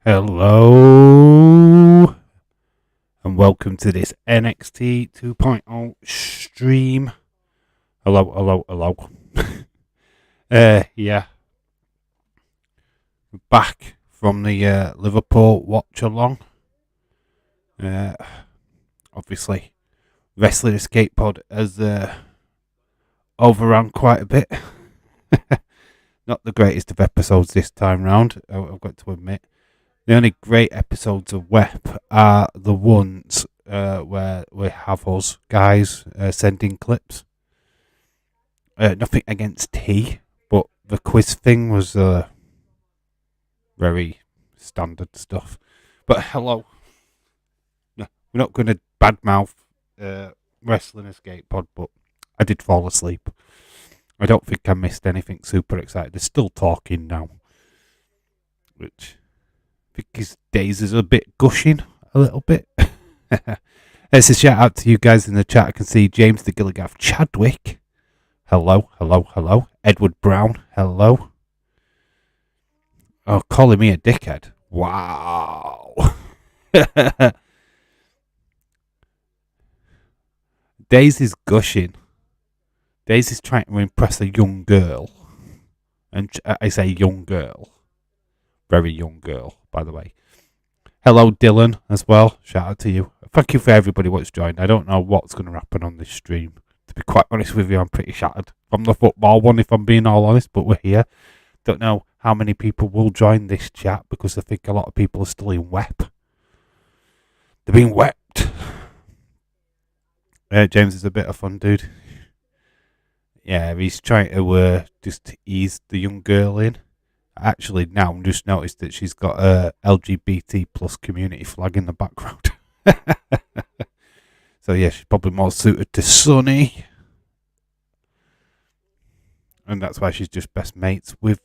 Hello, and welcome to this NXT 2.0 stream. Hello. Yeah, back from the Liverpool watch along. Obviously, Wrestling Escape Pod has overrun quite a bit. Not the greatest of episodes this time round, I've got to admit. The only great episodes of WEP are the ones where we have us guys sending clips. Nothing against T, but the quiz thing was very standard stuff. But hello. No, we're not going to badmouth Wrestling Escape Pod, but I did fall asleep. I don't think I missed anything super exciting. They're still talking now, which... because Days is a bit gushing, a little bit. It's a shout out to you guys in the chat. I can see James the Gilligaff Chadwick. Hello. Edward Brown. Hello. Oh, calling me a dickhead. Wow. Days is gushing. Days is trying to impress a young girl. And I say young girl. Very young girl, by the way. Hello, Dylan, as well. Shout out to you. Thank you for everybody what's joined. I don't know what's going to happen on this stream. To be quite honest with you, I'm pretty shattered from the football one, if I'm being all honest, but we're here. Don't know how many people will join this chat because I think a lot of people are still in WEP. They're being wept. James is a bit of fun, dude. Yeah, he's trying to just ease the young girl in. Actually, now I've just noticed that she's got a LGBT plus community flag in the background. So yeah, she's probably more suited to Sunny. And that's why she's just best mates with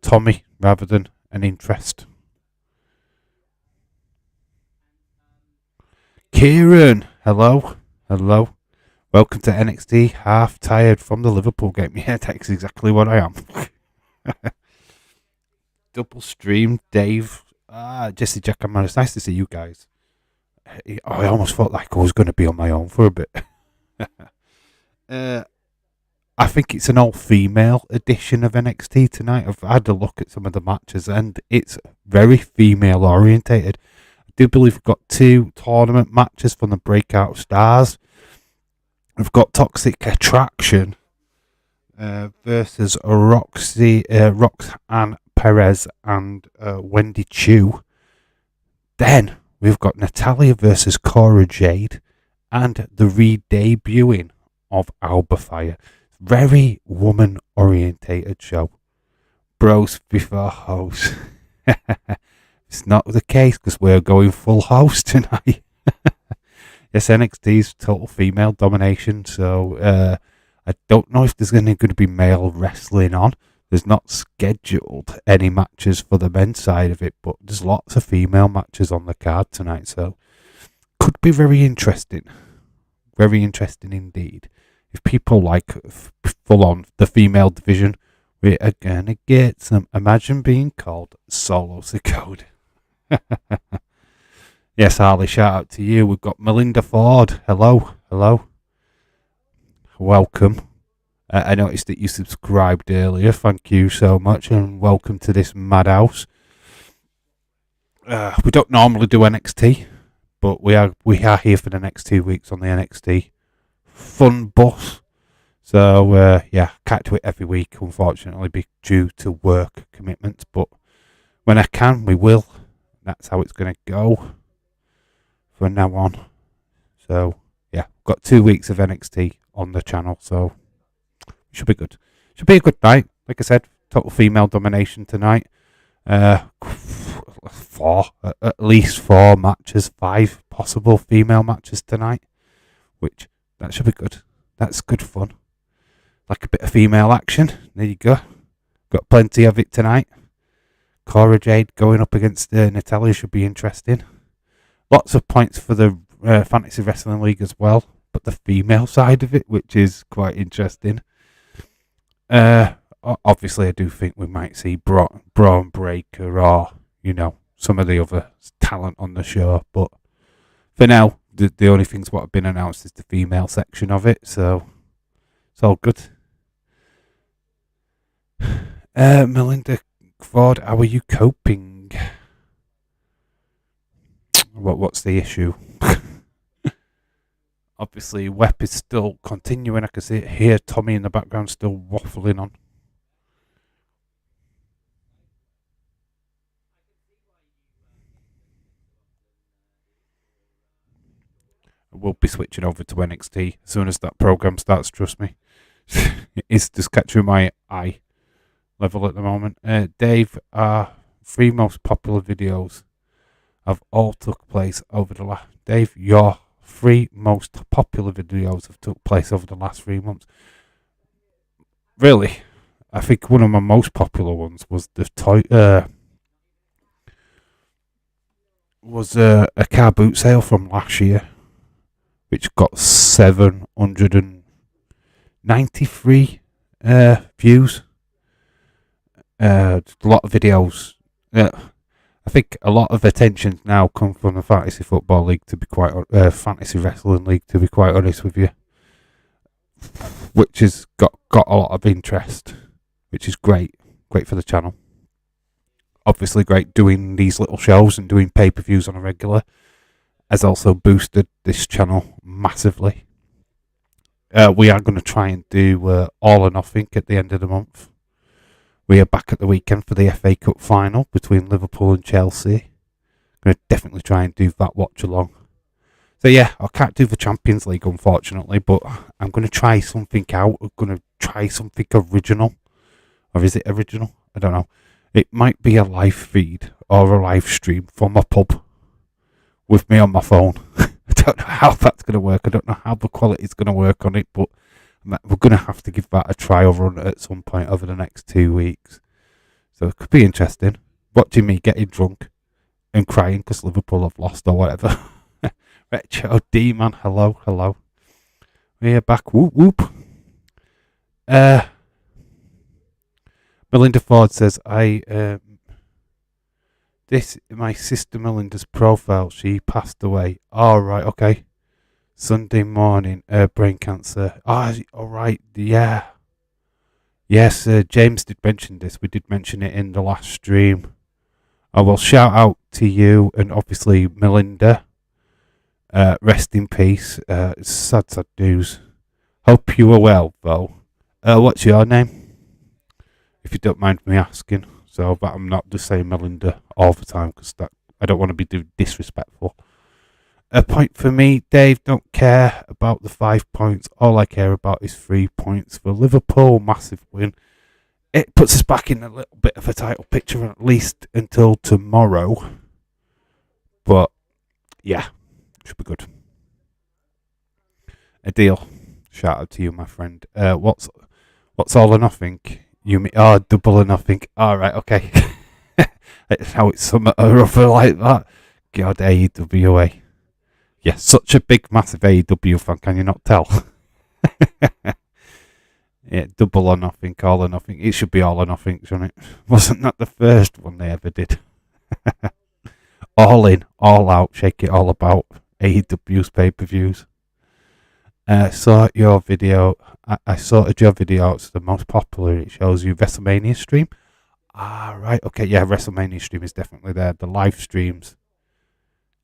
Tommy rather than an interest. Kieran, hello. Welcome to NXT, half tired from the Liverpool game. Yeah, that's exactly what I am. Double stream, Dave, Jesse Jackaman. It's nice to see you guys. I almost felt like I was going to be on my own for a bit. I think it's an all-female edition of NXT tonight. I've had a look at some of the matches and it's very female-orientated. I do believe we've got 2 tournament matches from the Breakout Stars. We've got Toxic Attraction versus Roxanne Perez and Wendy Chu. Then we've got Natalya versus Cora Jade and the re-debuting of Alba Fyre. Very woman-orientated show. Bros before hoes. It's not the case because we're going full house tonight. Yes, NXT's total female domination, so I don't know if there's going to be male wrestling on. There's not scheduled any matches for the men's side of it, but there's lots of female matches on the card tonight, so could be very interesting. Very interesting indeed. If people like full on the female division, we are going to get some. Imagine being called Solo Secode. Yes, Harley, shout out to you. We've got Melinda Ford. Hello. Welcome. I noticed that you subscribed earlier. Thank you so much, and welcome to this madhouse. We don't normally do NXT, but we are here for the next 2 weeks on the NXT fun bus. So can't do it every week, unfortunately, due to work commitments. But when I can, we will. That's how it's going to go from now on. So yeah, got 2 weeks of NXT on the channel, so should be good. Should be a good night. Like I said, total female domination tonight. At least 4 matches, 5 possible female matches tonight, which that should be good. That's good fun. Like a bit of female action. There you go. Got plenty of it tonight. Cora Jade going up against Natalya should be interesting. Lots of points for the Fantasy Wrestling League as well, but the female side of it, which is quite interesting. Obviously, I do think we might see Bron Breaker or some of the other talent on the show. But for now, the only things what have been announced is the female section of it, so it's all good. Melinda Ford, how are you coping? What's the issue? Obviously, Web is still continuing. I can hear Tommy in the background still waffling on. We'll be switching over to NXT as soon as that program starts, trust me. It's just catching my eye level at the moment. Dave, our 3 most popular videos have all took place over the last... Dave, your 3 most popular videos have took place over the last 3 months. Really? I think one of my most popular ones was the a car boot sale from last year, which got 793 views. A lot of videos. I think a lot of attention now come from the fantasy football league, to be quite fantasy wrestling league, to be quite honest with you, which has got a lot of interest, which is great for the channel. Obviously, great doing these little shows and doing pay-per-views on a regular has also boosted this channel massively. We are going to try and do All or Nothing at the end of the month. We are back at the weekend for the FA Cup final between Liverpool and Chelsea. Going to definitely try and do that watch along. So yeah, I can't do the Champions League unfortunately, but I'm going to try something out. I'm going to try something original. Or is it original? I don't know. It might be a live feed or a live stream from a pub with me on my phone. I don't know how that's going to work. I don't know how the quality is going to work on it, but we're going to have to give that a trial run at some point over the next 2 weeks. So it could be interesting. Watching me getting drunk and crying because Liverpool have lost or whatever. Retro D, man. Hello. We're back. Whoop, whoop. Melinda Ford says, this is my sister Melinda's profile. She passed away. Right, okay. Sunday morning, brain cancer. All right, yeah. Yes, James did mention this. We did mention it in the last stream. Well, shout out to you and obviously Melinda. Rest in peace. Sad news. Hope you are well, though. What's your name? If you don't mind me asking. So that I'm not just saying Melinda all the time, because I don't want to be disrespectful. A point for me, Dave. Don't care about the 5 points. All I care about is 3 points for Liverpool. Massive win. It puts us back in a little bit of a title picture, at least until tomorrow. But yeah, should be good. A deal. Shout out to you, my friend. What's All or Nothing? You mean Double or Nothing? All right, okay. It's how it's something or other like that. God, AEWA. Yeah, such a big, massive AEW fan. Can you not tell? Yeah, Double or Nothing, All or Nothing. It should be All or Nothing, shouldn't it? Wasn't that the first one they ever did? All in, all out, shake it all about. AEW's pay-per-views. Saw your video. I sorted your video out. It's the most popular. It shows you WrestleMania stream. Right. Okay. Yeah, WrestleMania stream is definitely there. The live streams.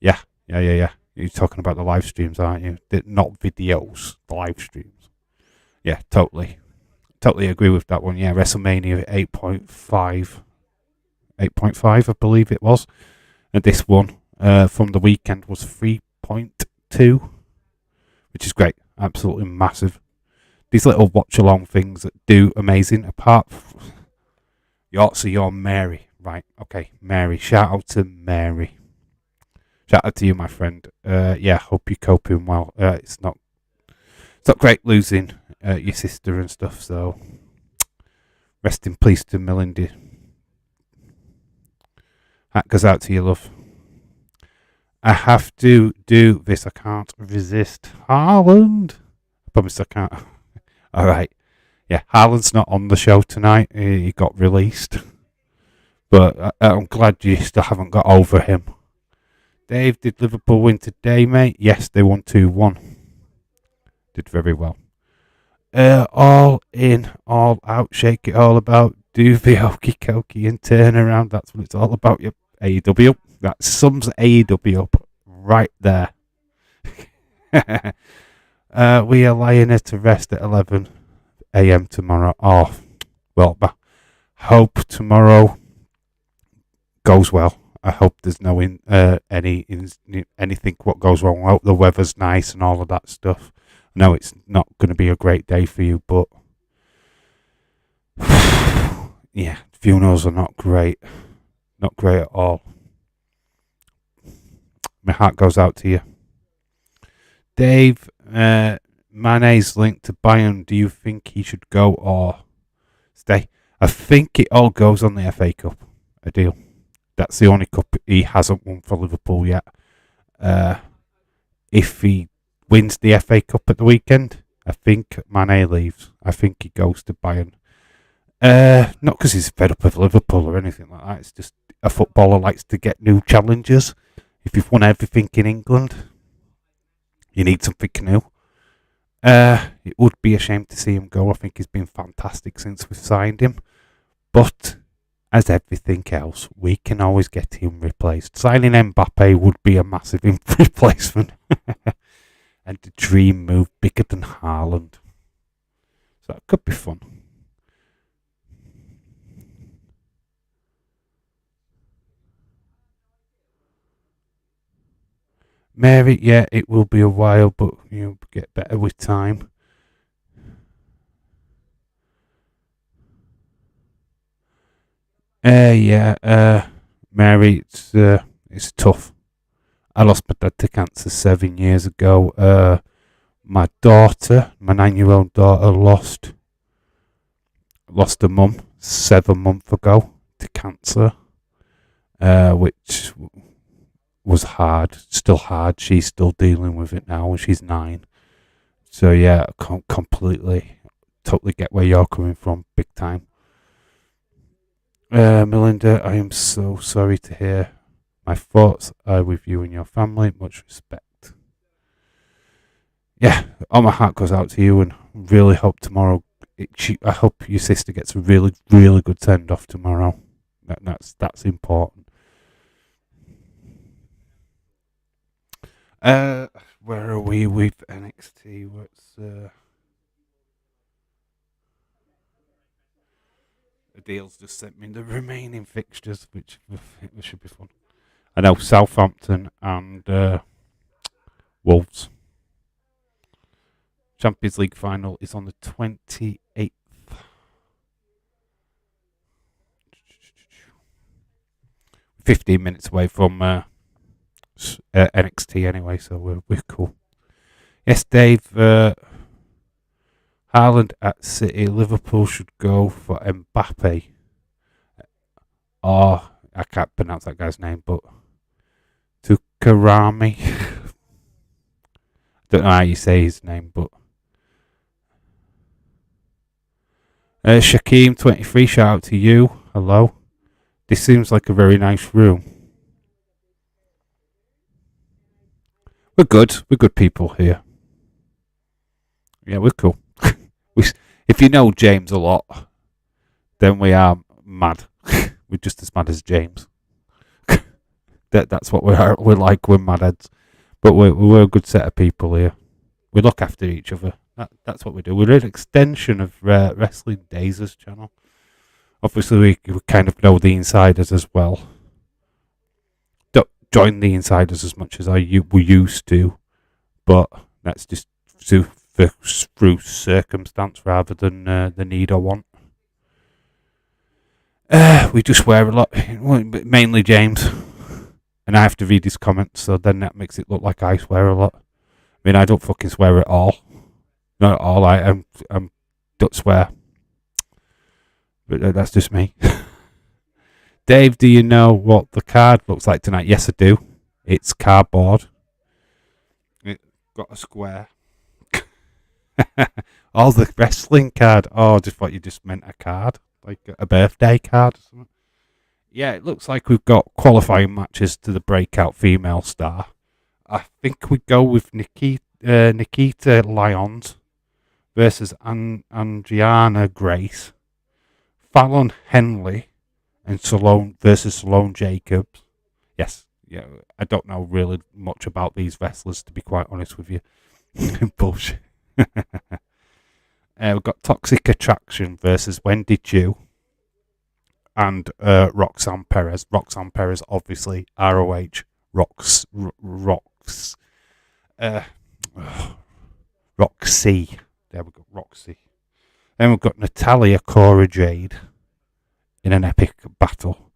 Yeah. You're talking about the live streams, aren't you? Not videos. The live streams. Yeah. Totally agree with that one. Yeah. WrestleMania 8.5. 8.5, I believe it was. And this one from the weekend was 3.2, which is great. Absolutely massive. These little watch-along things that do amazing. Apart from... You're Mary. Right, okay. Mary. Shout out to Mary. Shout out to you, my friend. Yeah, hope you're coping well. It's not great losing your sister and stuff, so... Rest in peace to Melinda. That goes out to you, love. I have to do this. I can't resist. Haaland. I promise I can't. All right. Yeah, Haaland's not on the show tonight. He got released. But I'm glad you still haven't got over him. Dave, did Liverpool win today, mate? Yes, they won 2-1. Did very well. All in, all out, shake it all about, do the hokey cokey and turn around. That's what it's all about. Yep, AEW. That sums AEW up right there. We are lying here to rest at 11 a.m. tomorrow. Oh, well, I hope tomorrow goes well. I hope there's no anything what goes wrong. I hope the weather's nice and all of that stuff. No, it's not going to be a great day for you, but yeah, funerals are not great. Not great at all. My heart goes out to you. Dave, Mane's linked to Bayern. Do you think he should go or stay? I think it all goes on the FA Cup. A deal. That's the only cup he hasn't won for Liverpool yet. If he wins the FA Cup at the weekend, I think Mane leaves. I think he goes to Bayern. Not because he's fed up with Liverpool or anything like that. It's just a footballer likes to get new challenges. If you've won everything in England, you need something new. It would be a shame to see him go. I think he's been fantastic since we've signed him. But as everything else, we can always get him replaced. Signing Mbappe would be a massive replacement. And the dream move bigger than Haaland. So that could be fun. Mary, yeah, it will be a while, but you'll get better with time. Mary, it's tough. I lost my dad to cancer 7 years ago. My daughter, my 9-year-old daughter, lost her mum 7 months ago to cancer, which was hard, still hard. She's still dealing with it now, and she's 9. So yeah, I can't totally get where you're coming from, big time. Melinda, I am so sorry to hear. My thoughts are with you and your family. Much respect. Yeah, all my heart goes out to you, and really hope tomorrow. I hope your sister gets a really, really good send off tomorrow. That's important. Where are we with NXT? The deals just sent me the remaining fixtures, which should be fun. I know Southampton and Wolves. Champions League final is on the 28th. 15 minutes away from NXT anyway, so we're cool. Yes, Dave. Haaland at City. Liverpool should go for Mbappe. Or I can't pronounce that guy's name, but Tukarami. Don't know how you say his name, but Shakeem23, shout out to you. Hello. This seems like a very nice room. We're good. We're good people here. Yeah, we're cool. If you know James a lot, then we are mad. We're just as mad as James. That's what we are. We're like, we're mad heads. But we're a good set of people here. We look after each other. That's what we do. We're an extension of Wrestling Days' channel. Obviously, we kind of know the insiders as well. Don't join the insiders as much as we used to, but that's just through circumstance rather than the need or want. We just swear a lot, mainly James, and I have to read his comments, so then that makes it look like I swear a lot. I mean, I don't fucking swear at all. Not at all. I don't swear, but that's just me. Dave, do you know what the card looks like tonight? Yes, I do. It's cardboard. It got a square. Oh, the wrestling card. Oh, I just thought you just meant a card, like a birthday card or something. Yeah, it looks like we've got qualifying matches to the breakout female star. I think we go with Nikita Lyons versus Andriana Grace, Fallon Henley, and Salone Jacobs. Yes, yeah, I don't know really much about these wrestlers, to be quite honest with you. Bullshit. We've got Toxic Attraction versus Wendy Chu and Roxanne Perez. Roxanne Perez, obviously, ROH, uh, Roxy. There we go, Roxy. Then we've got Natalia Cora Jade in an epic battle.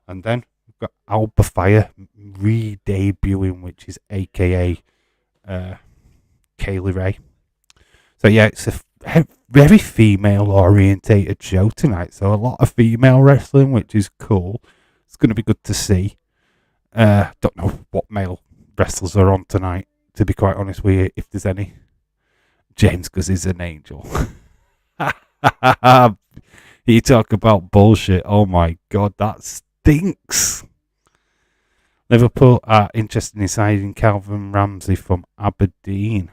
And then we've got Alba Fyre re-debuting, which is AKA Kaylee Ray. So yeah, it's a very female-orientated show tonight. So a lot of female wrestling, which is cool. It's going to be good to see. Don't know what male wrestlers are on tonight, to be quite honest with you, if there's any. James, because he's an angel. You talk about bullshit. Oh my God, that stinks. Liverpool are interested in signing Calvin Ramsey from Aberdeen.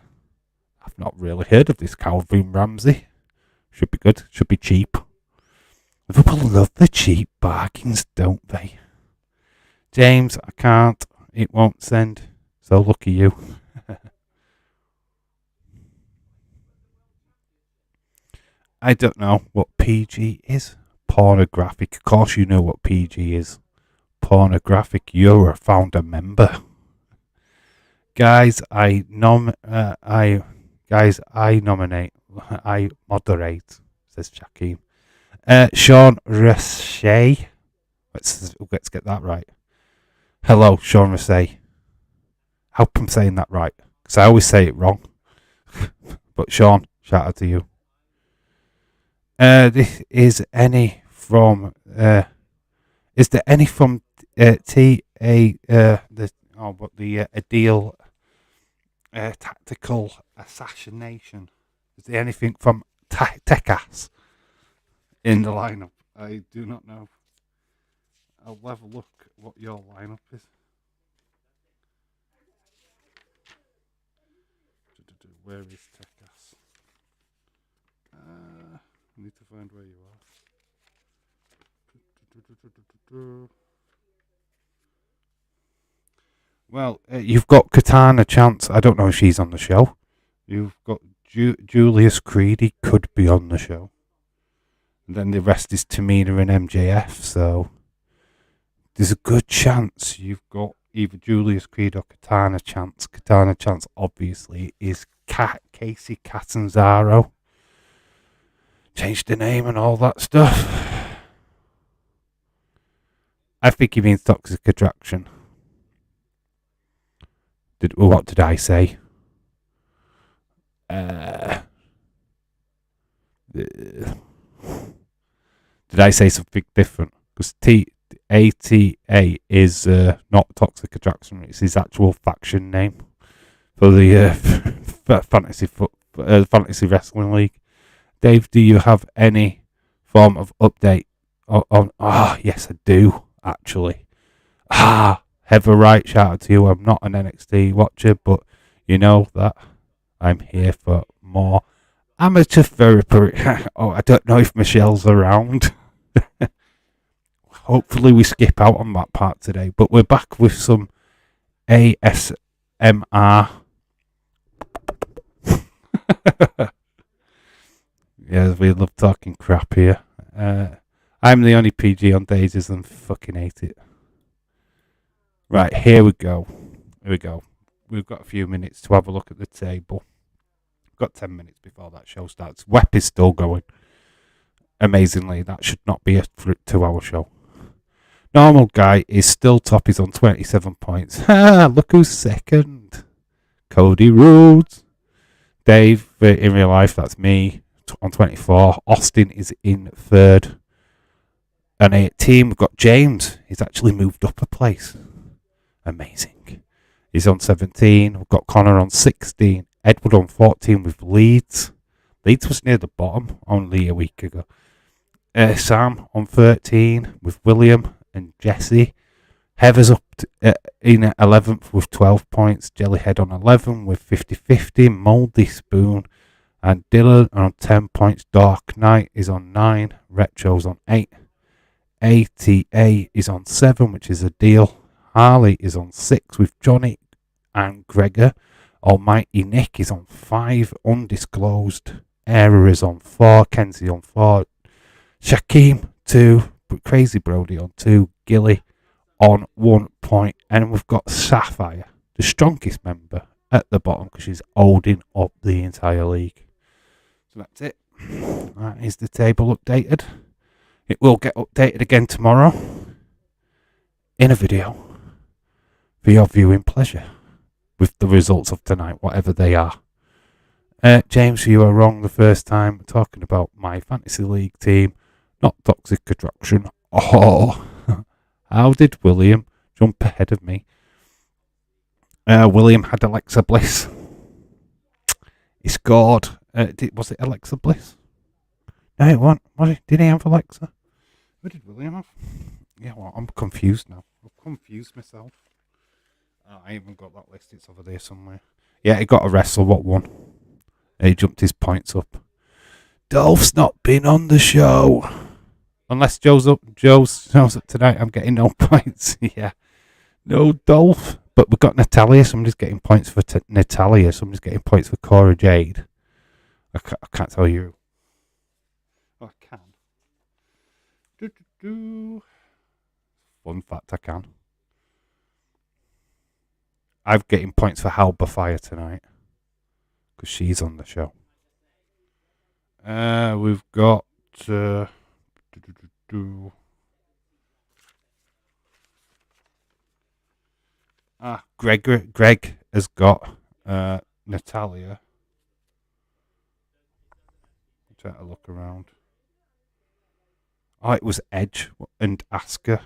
I've not really heard of this Calvin Ramsey. Should be good. Should be cheap. Liverpool love the cheap bargains, don't they? James, I can't. It won't send. So lucky you. I don't know what PG is. Pornographic. Of course you know what PG is. Pornographic. You're a founder member. Guys, I nominate. I moderate, says Shaquem. Sean Rashay. Let's get that right. Hello, Sean Rashay. Hope I'm saying that right, because I always say it wrong. But Sean, shout out to you. This is any from. Is there any from the Adil Tactical Assassination? Is there anything from Tekas in the lineup? I do not know. I'll have a look what your lineup is. Where is Tekas? I need to find where you are. Well, you've got Katana Chance. I don't know if she's on the show. You've got Julius Creedy could be on the show. And then the rest is Tamina and MJF. So there's a good chance you've got either Julius Creed or Katana Chance. Katana Chance obviously is Casey Catanzaro. Changed the name and all that stuff. I think he means Toxic Attraction. What did I say? Did I say something different? Because ATA is not Toxic Attraction. It's his actual faction name for the fantasy wrestling league. Dave, do you have any form of update on? Yes, I do actually. Heather Wright, shout out to you. I'm not an NXT watcher, but you know that I'm here for more amateur therapy. I don't know if Michelle's around. Hopefully we skip out on that part today, but we're back with some ASMR. Yeah, we love talking crap here. I'm the only PG on Daisies and fucking hate it. Right, here we go. We've got a few minutes to have a look at the table. We've got 10 minutes before that show starts. WEP is still going. Amazingly, that should not be a 2-hour show. Normal guy is still top. He's on 27 points. Look who's second. Cody Rhodes. Dave, in real life, that's me, on 24. Austin is in third. And 18, we've got James. He's actually moved up a place. Amazing. He's on 17. We've got Connor on 16. Edward on 14 with Leeds. Leeds was near the bottom only a week ago. Sam on 13 with William. and Jessie. Heather's up in at 11th with 12 points. Jellyhead on 11 with 50-50. Mouldy Spoon and Dylan on 10 points. Dark Knight is on 9. Retro's on 8. ATA is on 7, which is a deal. Harley is on 6 with Johnny and Gregor. Almighty Nick is on 5. Undisclosed. Era is on 4. Kenzie on 4. Shaquem 2. Crazy Brody on 2. Gilly on 1 point. And we've got Sapphire, the strongest member, at the bottom because she's holding up the entire league. So that's it. That is the table updated. It will get updated again tomorrow in a video for your viewing pleasure with the results of tonight, whatever they are. James, you were wrong the first time talking about my fantasy league team, not Toxic Attraction. Oh, how did William jump ahead of me? William had Alexa Bliss. He scored. Was it Alexa Bliss? No, it wasn't. Was it? Did he have Alexa? Who did William have? Yeah, well, I'm confused now. I've confused myself. I haven't got that list. It's over there somewhere. Yeah, he got a wrestle. What won? He jumped his points up. Dolph's not been on the show. Unless Joe's up tonight, I'm getting no points. Yeah. No Dolph. But we've got Natalia. Somebody's getting points for Natalia. Somebody's getting points for Cora Jade. I can't tell you. Oh, I can. Fun fact, I can. I'm getting points for Alba Fyre tonight because she's on the show. We've got Greg has got Natalia. I'm trying to look around. Oh, it was Edge and Asuka.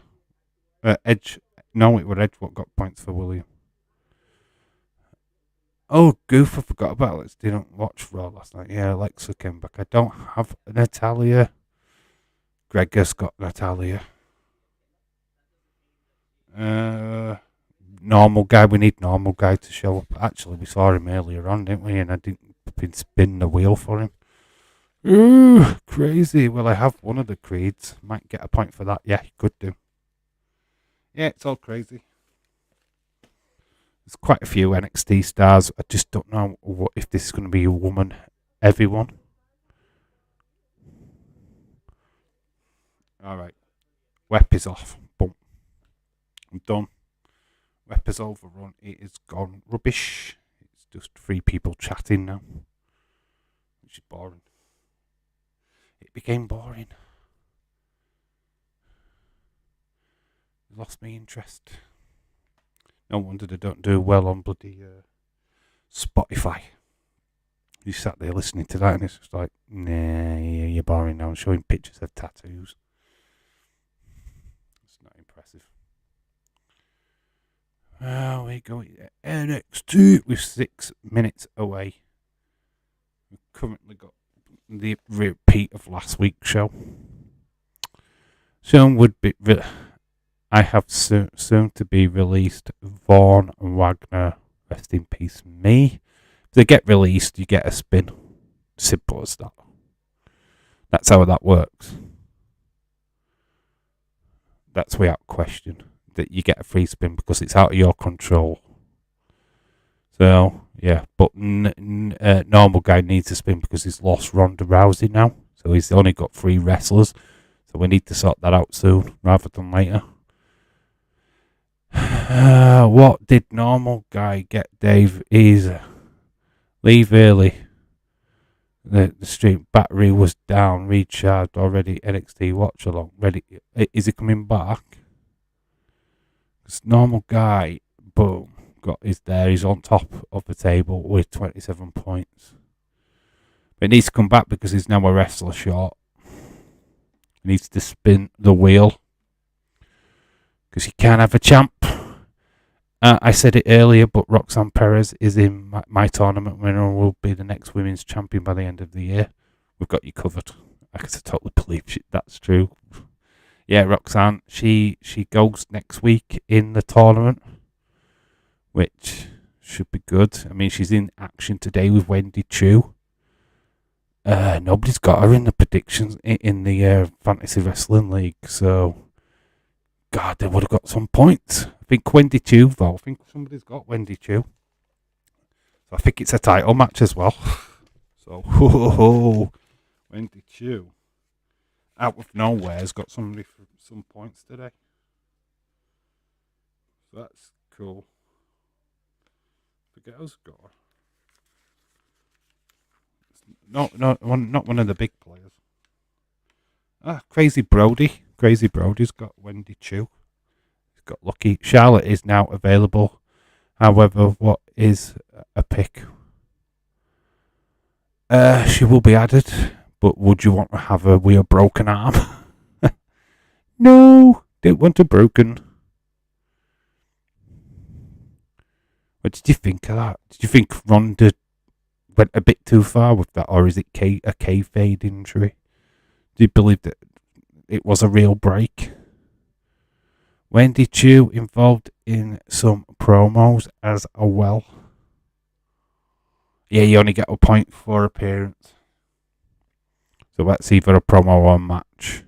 Edge. No, it was Edge what got points for William. Oh, goof, I forgot about Alex. Didn't watch Raw last night. Yeah, Alexa came back. I don't have Natalia. Gregor's got Natalia. Normal guy. We need normal guy to show up. Actually, we saw him earlier on, didn't we? And I didn't spin the wheel for him. Ooh, crazy. Well, I have one of the creeds. Might get a point for that. Yeah, he could do. Yeah, it's all crazy. There's quite a few NXT stars. I just don't know if this is going to be a woman. Everyone. All right. Web is off. Boom. I'm done. Web is overrun. It is gone rubbish. It's just 3 people chatting now. Which is boring. It became boring. Lost my interest. No wonder they don't do well on bloody Spotify. You sat there listening to that and it's just like, nah, you're boring now. I'm showing pictures of tattoos. It's not impressive. We go NXT with 6 minutes away. We've currently got the repeat of last week's show. Soon would be... I have soon to be released Vaughn and Wagner. Rest in peace, me. If they get released, you get a spin. Simple as that. That's how that works. That's without question. That you get a free spin because it's out of your control. So, yeah. But normal guy needs a spin because he's lost Ronda Rousey now. So he's only got 3 wrestlers. So we need to sort that out soon rather than later. What did normal guy get, Dave? Is leave early. The stream battery was down, recharged already. NXT watch along. Ready? Is he coming back? Because normal guy, boom, is there. He's on top of the table with 27 points. But he needs to come back because he's now a wrestler short. He needs to spin the wheel. Because he can't have a champ. I said it earlier, but Roxanne Perez is in my tournament winner and will be the next women's champion by the end of the year. We've got you covered. I can totally believe that's true. Yeah, Roxanne, she goes next week in the tournament, which should be good. I mean, she's in action today with Wendy Chu. Nobody's got her in the predictions in the Fantasy Wrestling League, so God, they would have got some points. I think Wendy Chu, though. I think somebody's got Wendy Chu. So I think it's a title match as well. So, Wendy Chu, out of nowhere, has got somebody for some points today. So that's cool. Forget who's got her. Not one of the big players. Crazy Brody. Crazy Brody's got Wendy Chu. He's got lucky. Charlotte is now available. However, what is a pick? She will be added, but would you want to have her with a broken arm? No, don't want a broken. What did you think of that? Did you think Ronda went a bit too far with that, or is it a kayfabe injury? Do you believe that it was a real break? Wendy Chu involved in some promos as well. Yeah, you only get a point for appearance. So that's either a promo or a match.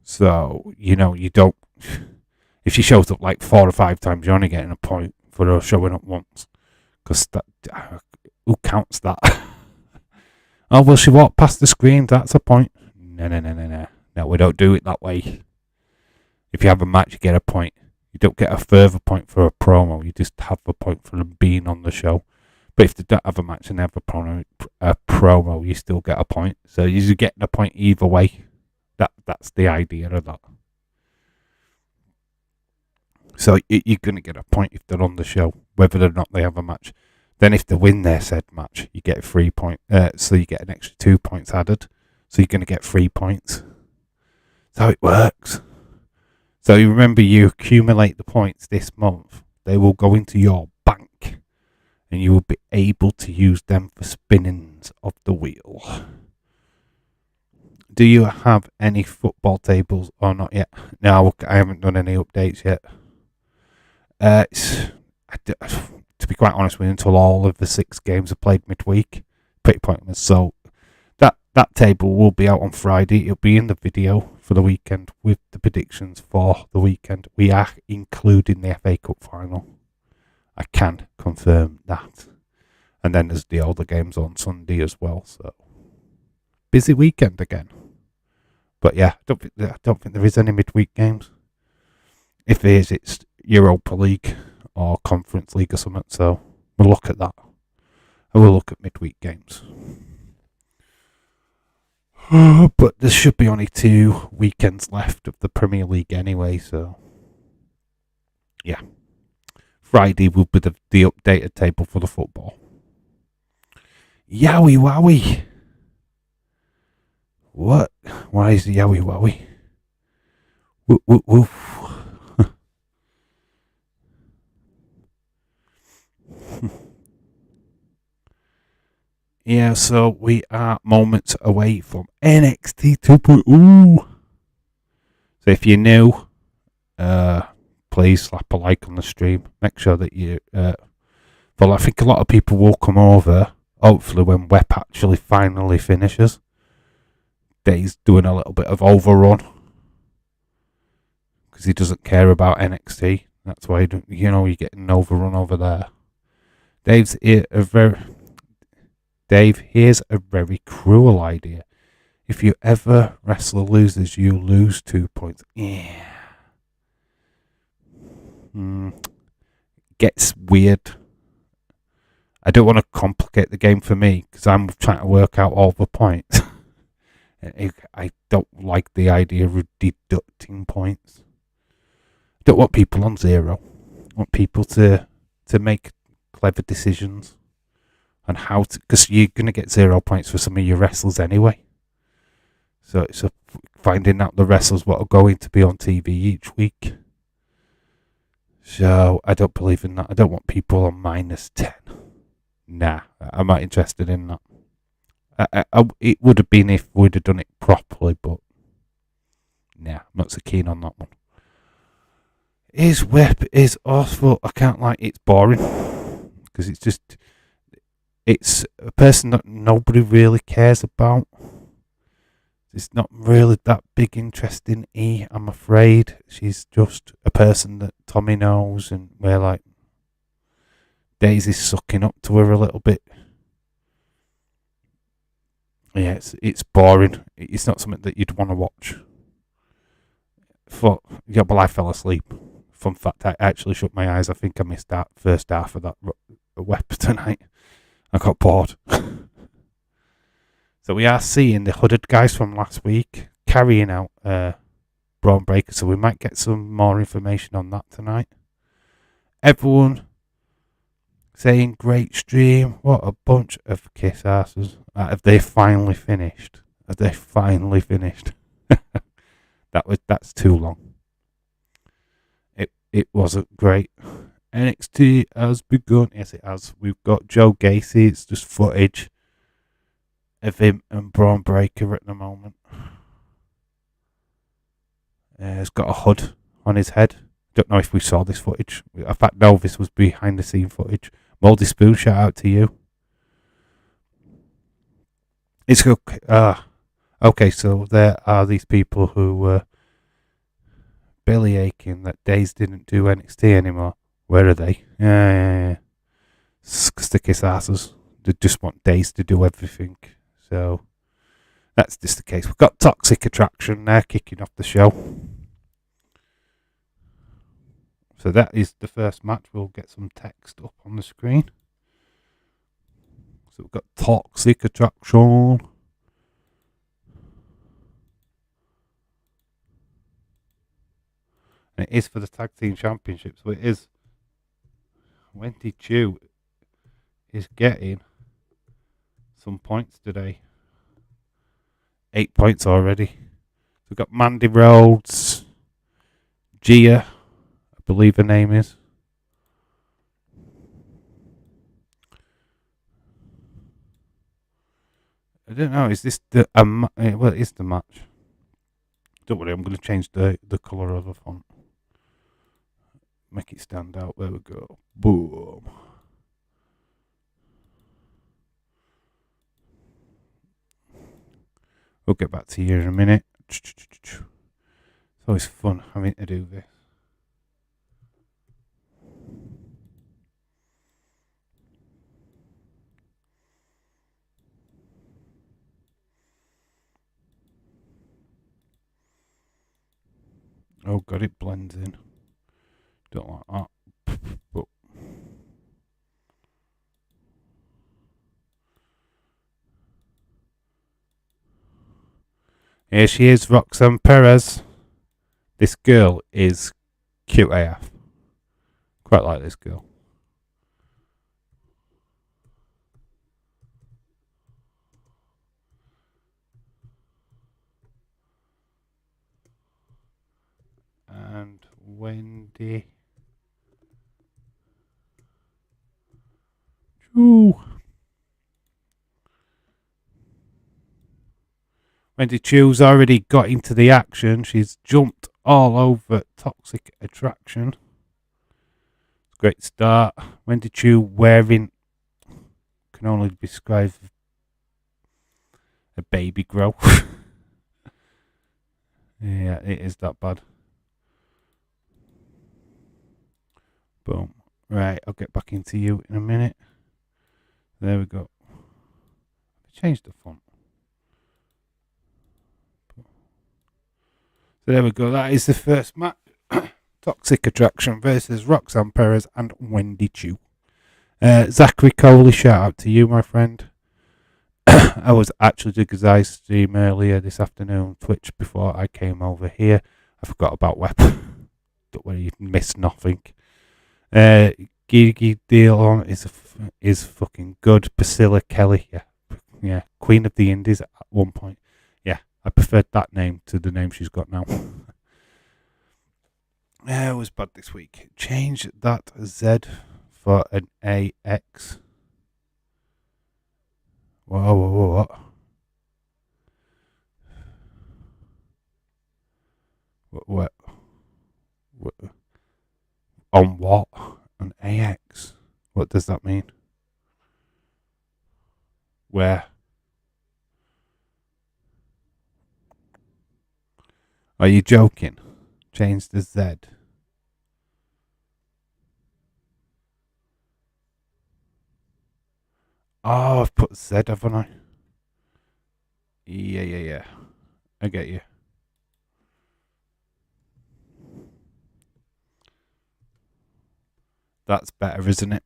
So, you don't... If she shows up like 4 or 5 times, you're only getting a point for her showing up once. Because who counts that? Oh, well, she walked past the screen, that's a point. No. No, we don't do it that way. If you have a match, you get a point. You don't get a further point for a promo. You just have a point for them being on the show. But if they don't have a match and they have a promo, you still get a point. So you're getting a point either way. That's the idea of that. So you're going to get a point if they're on the show, whether or not they have a match. Then if they win their said match, you get 3 points. So you get an extra 2 points added. So you're going to get 3 points. That's how it works. So you remember, you accumulate the points this month. They will go into your bank. And you will be able to use them for spinnings of the wheel. Do you have any football tables or not yet? No, I haven't done any updates yet. To be quite honest with you, until all of the 6 games are played midweek, pretty pointless. So that table will be out on Friday. It'll be in the video for the weekend with the predictions for the weekend. We are including the FA Cup final. I can confirm that. And then there's the older games on Sunday as well. So busy weekend again. But yeah, I don't think there is any midweek games. If there is, it's Europa League or Conference League or something. So we'll look at that. And we'll look at midweek games. But there should be only 2 weekends left of the Premier League anyway. So yeah. Friday will be the updated table for the football. Yowie wowie. What? Why is the yowie wowie? Woof woof woof. Yeah, so we are moments away from NXT 2.0. So if you're new, please slap a like on the stream. Make sure that you... well, I think a lot of people will come over, hopefully when Web actually finally finishes. Dave's doing a little bit of overrun. Because he doesn't care about NXT. That's why, you're getting an overrun over there. Dave, here's a very cruel idea. If you ever wrestler loses, you lose 2 points. Yeah. Gets weird. I don't want to complicate the game for me because I'm trying to work out all the points. I don't like the idea of deducting points. I don't want people on 0. I want people to make clever decisions on how to, because you're going to get 0 points for some of your wrestlers anyway. So it's finding out the wrestlers what are going to be on TV each week. So I don't believe in that. I don't want people on -10. Nah, I'm not interested in that. It would have been if we'd have done it properly, but Nah, I'm not so keen on that one. His whip is awful. I can't like it's boring because it's a person that nobody really cares about. There's not really that big interest in E, I'm afraid. She's just a person that Tommy knows, and we're like, Daisy's sucking up to her a little bit. Yeah, it's boring. It's not something that you'd want to watch. Well, I fell asleep. Fun fact, I actually shut my eyes. I think I missed that first half of that web tonight. I got bored. So we are seeing the hooded guys from last week carrying out Bron Breaker, so we might get some more information on that tonight. Everyone saying great stream. What a bunch of kiss asses. Have they finally finished? That's too long. It wasn't great. NXT has begun. Yes, it has. We've got Joe Gacy. It's just footage of him and Bron Breaker at the moment. He's got a hood on his head. Don't know if we saw this footage. In fact, no, this was behind the scene footage. Moldy Spoon, shout out to you. It's okay. Okay, so there are these people who were belly aching that Days didn't do NXT anymore. Where are they? Yeah. Sticky asses. They just want Days to do everything. So that's just the case. We've got Toxic Attraction there kicking off the show. So that is the first match. We'll get some text up on the screen. So we've got Toxic Attraction. And it is for the Tag Team Championship. So it is. Wendy Chu is getting some points today. 8 points already. We've got Mandy Rose, Gia, I believe her name is. I don't know. Is this the well? It is the match. Don't worry. I'm going to change the colour of the font. Make it stand out. There we go. Boom. We'll get back to you in a minute. It's always fun having to do this. Oh god, it blends in. Don't like that. But here she is, Roxanne Perez. This girl is cute AF. Quite like this girl. And Wendy. Ooh. Wendy Chu's already got into the action. She's jumped all over Toxic Attraction. Great start. Wendy Chu wearing can only be described a baby grow. Yeah, it is that bad. Boom. Right, I'll get back into you in a minute. There we go. Change the font. So there we go. That is the first match. Toxic Attraction versus Roxanne Perez and Wendy Chu. Zachary Coley, shout out to you, my friend. I was actually doing his ice stream earlier this afternoon, Twitch, before I came over here. I forgot about Web. Don't worry, you've missed nothing. Gigi Dillon is fucking good. Priscilla Kelly, yeah, Queen of the Indies at one point. Yeah, I preferred that name to the name she's got now. It was bad this week. Change that Z for an AX. Whoa. What? On what? On AX? What does that mean? Where? Are you joking? Change the Z. Oh, I've put Z, haven't I? Yeah. I get you. That's better, isn't it?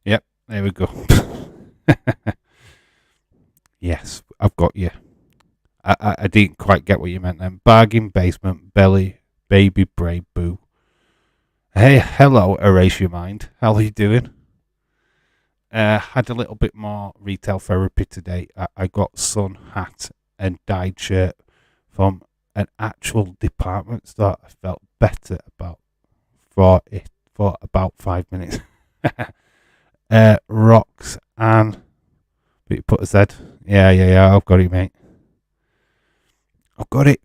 Yep, there we go. Yes, I've got you. I didn't quite get what you meant then. Bargain basement, belly, baby brave boo. Hey, hello, erase your mind. How are you doing? Had a little bit more retail therapy today. I got sun, hat, and dyed shirt from an actual department store. I felt better for about 5 minutes. Rocks and but you put a Z. Yeah. I've got it, mate. I've got it.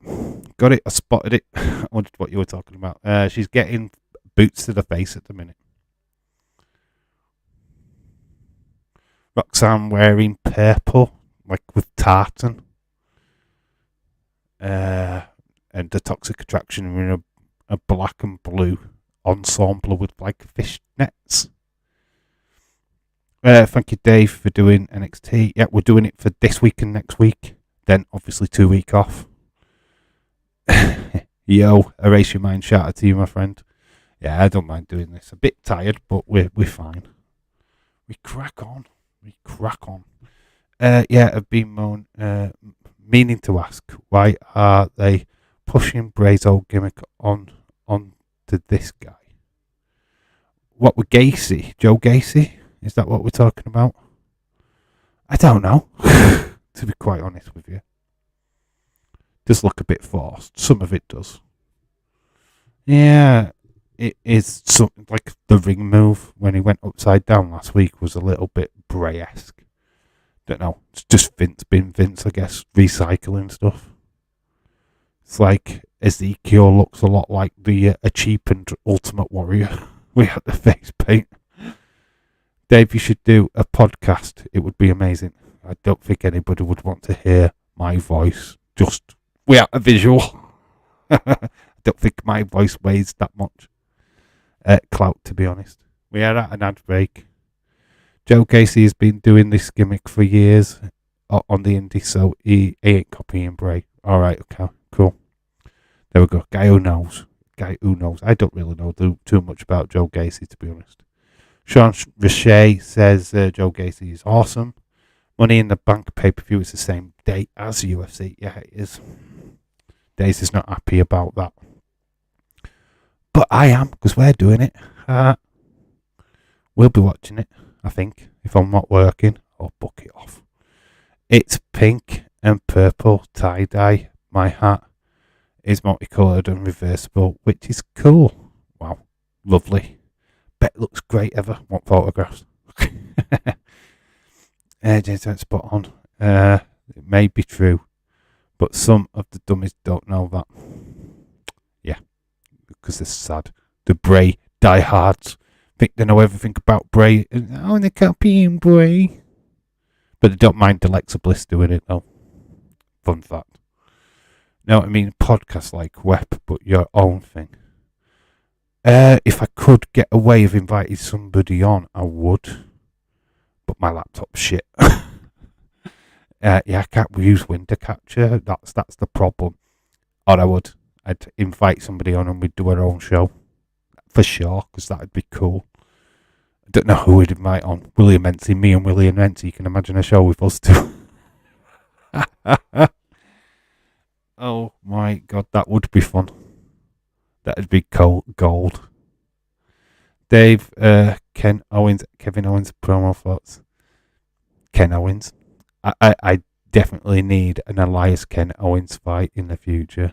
Got it. I spotted it. I wondered what you were talking about. She's getting boots to the face at the minute. Roxanne wearing purple, like with tartan. And the Toxic Attraction in a black and blue ensemble with like fishnets. Thank you, Dave, for doing NXT. Yeah, we're doing it for this week and next week. Then, obviously, 2 week off. Yo, erase your mind. Shout out to you, my friend. Yeah, I don't mind doing this. A bit tired, but we're fine. We crack on. I've been meaning to ask, why are they pushing Bray's old gimmick on to this guy? What with Gacy? Joe Gacy? Is that what we're talking about? I don't know, to be quite honest with you. Does look a bit forced. Some of it does. Yeah, it is something like the ring move when he went upside down last week was a little bit Bray-esque. Don't know. It's just Vince being Vince, I guess, recycling stuff. It's like Ezekiel looks a lot like the a cheapened Ultimate Warrior. We had the face paint. Dave, you should do a podcast. It would be amazing. I don't think anybody would want to hear my voice. Just without a visual. I don't think my voice weighs that much clout, to be honest. We are at an ad break. Joe Gacy has been doing this gimmick for years on the indie, so he ain't copying Bray. Alright, okay, cool. There we go. Guy who knows. I don't really know too much about Joe Gacy, to be honest. Sean Richey says Joe Gacy is awesome. Money in the Bank pay-per-view is the same date as UFC. Yeah, it is. Daze is not happy about that. But I am, because we're doing it. We'll be watching it, I think. If I'm not working, I'll book it off. It's pink and purple tie-dye. My hat is multicoloured and reversible, which is cool. Wow, lovely. Bet it looks great ever. Want photographs? James went spot on. It may be true, but some of the dummies don't know that. Yeah, because they're sad. The Bray diehards think they know everything about Bray. Oh, they're copying Bray. But they don't mind Alexa Bliss doing it, though. Fun fact. No, I mean, podcast like web, but your own thing. If I could get away with inviting somebody on, I would. But my laptop's shit. I can't use window capture. That's the problem. Or I'd invite somebody on and we'd do our own show. For sure, because that'd be cool. I don't know who we'd invite on. William Mency, me and William Mency. You can imagine a show with us two. Oh my god, that would be fun. That'd be gold. Dave, Kevin Owens promo thoughts. Ken Owens. I definitely need an Elias Ken Owens fight in the future.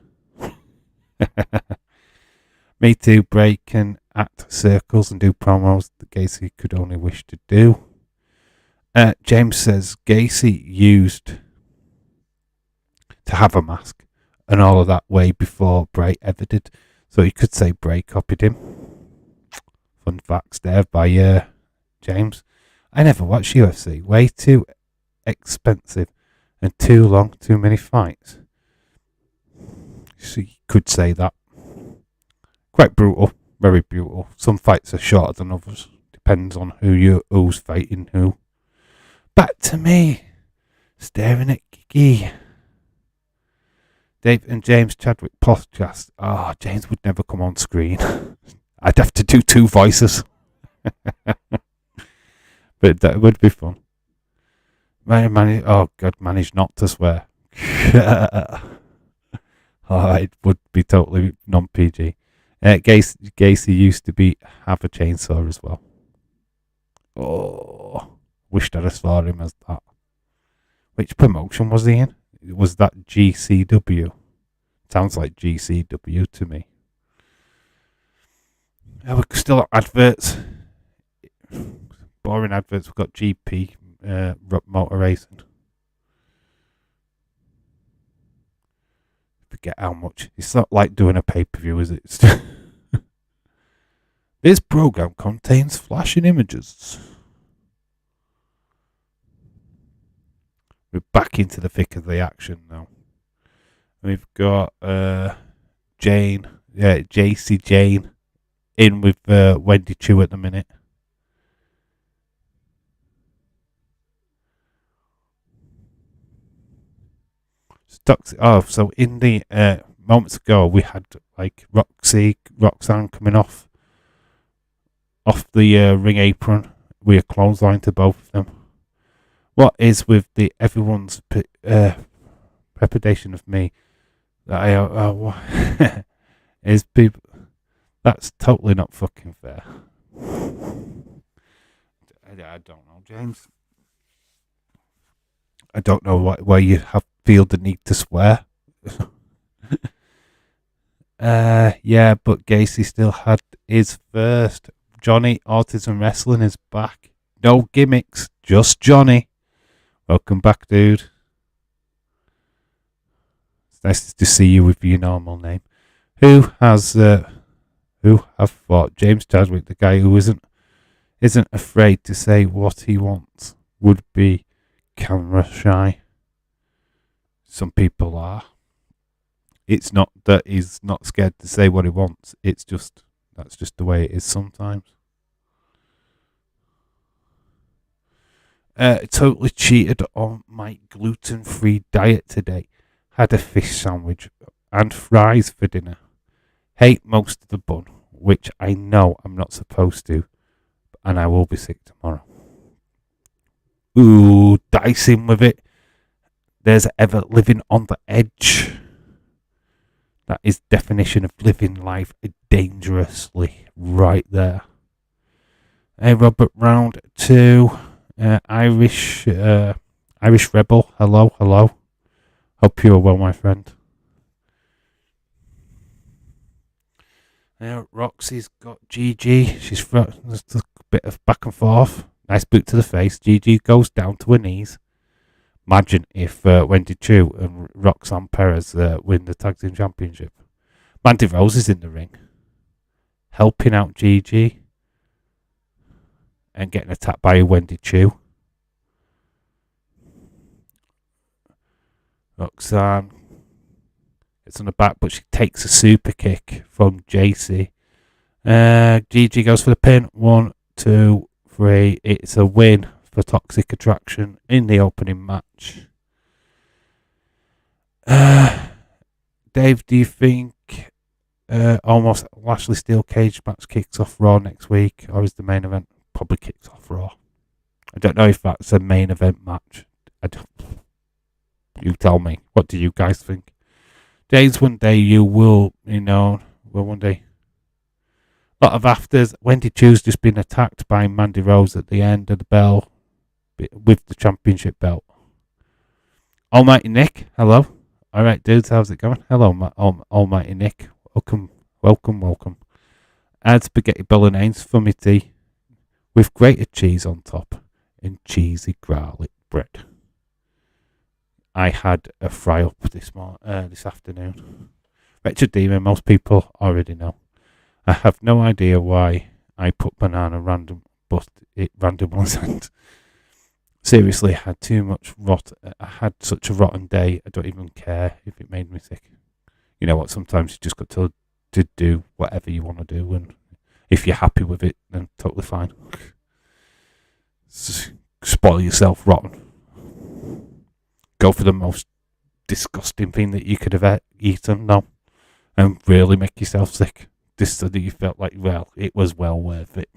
Me too, Bray can act circles and do promos that Gacy could only wish to do. James says Gacy used to have a mask. and all of that way before Bray ever did. So you could say Bray copied him. Fun facts there by James. I never watched UFC. Way too expensive and too long, too many fights. So you could say that. Quite brutal, very brutal. Some fights are shorter than others. Depends on who's fighting who. Back to me, staring at Gigi. Dave and James Chadwick podcast. James would never come on screen. I'd have to do two voices. But that would be fun. Manage not to swear. It would be totally non-PG. Gacy used to have a chainsaw as well. Wished I'd have saw him as that. Which promotion was he in? Was that GCW? Sounds like GCW to me. We're still at adverts. Boring adverts. We've got GP motor racing. Forget how much. It's not like doing a pay-per-view, is it? This program contains flashing images. We're back into the thick of the action now. We've got Jane, JC Jane, in with Wendy Chu at the minute. So in the moments ago we had like Roxanne coming off the ring apron. We are clothesline to both of them. What is with everyone's reputation of me that I is people? That's totally not fucking fair. I don't know, James. I don't know why you feel the need to swear. Yeah, but Gacy still had his first. Johnny Autism Wrestling is back. No gimmicks, just Johnny. Welcome back, dude. It's nice to see you with your normal name. Who have thought James Chadwick, the guy who isn't afraid to say what he wants, would be camera shy. Some people are. It's not that he's not scared to say what he wants. It's just that's just the way it is sometimes. Totally cheated on my gluten-free diet today. Had a fish sandwich and fries for dinner. Hate most of the bun, which I know I'm not supposed to, and I will be sick tomorrow. Ooh, dicing with it. There's ever living on the edge. That is definition of living life dangerously right there. Hey, Robert Round 2, Irish Rebel. Hello. Hope you are well, my friend. Roxy's got GG. There's a bit of back and forth. Nice boot to the face. GG goes down to her knees. Imagine if Wendy Chu and Roxanne Perez win the Tag Team Championship. Mandy Rose is in the ring, helping out GG and getting attacked by Wendy Chu. Roxanne gets on the back, but she takes a super kick from JC. GG goes for the pin. 1, 2, 3. It's a win for Toxic Attraction in the opening match. Dave, do you think almost Lashley Steel Cage match kicks off Raw next week, or is the main event probably kicks off Raw? I don't know if that's a main event match. You tell me. What do you guys think? Days one day you will, one day. A lot of afters. Wendy Chu's just been attacked by Mandy Rose at the end of the bell with the championship belt. Almighty Nick, hello. All right, dudes, how's it going? Hello, Almighty Nick. Welcome. Add spaghetti bolognese for me tea with grated cheese on top and cheesy garlic bread. I had a fry up this afternoon. Wretched Demon, most people already know. I have no idea why I put banana random, but it random wasn't. Seriously, I had too much I had such a rotten day. I don't even care if it made me sick. You know what? Sometimes you just got to do whatever you want to do, and if you're happy with it, then totally fine. Spoil yourself rotten. Go for the most disgusting thing that you could have eaten, no, and really make yourself sick. Just so that you felt like, well, it was well worth it.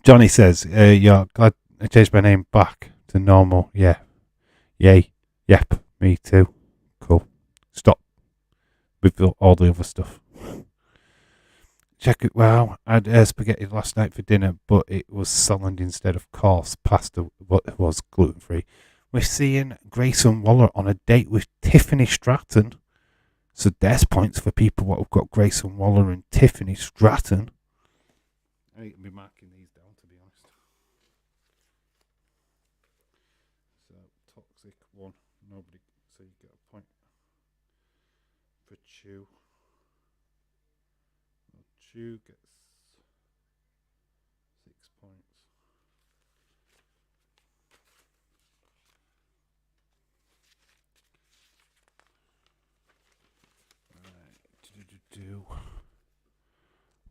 Johnny says, you're glad I changed my name back to normal. Yeah. Yay. Yep. Me too. Cool. Stop with all the other stuff. Check it. Wow. I had spaghetti last night for dinner, but it was salad instead of coarse pasta, what was gluten-free. We're seeing Grayson Waller on a date with Tiffany Stratton. So there's points for people what have got Grayson Waller and Tiffany Stratton. I need to be marking these down, to be honest. So, toxic one. Nobody. So you get a point for Chew. Well, Chew gets 6 points.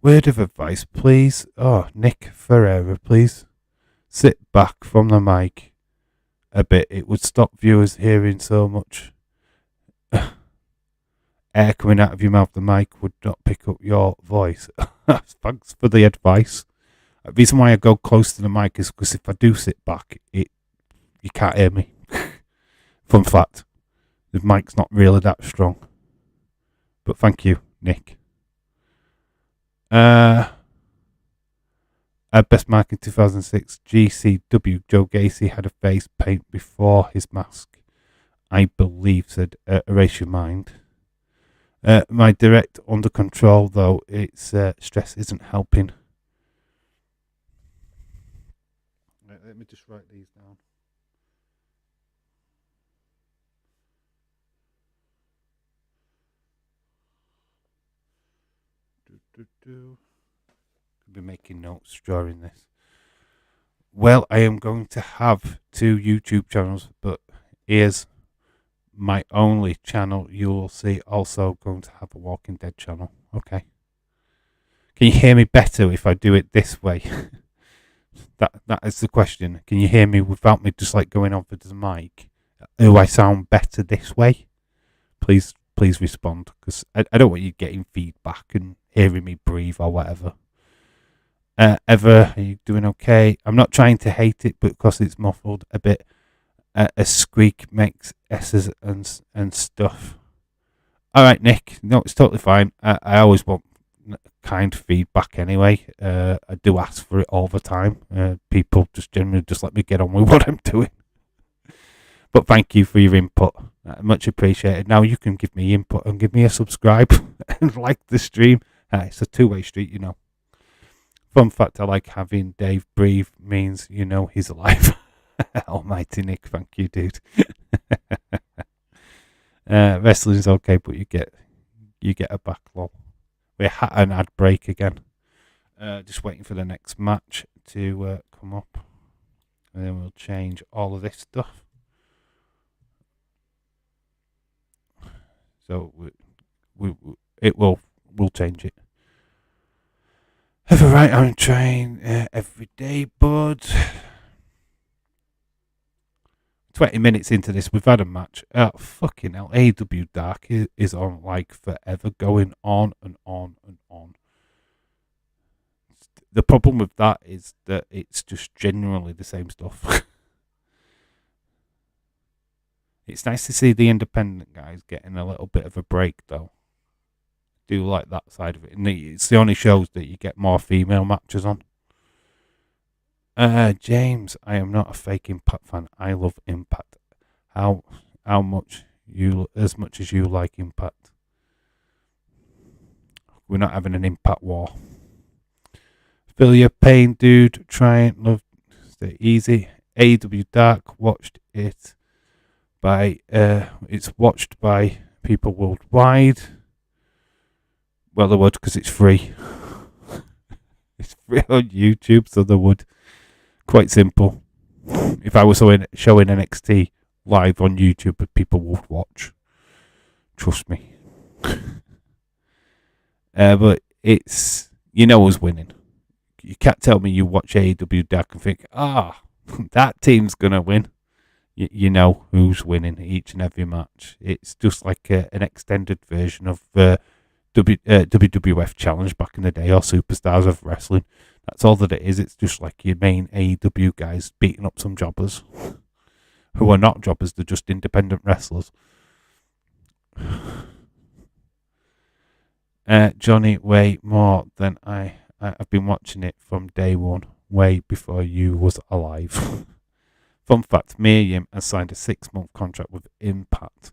Word of advice, please. Oh, Nick Ferreira, please. Sit back from the mic a bit. It would stop viewers hearing so much air coming out of your mouth. The mic would not pick up your voice. Thanks for the advice. The reason why I go close to the mic is because if I do sit back, you can't hear me. Fun fact, the mic's not really that strong. But thank you, Nick. Best mark in 2006, GCW. Joe Gacy had a face paint before his mask, I believe, said Erase Your Mind. My direct under control, though, it's stress isn't helping. Let me just write these down. Could be making notes during this. Well, I am going to have 2 YouTube channels, but here's my only channel you will see. Also going to have a Walking Dead channel. Okay. Can you hear me better if I do it this way? that is the question. Can you hear me without me just like going over the mic? Do I sound better this way? Please respond, because I don't want you getting feedback and hearing me breathe or whatever. Ever, are you doing okay? I'm not trying to hate it, but because it's muffled a bit, a squeak makes S's and stuff. All right, Nick. No, it's totally fine. I always want kind feedback anyway. I do ask for it all the time. People just generally just let me get on with what I'm doing. But thank you for your input. Much appreciated. Now you can give me input and give me a subscribe and like the stream. It's a two-way street, you know. Fun fact, I like having Dave breathe means, you know, he's alive. Almighty Nick, thank you, dude. Wrestling's okay, but you get a backlog. We're at an ad break again. Just waiting for the next match to come up. And then we'll change all of this stuff. So we'll change it. Have a right on train every day, bud. 20 minutes into this, we've had a match. Fucking hell, AEW Dark is on like forever, going on and on and on. The problem with that is that it's just generally the same stuff. It's nice to see the independent guys getting a little bit of a break, though. Do like that side of it. And it's the only shows that you get more female matches on. James, I am not a fake Impact fan. I love Impact. How much as much as you like Impact? We're not having an Impact war. Feel your pain, dude. Try and love. Stay easy. AEW Dark, watched it by it's watched by people worldwide. Well, they would, because it's free. It's free on YouTube, so they would. Quite simple. If I was showing NXT live on YouTube, people would watch. Trust me. But it's, who's winning. You can't tell me you watch AEW Dark and think, that team's going to win. You know who's winning each and every match. It's just like an extended version of WWF Challenge back in the day, or Superstars of Wrestling. That's all that it is. It's just like your main AEW guys beating up some jobbers who are not jobbers, they're just independent wrestlers. Johnny, way more than I've been watching it from day one, way before you was alive. Fun fact, Miriam has signed a 6-month contract with Impact.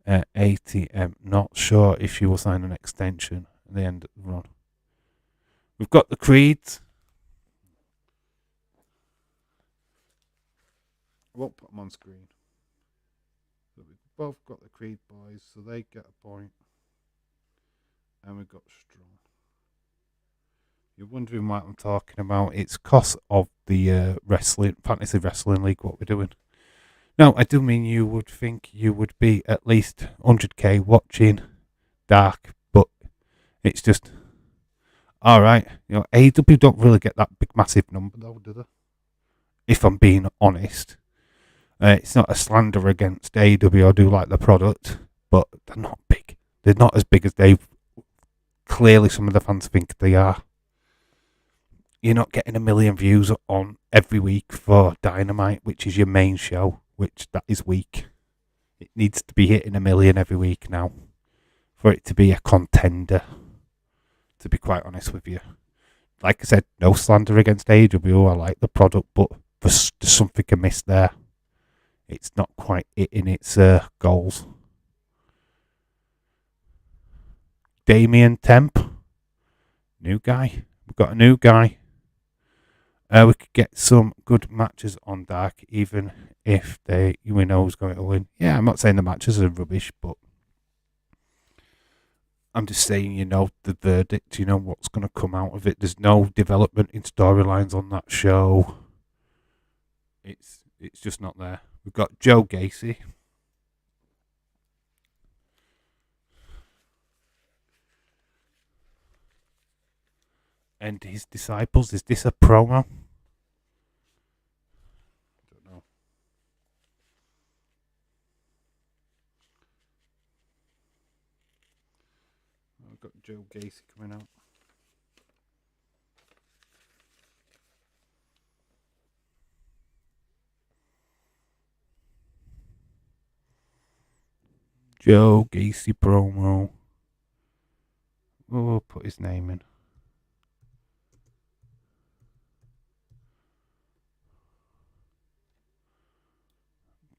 ATM, not sure if she will sign an extension at the end of the run. We've got the Creeds. I won't put them on screen. But we've both got the Creed boys, so they get a point. And we've got Strong. You're wondering what I'm talking about. It's cost of the fantasy wrestling league, what we're doing. Now, I do mean you would think you would be at least 100k watching Dark, but it's just, alright, AEW don't really get that big massive number though, do they? If I'm being honest. It's not a slander against AEW, I do like the product, but they're not big. They're not as big as clearly some of the fans think they are. You're not getting 1 million views on every week for Dynamite, which is your main show, which that is weak. It needs to be hitting 1 million every week now for it to be a contender, to be quite honest with you. Like I said, no slander against AEW, I like the product, but there's something amiss there. It's not quite hitting its goals. Damien Temp, new guy. We've got a new guy. We could get some good matches on Dark, even if we know who's going to win. Yeah, I'm not saying the matches are rubbish, but I'm just saying, the verdict, what's going to come out of it. There's no development in storylines on that show. It's just not there. We've got Joe Gacy. And his disciples. Is this a promo? I don't know. I've got Joe Gacy coming out. Joe Gacy promo. We'll put his name in.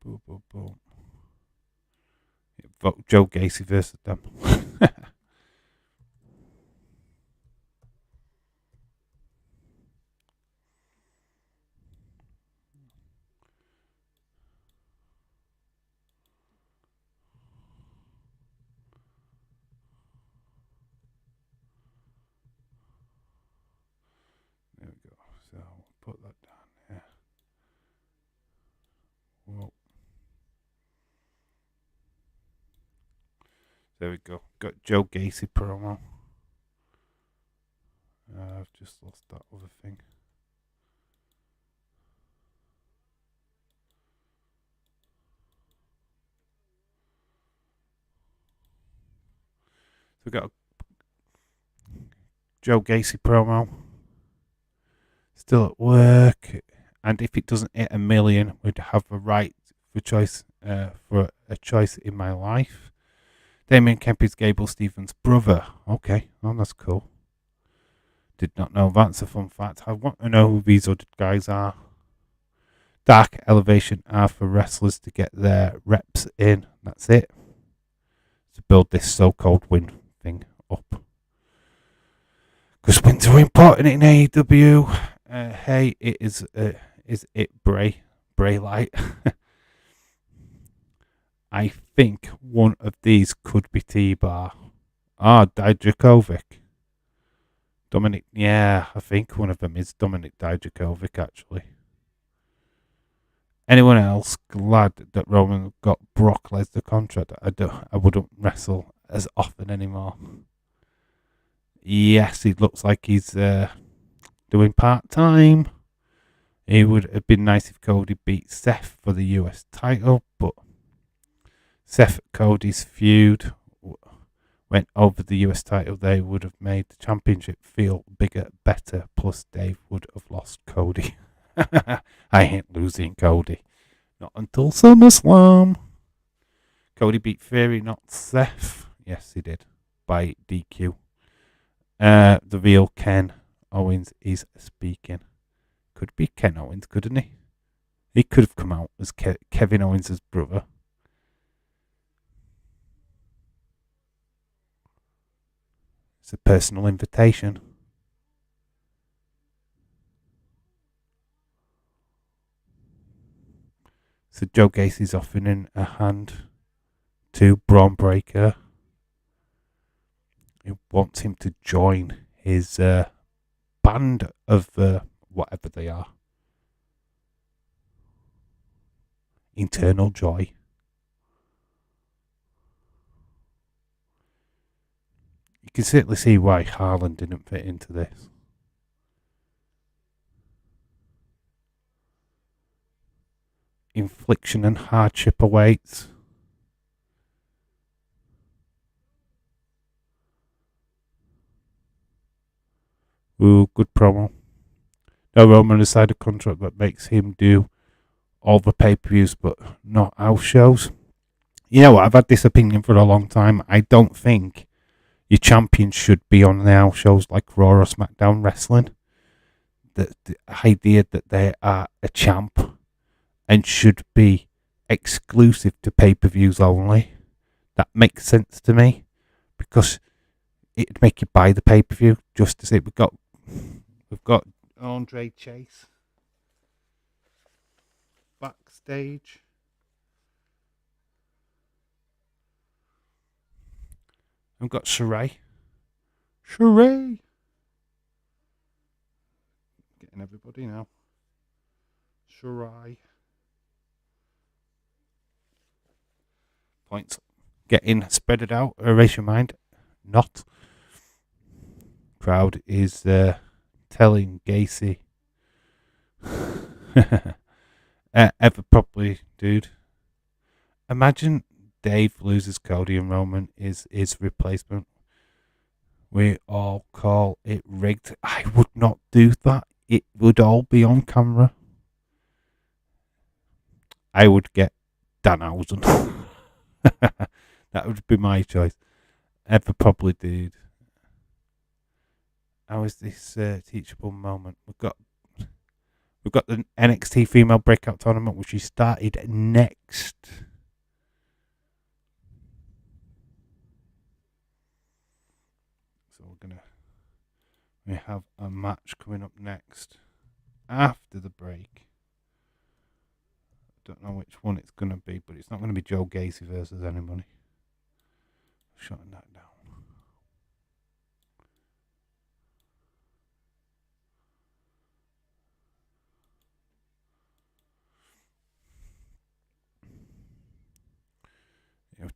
Boom, boom, boom. Vote Joe Gacy versus them. There we go. So we'll put that down there. Whoa. There we go. Got Joe Gacy promo. I've just lost that other thing. So we got a Joe Gacy promo. Still at work, and if it doesn't hit 1 million, we'd have a right for choice for a choice in my life. Damien Kemp is Gable Stevens' brother. Okay, well, that's cool. Did not know that's a fun fact. I want to know who these other guys are. Dark Elevation are for wrestlers to get their reps in. That's it. To build this so-called win thing up. Because wins are important in AEW. Hey, is it Bray? Bray Light. I think one of these could be T-Bar. Dijakovic. Dominic, yeah, I think one of them is Dominic Dijakovic, actually. Anyone else glad that Roman got Brock Lesnar contract? I wouldn't wrestle as often anymore. Yes, he looks like he's doing part-time. It would have been nice if Cody beat Seth for the US title, but Seth Cody's feud went over the US title. They would have made the championship feel bigger, better, plus Dave would have lost Cody. I ain't losing Cody. Not until SummerSlam. Cody beat Theory, not Seth. Yes, he did. By DQ. The real Ken Owens is speaking. Could be Ken Owens, couldn't he? He could have come out as Kevin Owens' brother. It's a personal invitation. So Joe Gacy's offering a hand to Bron Breaker. He wants him to join his band of whatever they are. Internal Joy. You can certainly see why Harlan didn't fit into this. Infliction and hardship awaits. Ooh, good promo. No, Roman has signed a contract that makes him do all the pay-per-views but not house shows. You know what, I've had this opinion for a long time. I don't think your champions should be on the house shows like Raw or SmackDown Wrestling. The idea that they are a champ and should be exclusive to pay-per-views only, that makes sense to me, because it'd make you buy the pay-per-view just to see. We've got Andre Chase backstage. We've got Sheree. Getting everybody now. Sheree. Points getting spread it out. Erase your mind. Not. Crowd is telling Gacy. Ever properly, dude. Imagine Dave loses Cody and Roman is his replacement. We all call it rigged. I would not do that. It would all be on camera. I would get Danhausen. That would be my choice. Ever properly, dude. How is this teachable moment? We've got the NXT female breakout tournament, which is started next. So we have a match coming up next after the break. Don't know which one it's going to be, but it's not going to be Joe Gacy versus anybody. Shutting that down.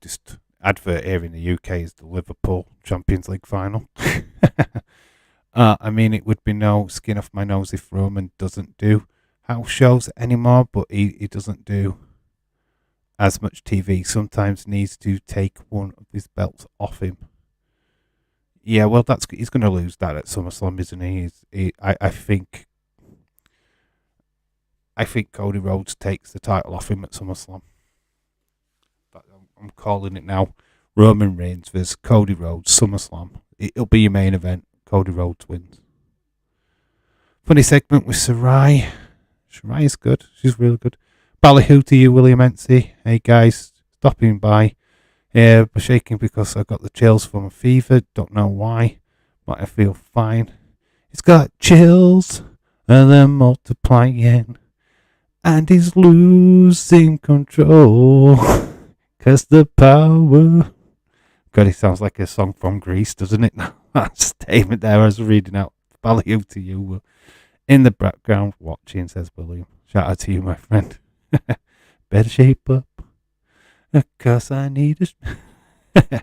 Just advert here in the UK is the Liverpool Champions League final. I mean, it would be no skin off my nose if Roman doesn't do house shows anymore, but he doesn't do as much TV. Sometimes needs to take one of his belts off him. Yeah, well, he's going to lose that at SummerSlam, isn't he? I think Cody Rhodes takes the title off him at SummerSlam. But I'm calling it now. Roman Reigns versus Cody Rhodes, SummerSlam. It'll be your main event. Cody Rhodes wins. Funny segment with Sarai. Sarai is good. She's really good. Ballyhoo to you, William Ency. Hey guys, stopping by. Yeah, but shaking because I got the chills from a fever. Don't know why, but I feel fine. It's got chills and then multiplying. And he's losing control. 'Cause the power. God, it sounds like a song from Greece, doesn't it? That statement there I was reading out. Value to you. In the background, watching, says William. Shout out to you, my friend. Better shape up. 'Cause I need a...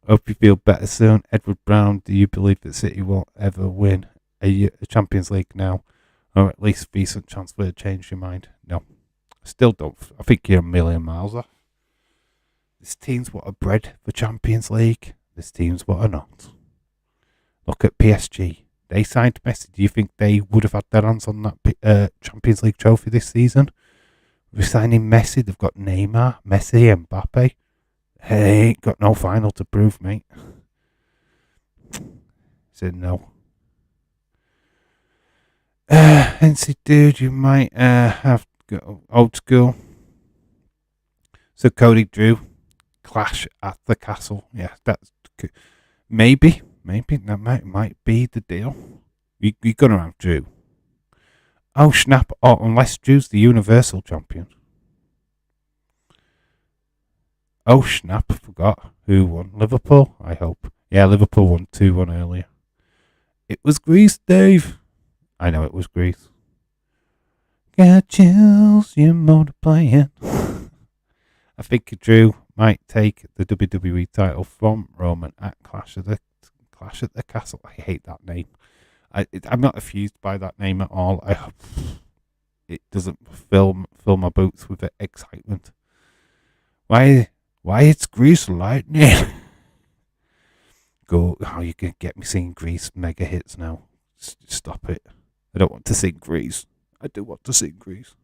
Hope you feel better soon. Edward Brown, do you believe that City won't ever win a Champions League now? Or at least a decent chance for it to change your mind? No. I still don't. I think you're a million miles off. There's teams what are bred for Champions League. There's teams what are not. Look at PSG. They signed Messi. Do you think they would have had their hands on that Champions League trophy this season? We're signing Messi. They've got Neymar, Messi, Mbappe. They ain't got no final to prove, mate. Said no. NC dude, you might have to go old school. So Cody Drew, clash at the castle. Yeah, that's maybe that might be the deal. You're gonna have Drew. Oh snap! Oh, unless Drew's the Universal Champion. Oh snap! Forgot who won. Liverpool, I hope. Yeah, Liverpool won 2-1 earlier. It was Greece, Dave. I know it was Greece. Got chills, you're multiplying. I think Drew might take the WWE title from Roman at Clash at the Castle. I hate that name. I'm not effused by that name at all. It doesn't fill my boots with excitement. Why it's Grease Lightning? Go! Oh, you can get me singing Grease mega hits now. Stop it. I don't want to sing Grease. I do want to sing Grease.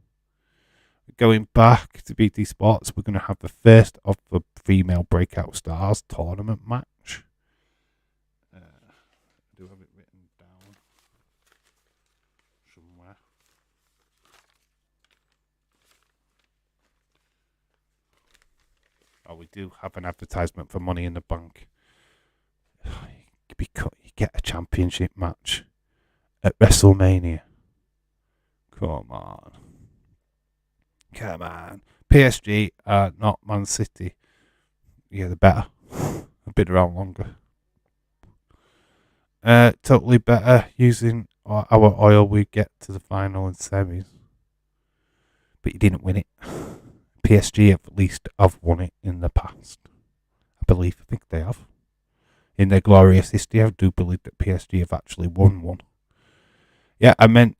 Going back to BT Sports, we're going to have the first of the female breakout stars tournament match. I do have it written down somewhere. Oh, we do have an advertisement for Money in the Bank. You get a championship match at WrestleMania. Come on. PSG, not Man City. Yeah, they're better. I've been around longer. Totally better using our oil we get to the final and semis. But you didn't win it. PSG at least have won it in the past. I think they have. In their glorious history, I do believe that PSG have actually won one. Yeah, I meant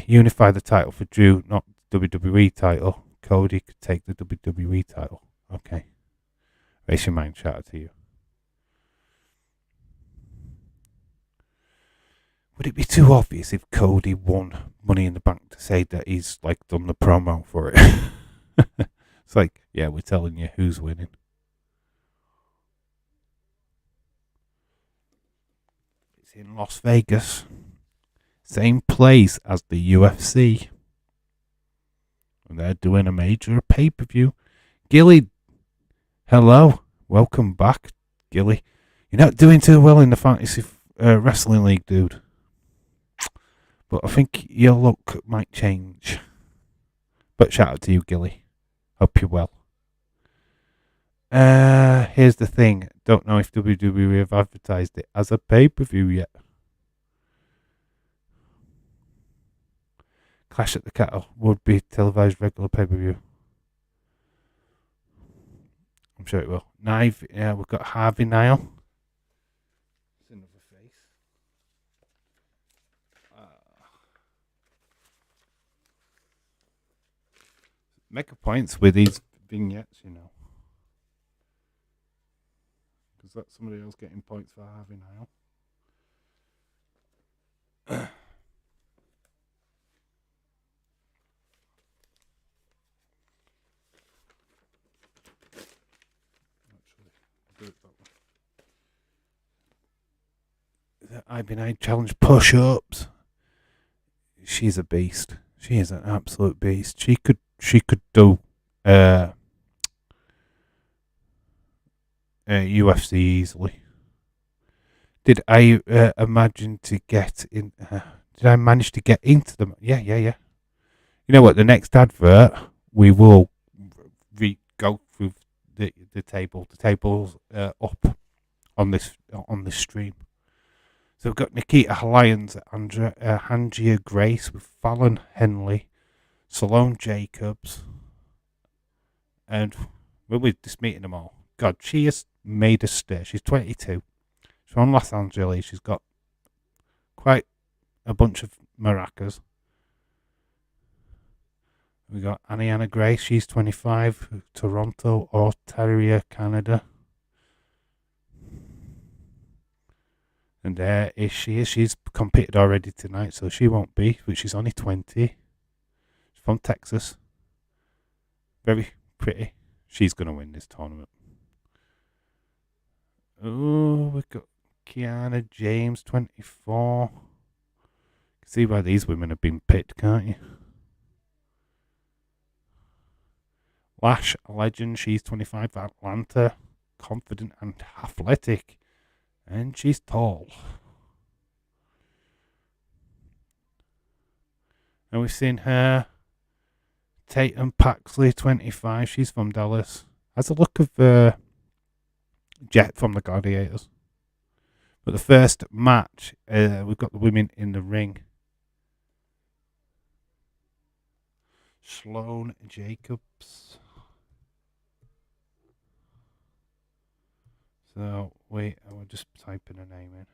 unify the title for Drew, not WWE title. Cody could take the WWE title. Okay. Race your mind, shout out to you. Would it be too obvious if Cody won Money in the Bank to say that he's like done the promo for it? It's like, yeah, we're telling you who's winning. It's in Las Vegas. Same place as the UFC. And they're doing a major pay-per-view. Gilly, hello. Welcome back, Gilly. You're not doing too well in the fantasy wrestling league, dude. But I think your look might change. But shout out to you, Gilly. Hope you're well. Here's the thing. Don't know if WWE have advertised it as a pay-per-view yet. Clash at the Cattle would be televised regular pay-per-view. I'm sure it will. Knife, yeah, we've got Harvey Nile. It's another face. Make a points with these vignettes, you know. Because that's somebody else getting points for Harvey Nile. The IB9 challenge push-ups. She's a beast. She is an absolute beast. She could do UFC easily. Did I imagine to get in? Did I manage to get into them? Yeah. You know what? The next advert, we will go through the table. The table's up on this stream. So we've got Nikita Lyons, Hangia Grace with Fallon Henley, Salome Jacobs, and we're just meeting them all. God, she has made a stir. She's 22. She's from Los Angeles. She's got quite a bunch of maracas. We got Anna Grace. She's 25. Toronto, Ontario, Canada. And there is she. She's competed already tonight, so she won't be. But she's only 20. She's from Texas. Very pretty. She's going to win this tournament. Oh, we've got Kiana James, 24. You can see why these women have been picked, can't you? Lash Legend, she's 25, Atlanta. Confident and athletic. And she's tall. And we've seen her. Tatum Paxley, 25. She's from Dallas. Has a look of Jet from the Gladiators. But the first match, we've got the women in the ring. Sloane Jacobs. So, wait, I will just type in her name in.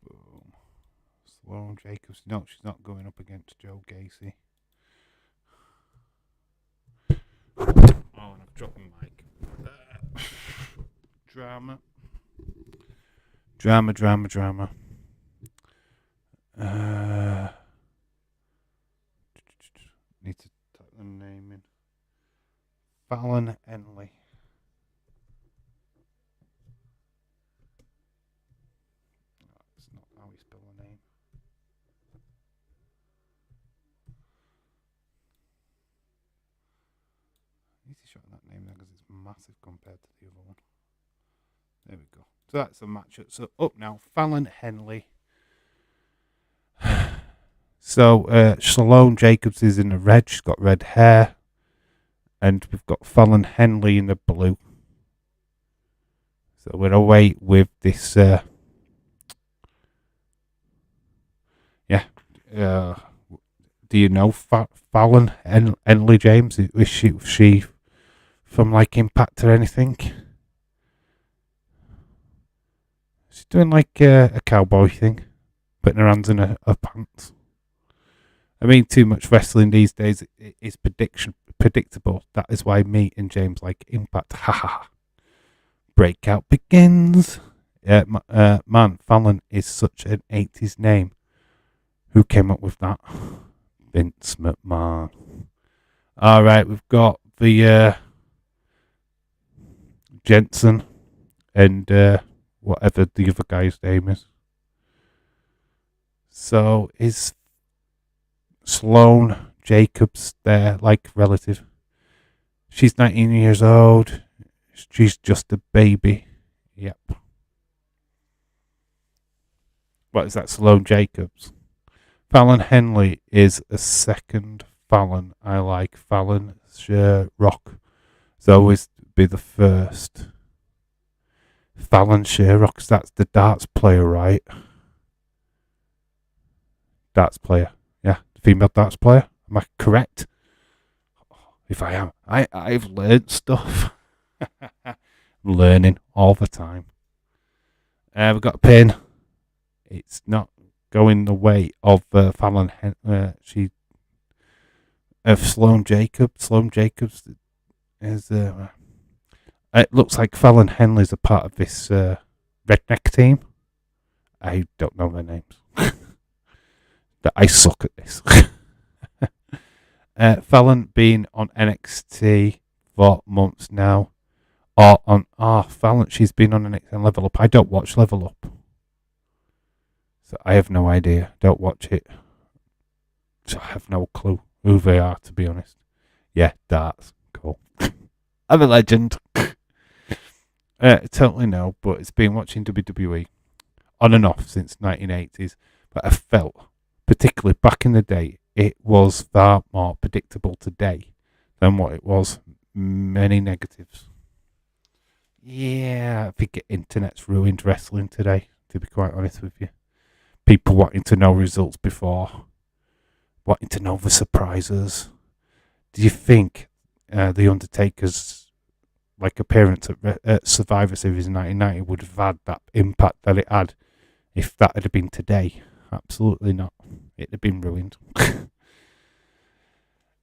Boom. Sloane Jacobs. No, she's not going up against Joe Gacy. Oh, and I've dropped my mic. Drama. Need to type the name in. Fallon Henley. That's not how we spell the name. I need to show that name there because it's massive compared to the other one. There we go. So that's a matchup. So up now, Fallon Henley. So Salome Jacobs is in the red. She's got red hair. And we've got Fallon Henley in the blue. So we're away with this. Do you know Fallon Henley, James? Is she from like Impact or anything? She's doing like a cowboy thing, putting her hands in her pants. I mean, too much wrestling these days is predictable. That is why me and James like Impact. Ha ha. Breakout begins. Man, Fallon is such an 80s name. Who came up with that? Vince McMahon. All right, we've got the Jensen and whatever the other guy's name is. So is Sloane Jacobs there, like relative? She's 19 years old. She's just a baby. Yep. What is that, Sloane Jacobs? Fallon Henley is a second Fallon. I like Fallon Sherrock. So always be the first. Fallon Sherrock, that's the darts player, right? Darts player. Yeah, the female darts player. Am I correct? If I am, I've learned stuff. Learning all the time. We've got a pin. It's not going the way of Fallon. Sloane Jacobs. Sloane Jacobs is. It looks like Fallon Henley's a part of this redneck team. I don't know their names. I suck at this. Fallon been on NXT for months now. Fallon, she's been on NXT Level Up. I don't watch Level Up. So I have no idea. Don't watch it. So I have no clue who they are, to be honest. Yeah, darts. Cool. I'm a legend. Totally no, but it's been watching WWE on and off since 1980s. But I felt, particularly back in the day, it was far more predictable today than what it was. Many negatives. Yeah, I think internet's ruined wrestling today, to be quite honest with you. People wanting to know results before, wanting to know the surprises. Do you think The Undertaker's appearance at Survivor Series in 1990 would have had that impact that it had if that had been today? Absolutely not. It'd have been ruined.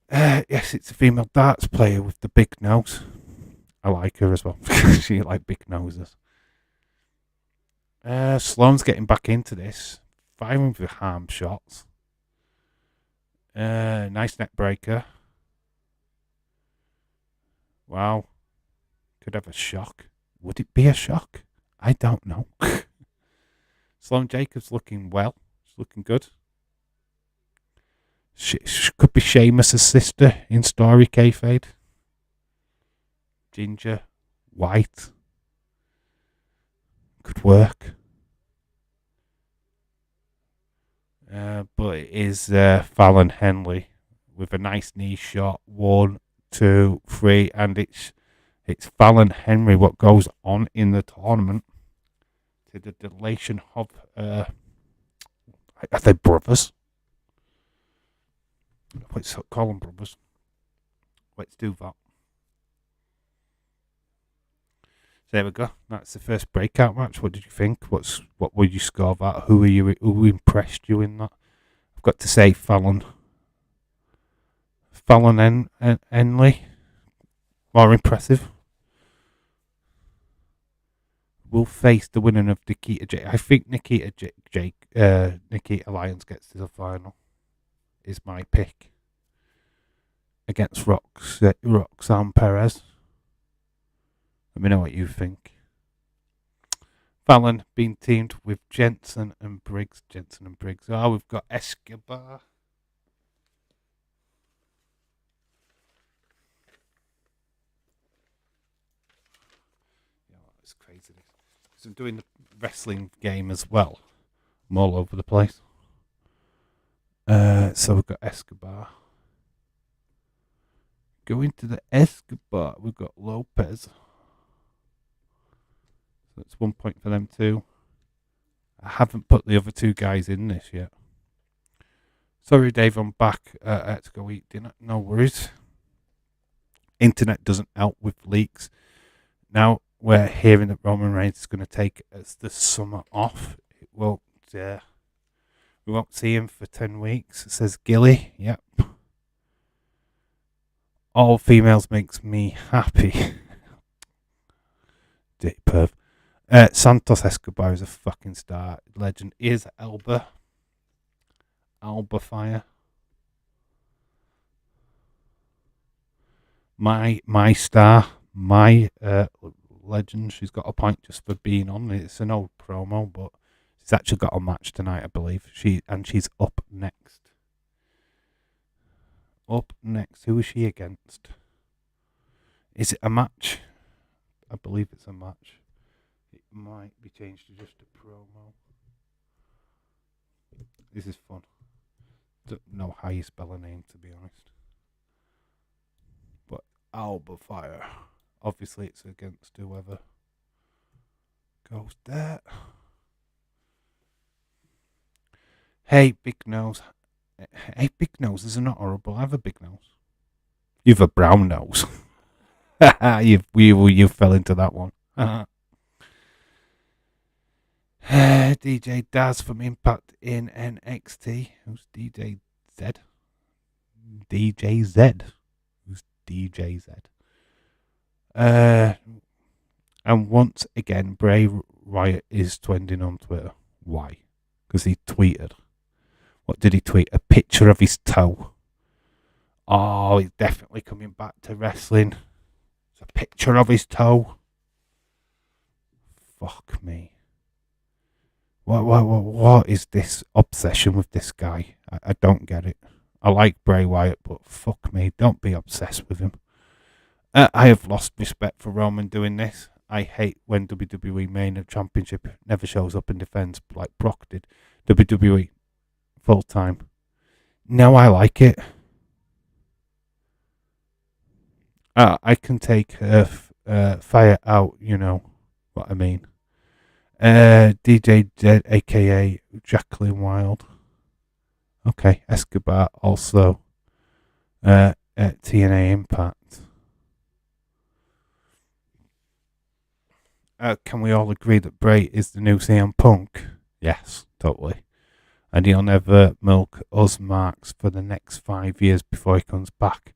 Yes, it's a female darts player with the big nose. I like her as well. She like big noses. Sloane's getting back into this. Firing with harm shots. Nice neck breaker. Wow. Could have a shock. Would it be a shock? I don't know. Sloane Jacobs looking well. She's looking good. She could be Sheamus' sister in story kayfabe. Ginger. White. Could work. But it is Fallon Henley with a nice knee shot. 1, 2, 3, and it's Fallon Henry what goes on in the tournament to the delation of are they brothers? Let's call them brothers. Let's do that. So there we go. That's the first breakout match. What did you think? What would you score that? Who impressed you in that? I've got to say Fallon Henley, more impressive. Will face the winner of Nikita Jake. I think Nikita Lyons gets to the final. Is my pick against Roxanne Perez. Let me know what you think. Fallon being teamed with Jensen and Briggs. Oh, we've got Escobar. Yeah, it's crazy. Because I'm doing the wrestling game as well. I'm all over the place. So we've got Escobar. Going to the Escobar, we've got Lopez. So that's 1 point for them too. I haven't put the other two guys in this yet. Sorry, Dave, I'm back. I had to go eat dinner. No worries. Internet doesn't help with leaks. Now we're hearing that Roman Reigns is going to take the summer off. It won't. We won't see him for 10 weeks. It says Gilly. Yep. All females makes me happy. Dirty perv. Santos Escobar is a fucking star. Legend. Is Alba Fyre. My star. My legend. She's got a point just for being on. It's an old promo, but she's actually got a match tonight, I believe. She's up next. Who is she against? Is it a match? I believe it's a match. It might be changed to just a promo. This is fun. Don't know how you spell her name, to be honest. But Alba Fyre. Obviously, it's against whoever goes there. Hey, big nose. Hey, big noses are not horrible. I have a big nose. You have a brown nose. you fell into that one. DJ Daz from Impact in NXT. Who's DJ Z? DJ Z. Who's DJ Z? And once again, Bray Wyatt is trending on Twitter. Why? Because he tweeted. What did he tweet? A picture of his toe. Oh, he's definitely coming back to wrestling. It's a picture of his toe. Fuck me. What is this obsession with this guy? I don't get it. I like Bray Wyatt, but fuck me. Don't be obsessed with him. I have lost respect for Roman doing this. I hate when WWE main championship never shows up and defends like Brock did. WWE full time. Now I like it. I can take Fire out, you know what I mean. DJ Dead, aka Jacqueline Wild. Okay, Escobar also. At TNA Impact. Can we all agree that Bray is the new CM Punk? Yes, totally. And he'll never milk us marks for the next 5 years before he comes back.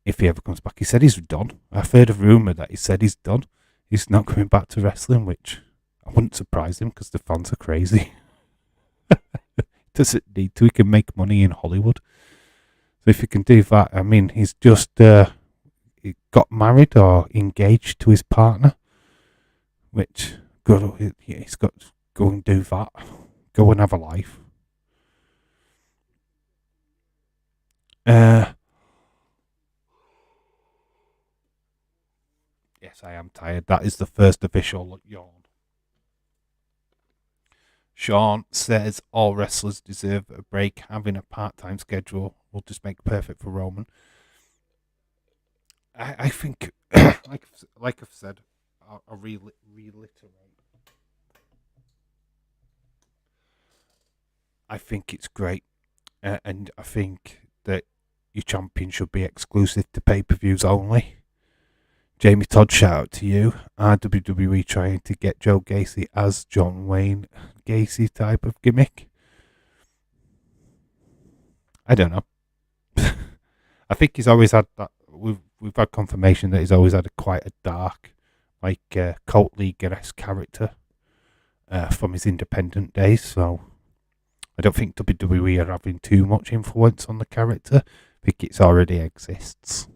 If he ever comes back. He said he's done. I've heard a rumour that he said he's done. He's not coming back to wrestling, which I wouldn't surprise him because the fans are crazy. Doesn't need to. He can make money in Hollywood. So if he can do that, I mean, he's just he got married or engaged to his partner, which good. He's got to go and do that. Go and have a life. Yes, I am tired. That is the first official yawn. Sean says all wrestlers deserve a break. Having a part-time schedule will just make perfect for Roman. I think, like I've said, I'll reiterate. I think it's great, and I think that your champion should be exclusive to pay-per-views only. Jamie Todd, shout out to you. WWE trying to get Joe Gacy as John Wayne Gacy type of gimmick. I don't know. I think he's always had that. We've had confirmation that he's always had quite a dark, like cult league-esque character from his independent days. So I don't think WWE are having too much influence on the character. I think it already exists.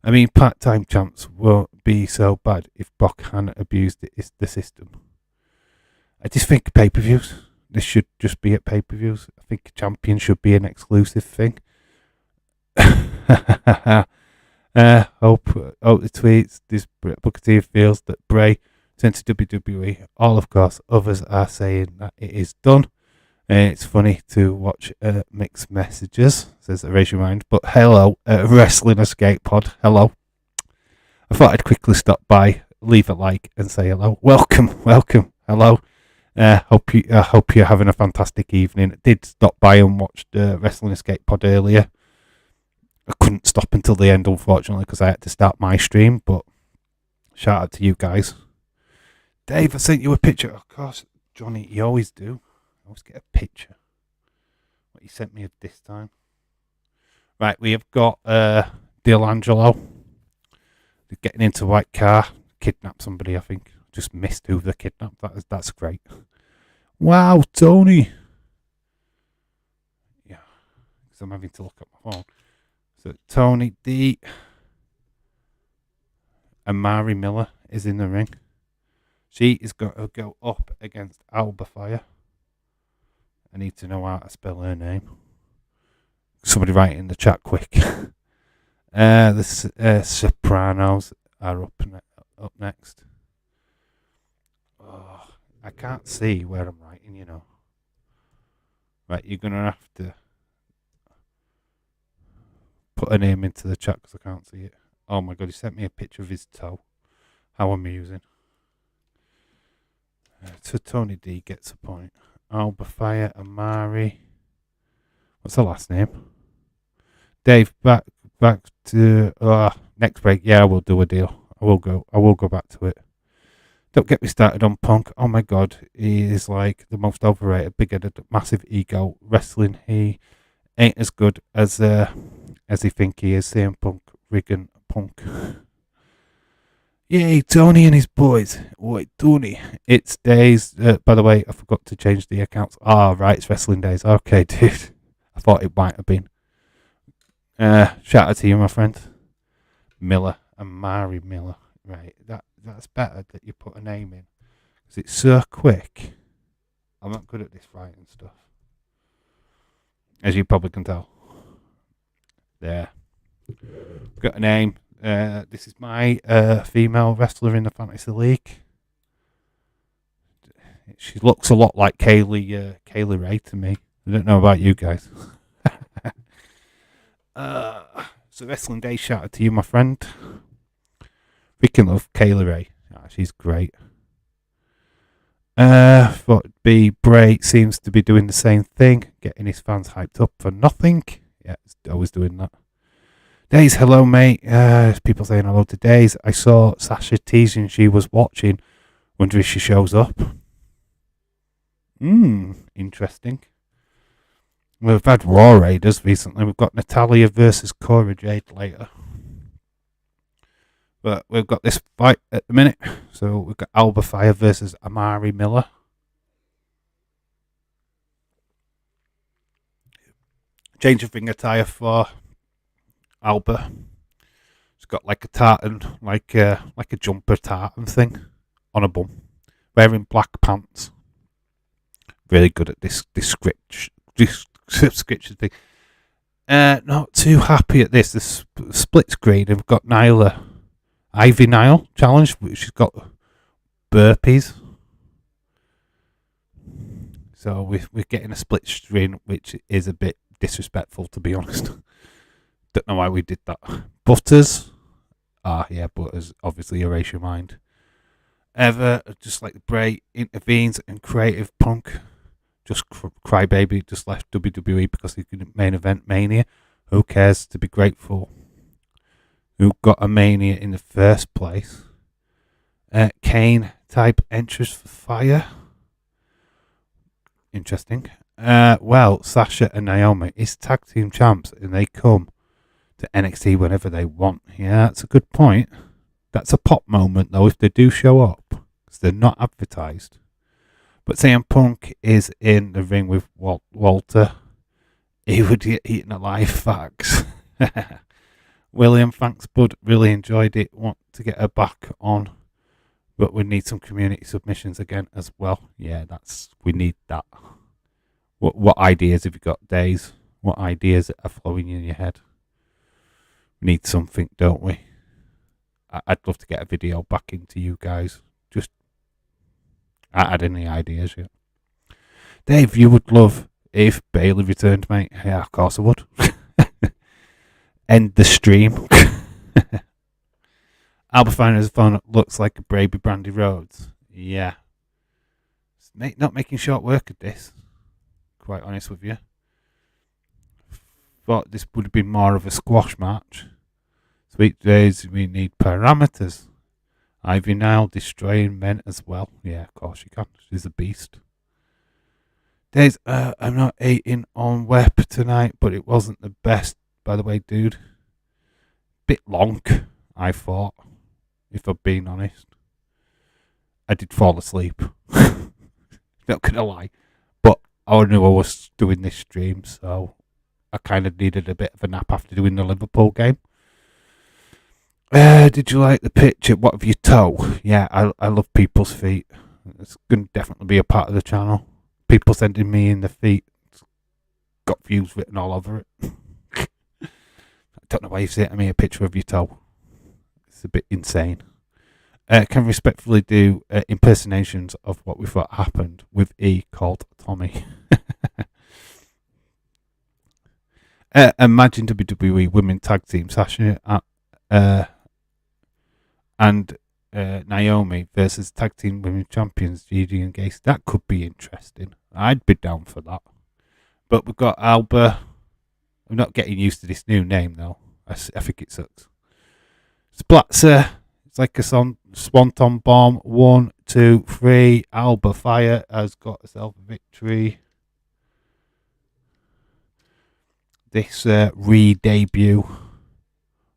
I mean, part-time champs won't be so bad if Brock hadn't abused the system. I just think pay-per-views. This should just be at pay-per-views. I think champion should be an exclusive thing. Hope the tweets. This Booker T feels that Bray sent to WWE. All, of course, others are saying that it is done. It's funny to watch mixed messages, says Erase Your Mind. But hello, Wrestling Escape Pod. Hello. I thought I'd quickly stop by, leave a like, and say hello. Welcome. Hello. Hope you're having a fantastic evening. I did stop by and watch the Wrestling Escape Pod earlier. I couldn't stop until the end, unfortunately, because I had to start my stream. But shout out to you guys. Dave, I sent you a picture. Of course, Johnny, you always do. I always get a picture. What you sent me of this time. Right, we have got D'Angelo. They're getting into a white car. Kidnap somebody, I think. Just missed who they kidnapped. That's great. Wow, Tony. Yeah, because I'm having to look at my phone. So Tony D. and Mary Miller is in the ring. She is going to go up against Alba Fyre. I need to know how to spell her name. Somebody write it in the chat quick. The Sopranos are up next. Oh, I can't see where I'm writing, you know. Right, you're going to have to put a name into the chat because I can't see it. Oh my god, he sent me a picture of his toe. How amusing. So Tony D gets a point. Alba Fyre, Amari. What's the last name? Dave, back to next break. Yeah, I will do a deal. I will go back to it. Don't get me started on Punk. Oh my god, he is like the most overrated, big-headed, massive ego wrestling. He ain't as good as he think he is. CM Punk, Riggin Punk. Yay, Tony and his boys. Wait, Tony. It's days. By the way, I forgot to change the accounts. Right, it's Wrestling Days. Okay, dude. I thought it might have been. Shout out to you, my friend. Miller and Mary Miller. Right, that's better that you put a name in. Because it's so quick. I'm not good at this writing stuff. As you probably can tell. There. Got a name. This is my female wrestler in the fantasy league. She looks a lot like Kaylee Ray to me. I don't know about you guys. So Wrestling Day shout out to you, my friend. Freaking love Kaylee Ray. She's great. But B. Bray seems to be doing the same thing, getting his fans hyped up for nothing. Yeah, it's always doing that. Days, hello mate. People saying hello to Days. I saw Sasha teasing she was watching. Wonder if she shows up. Interesting. We've had Raw Raiders recently. We've got Natalya versus Cora Jade later. But we've got this fight at the minute. So we've got Alba Fyre versus Amari Miller. Change of ring attire for Alba. She's got like a tartan, like a jumper tartan thing on a bum. Wearing black pants. Really good at this description thing. Not too happy at this. The split screen. We've got Ivy Nile challenge. She's got burpees. So we're getting a split screen, which is a bit disrespectful, to be honest. Don't know why we did that. Butters. Butters. Obviously, erase your mind. Ever, just like Bray intervenes and Creative Punk. Just Crybaby just left WWE because he couldn't main event Mania. Who cares? To be grateful. Who got a Mania in the first place? Kane type entrance for Fire. Interesting. Sasha and Naomi is tag team champs and they come to NXT whenever they want. Yeah, that's a good point. That's a pop moment though if they do show up because they're not advertised. But CM Punk is in the ring with Walter. He would get eaten alive, facts. William, thanks, bud. Really enjoyed it. Want to get her back on. But we need some community submissions again as well. Yeah, we need that. What ideas have you got, Days? What ideas are flowing in your head? We need something, don't we? I'd love to get a video back into you guys. Just I had any ideas yet. Dave, you would love if Bailey returned, mate. Yeah, of course I would. End the stream. Alba Fyre's phone looks like a Brady Brandy Rhodes. Yeah. Not making short work of this. Quite honest with you. Thought this would have been more of a squash match. Sweet days, we need parameters. Ivy Nile destroying men as well. Yeah, of course you can. She's a beast. Days, I'm not eating on Web tonight, but it wasn't the best, by the way, dude. Bit long, I thought, if I'm being honest. I did fall asleep. Not gonna lie. But I knew I was doing this stream, so I kind of needed a bit of a nap after doing the Liverpool game. Did you like the picture? What of your toe? Yeah, I love people's feet. It's going to definitely be a part of the channel. People sending me in the feet. It's got views written all over it. I don't know why you sent me a picture of your toe. It's a bit insane. Can respectfully do impersonations of what we thought happened with E called Tommy. Imagine WWE Women Tag Team Sasha and Naomi versus Tag Team Women Champions Gigi and Gacy. That could be interesting. I'd be down for that. But we've got Alba. I'm not getting used to this new name though. I think it sucks. Splatzer. It's like a swanton bomb. 1, 2, 3. Alba Fyre has got herself a victory. This re-debut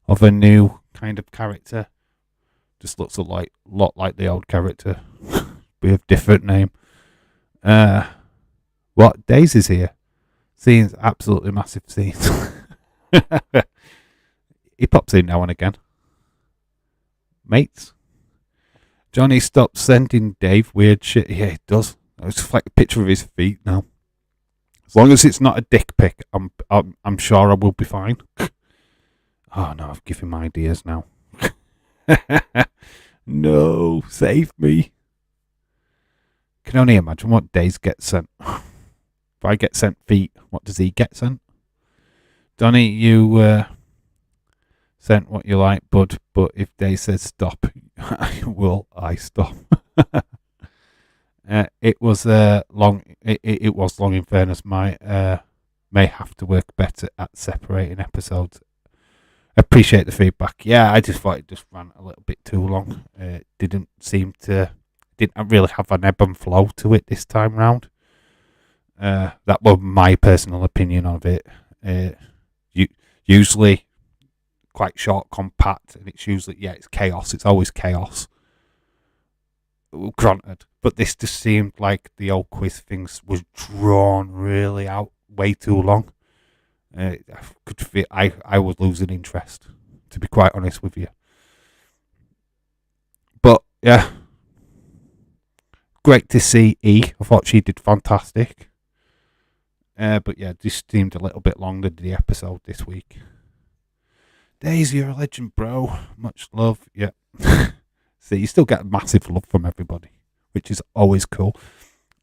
of a new kind of character. Just looks a lot like the old character. With a different name. What? Daisy's here. Scenes, absolutely massive scenes. He pops in now and again. Mates. Johnny stops sending Dave weird shit. Yeah, it does. It's just like a picture of his feet now. As long as it's not a dick pic, I'm sure I will be fine. Oh no, I've given him ideas now. No, save me. Can only imagine what Days get sent. If I get sent feet, what does he get sent? Donny, you sent what you like, bud, but if Days says stop, I stop? It was long. It was long. In fairness, may have to work better at separating episodes. Appreciate the feedback. Yeah, I just thought it just ran a little bit too long. Didn't really have an ebb and flow to it this time round. That was my personal opinion of it. Usually quite short, compact, and it's usually it's chaos. It's always chaos. Granted, but this just seemed like the old quiz things was drawn really out way too long. I could feel I was losing interest, to be quite honest with you. But yeah, great to see E. I thought she did fantastic. But yeah, this seemed a little bit longer than the episode this week. Daisy, you're a legend, bro. Much love. Yeah. See, you still get massive love from everybody, which is always cool.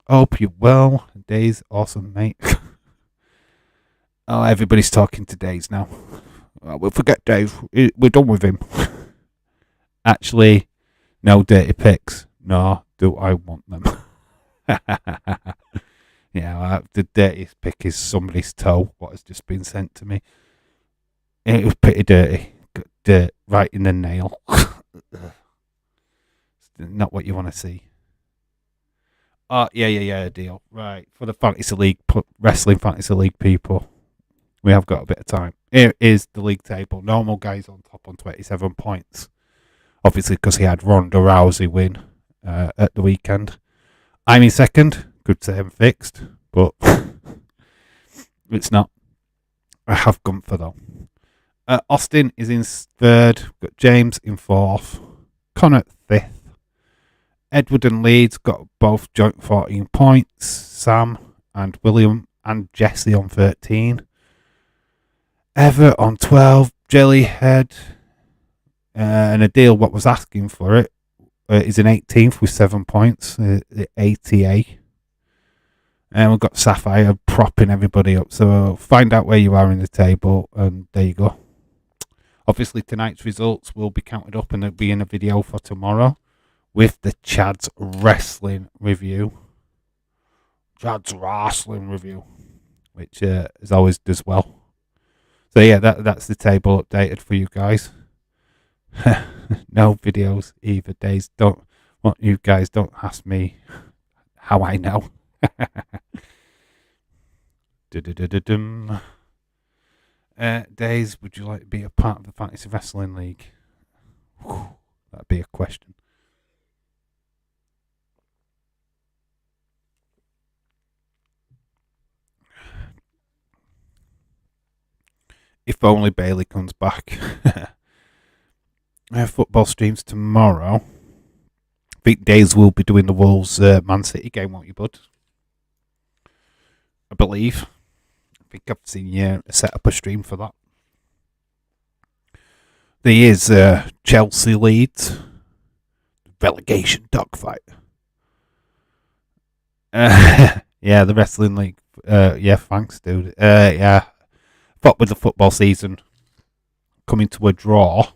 Hope you're well. Days, awesome, mate. Oh, everybody's talking to Days now. Well, we'll forget Dave. We're done with him. Actually, no dirty pics. No, do I want them? Yeah, the dirtiest pic is somebody's toe, what has just been sent to me. It was pretty dirty. Got dirt right in the nail. Not what you want to see. Oh, yeah, deal. Right, for the Fantasy League, Wrestling Fantasy League people, we have got a bit of time. Here is the league table. Normal guy's on top on 27 points. Obviously, because he had Ronda Rousey win at the weekend. I'm in second. Good to him fixed, but it's not. I have Gunther, though. Austin is in third. Got James in fourth. Connor fifth. Edward and Leeds got both joint 14 points. Sam and William and Jesse on 13. Ever on 12. Jellyhead and Adil, what was asking for it, is in 18th with 7 points. The ATA. And we've got Sapphire propping everybody up. So find out where you are in the table, and there you go. Obviously, tonight's results will be counted up, and there'll be in a video for tomorrow with the Chad's Wrestling Review. Chad's Wrestling Review, which as always does well. So yeah, that's the table updated for you guys. No videos either. Days don't want you guys don't ask me how I know. Days, would you like to be a part of the Fantasy Wrestling League? Whew, that'd be a question. If only Bailey comes back. Football streams tomorrow. I think Days will be doing the Wolves Man City game, won't you, bud? I believe. I think I've seen you set up a stream for that. There is Chelsea Leeds relegation dogfight. Yeah, the Wrestling League. Yeah, thanks, dude. Yeah. Thought with the football season coming to a draw,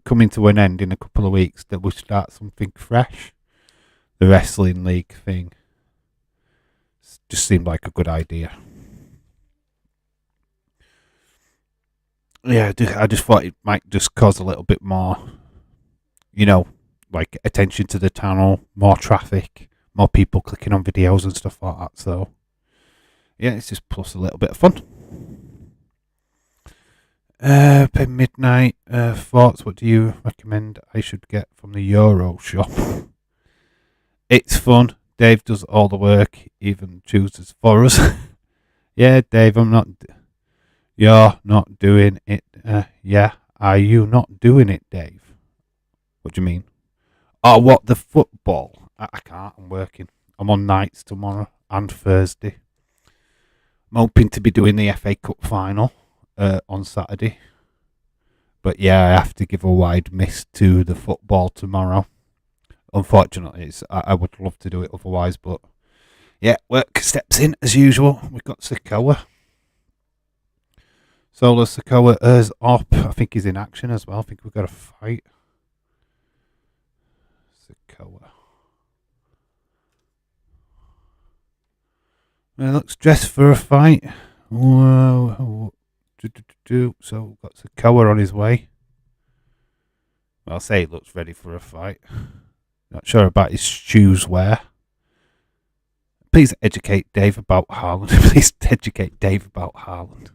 coming to an end in a couple of weeks, that we'll start something fresh. The Wrestling League thing just seemed like a good idea. Yeah, I just thought it might just cause a little bit more, like attention to the channel, more traffic, more people clicking on videos and stuff like that. So, yeah, it's just plus a little bit of fun. Pay midnight thoughts. What do you recommend I should get from the Euro shop? It's fun. Dave does all the work, even chooses for us. Yeah, Dave, you're not doing it. Yeah, are you not doing it, Dave? What do you mean? Oh, what, the football? I can't. I'm working. I'm on nights tomorrow and Thursday. I'm hoping to be doing the FA Cup final on Saturday. But yeah, I have to give a wide miss to the football tomorrow. Unfortunately, I would love to do it otherwise, but yeah, work steps in as usual. We've got Sikoa. Solo Sikoa is up. I think he's in action as well. I think we've got a fight. Sikoa. He looks dressed for a fight. Whoa. So we've got Sikoa on his way. Well, I'll say he looks ready for a fight. Not sure about his shoes wear. Please educate Dave about Haaland. Please educate Dave about Haaland.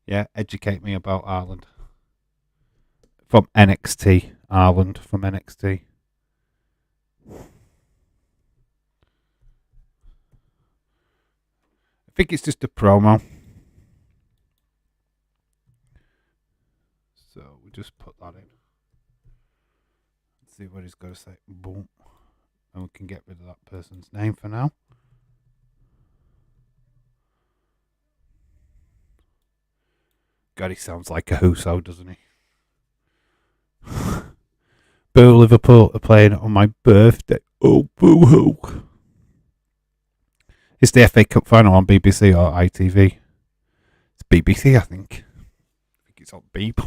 Yeah, educate me about Haaland. From NXT. Haaland from NXT. I think it's just a promo. So we just put that in. Let's see what he's got to say. Boom. And we can get rid of that person's name for now. God, he sounds like a Huso, doesn't he? Boo, Liverpool are playing on my birthday. Oh, boo-hoo. It's the FA Cup final on BBC or ITV. It's BBC, I think. I think it's on Beep.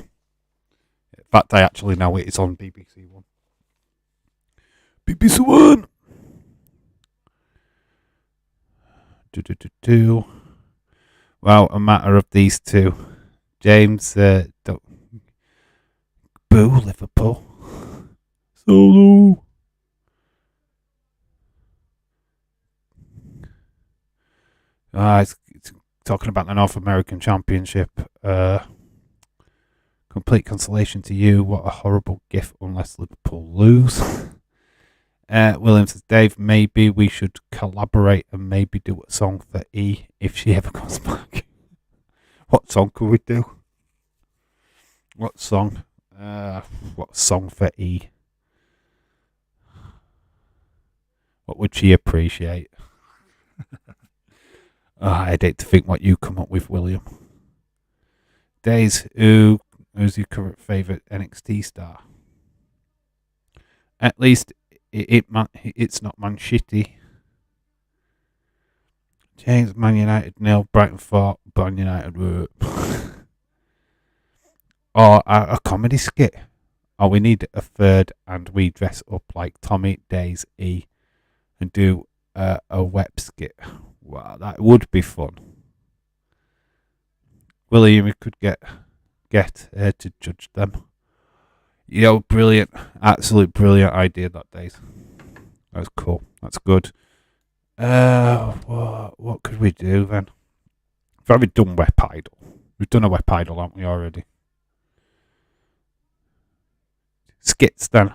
In fact, I actually know it is on BBC One. BBC One! Well, a matter of these two. James, don't... Boo, Liverpool. Solo. It's talking about the North American Championship. Complete consolation to you. What a horrible gift unless Liverpool lose. William says, Dave, maybe we should collaborate and maybe do a song for E if she ever comes back. What song could we do? What song? What song for E? What would she appreciate? I'd hate to think what you come up with, William. Days, who's your current favourite NXT star? At least it's not Man City. James, Man United nil, Brighton 4, Man United were. Or a comedy skit. Or we need a third and we dress up like Tommy, Days, E and do a web skit. Wow, that would be fun. William, we could get her to judge them. You know, brilliant, absolute brilliant idea that Days. That's cool. That's good. What could we do then? We've already done Web Idol. We've done a Web Idol, haven't we already? Skits then.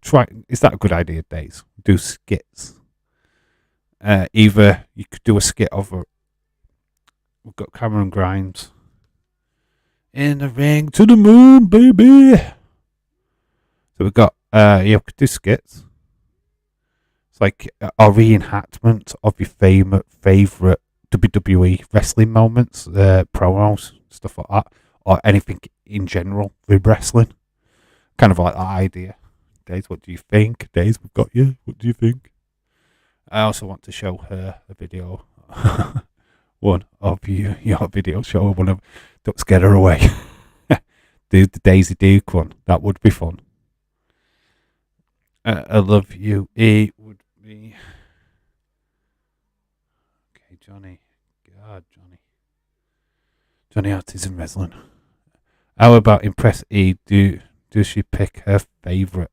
Try. Is that a good idea, Days? Do skits. Either you could do a skit of we've got Cameron Grimes. In the ring to the moon, baby. So we've got we could do skits. It's like a reenactment of your favourite WWE wrestling moments, promos, stuff like that, or anything in general with wrestling. Kind of like that idea. Days, what do you think? Days, we've got you. What do you think? I also want to show her a video. One of your video. Show her one of. Don't scare her away. Do the Daisy Duke one. That would be fun. I love you. E would be. Okay, Johnny. God, Johnny. Johnny Autism Wrestling. How about Impress E? Does she pick her favourite?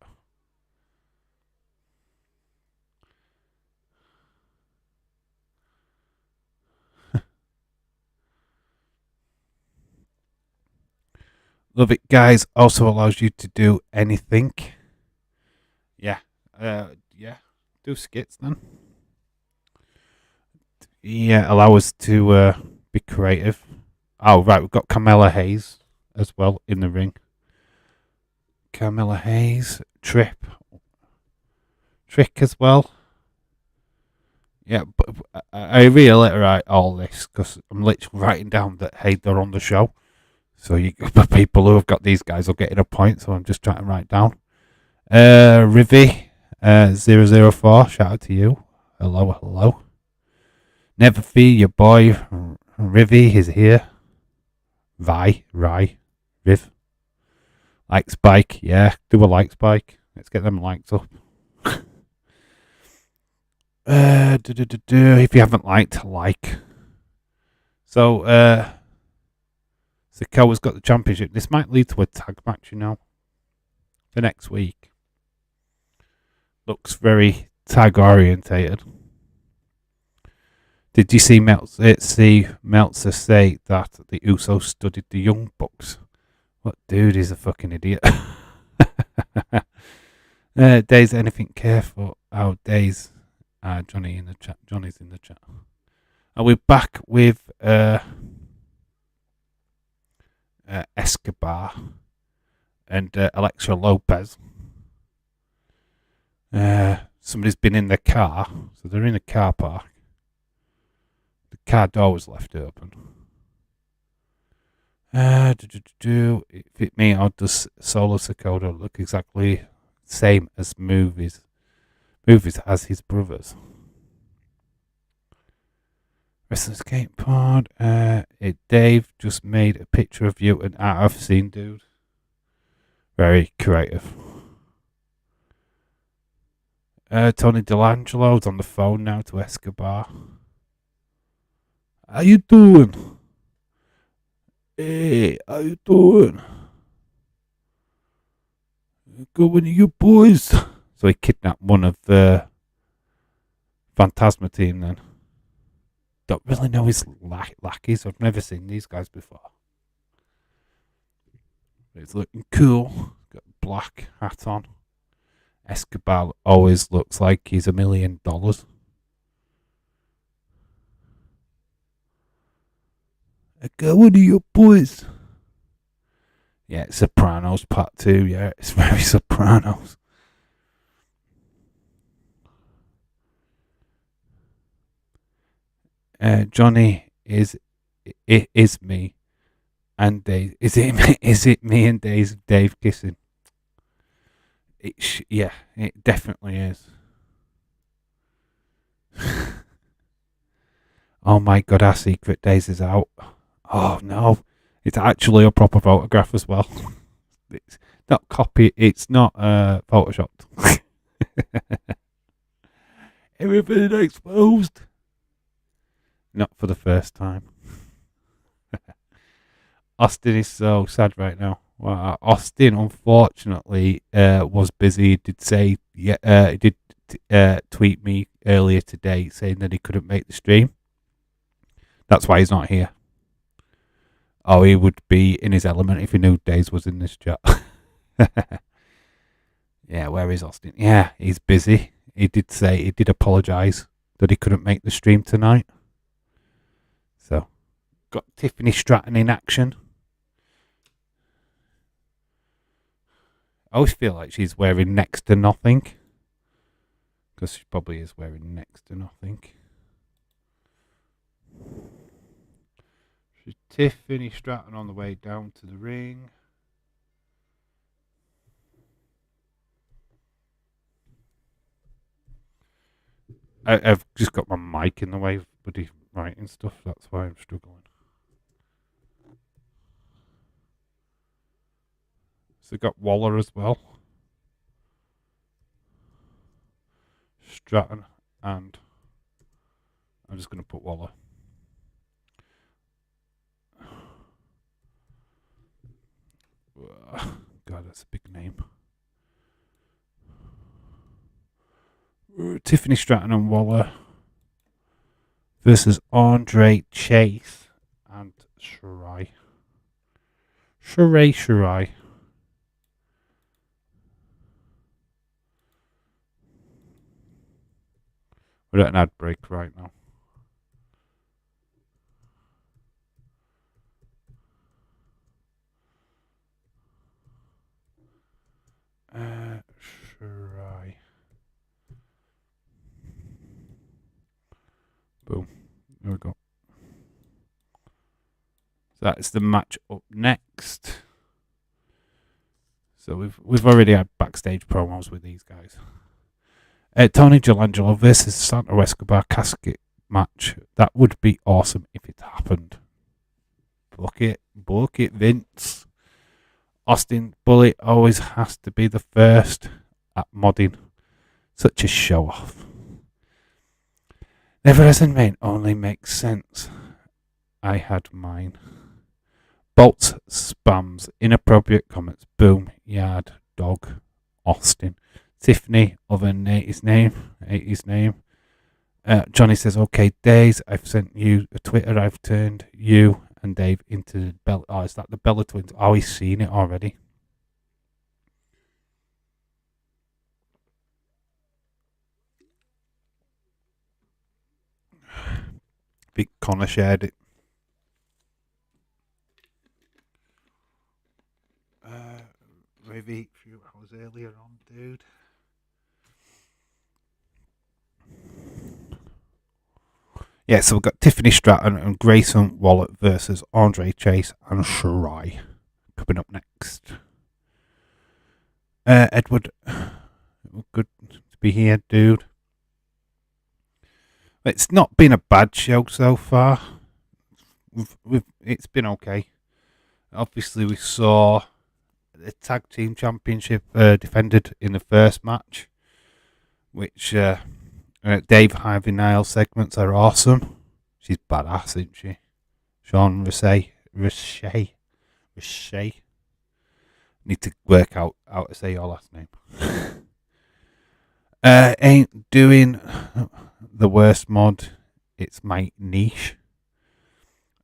Love it, guys. Also allows you to do anything. Yeah. Do skits then. Yeah, allow us to be creative. Oh, right. We've got Carmella Hayes as well in the ring. Carmella Hayes. Trick as well. Yeah, but I really let her write all this because I'm literally writing down that, hey, they're on the show. So the people who have got these guys will get in a point. So I'm just trying to write down. Rivi 004. Shout out to you. Hello. Never fear your boy. Rivi is here. Rye, Riv. Like Spike, yeah. Do a like Spike. Let's get them likes up. If you haven't liked, like. So, Sikoa's got the championship. This might lead to a tag match, for next week. Looks very tag orientated. Did you see Meltzer say that the Usos studied the Young Bucks? What dude is a fucking idiot. Days, anything careful? Oh, Days. Johnny in the chat. Johnny's in the chat. Are we back with Escobar and Alexa Lopez? Somebody's been in the car, so they're in a car park. The car door was left open. Fit me, or does Solo Sikoa look exactly same as movies as his brothers? Wrestling skateboard. Dave just made a picture of you and I've seen, dude. Very creative. Tony Delangelo's on the phone now to Escobar. How you doing? Hey, how you doing? Going to you boys. So he kidnapped one of the Phantasma team then. Don't really know his lackeys. I've never seen these guys before. It's looking cool. Got a black hat on. Escobar always looks like he's $1 million. What are your boys? Yeah, it's Sopranos Part 2. Yeah, it's very Sopranos. Johnny is me and Dave. Is it me and Dave kissing? Yeah, it definitely is. Oh my god, our secret days is out. Oh no, it's actually a proper photograph as well. It's not copy. It's not photoshopped. Everything exposed. Not for the first time. Austin is so sad right now. Well, Austin, unfortunately, was busy. He did say, he did tweet me earlier today saying that he couldn't make the stream. That's why he's not here. Oh, he would be in his element if he knew Days was in this chat. Yeah, where is Austin? Yeah, he's busy. He did apologise that he couldn't make the stream tonight. So, got Tiffany Stratton in action. I always feel like she's wearing next to nothing. Because she probably is wearing next to nothing. She's Tiffany Stratton on the way down to the ring. I've just got my mic in the way of bloody writing stuff. That's why I'm struggling. So got Waller as well. Stratton and I'm just going to put Waller. God, that's a big name. Tiffany Stratton and Waller versus Andre Chase and Shirai. Shirai. We're at an ad break right now. Shirai. Boom. There we go. So that's the match up next. So we've already had backstage promos with these guys. Tony Gelangelo versus Santo Escobar casket match. That would be awesome if it happened. Book it, Vince. Austin Bullet always has to be the first at modding. Such a show off. Never as in vain, only makes sense. I had mine. Bolts, spams, inappropriate comments. Boom, yard, dog, Austin. Tiffany, other 80s name. Johnny says, okay, Days, I've sent you a Twitter. I've turned you and Dave into the Bella. Oh, is that the Bella Twins? Oh, he's seen it already. Big Connor shared it. Maybe a few hours earlier on, dude. Yeah, so we've got Tiffany Stratton and Grayson Waller versus Andre Chase and Shirai coming up next. Edward, good to be here, dude. It's not been a bad show so far. It's been okay. Obviously, we saw the tag team championship defended in the first match, which Dave Harvey Nile segments are awesome. She's badass, isn't she? Sean Riche. Need to work out how to say your last name. Ain't doing the worst mod. It's my niche.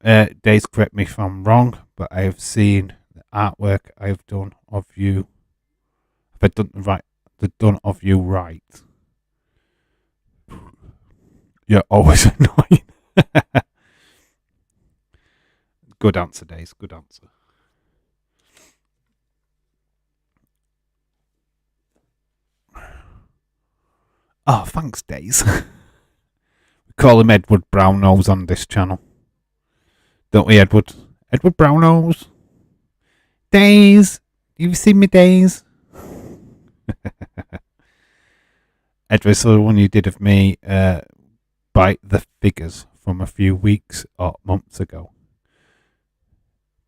Days, correct me if I'm wrong, but I have seen the artwork I've done of you. Have I done of you right? You're always annoying. Good answer, Days. Good answer. Oh, thanks, Days. We call him Edward Brownose on this channel. Don't we, Edward? Edward Brownose. Days. You've seen me, Days. Edward, so the one you did of me by the figures from a few weeks or months ago.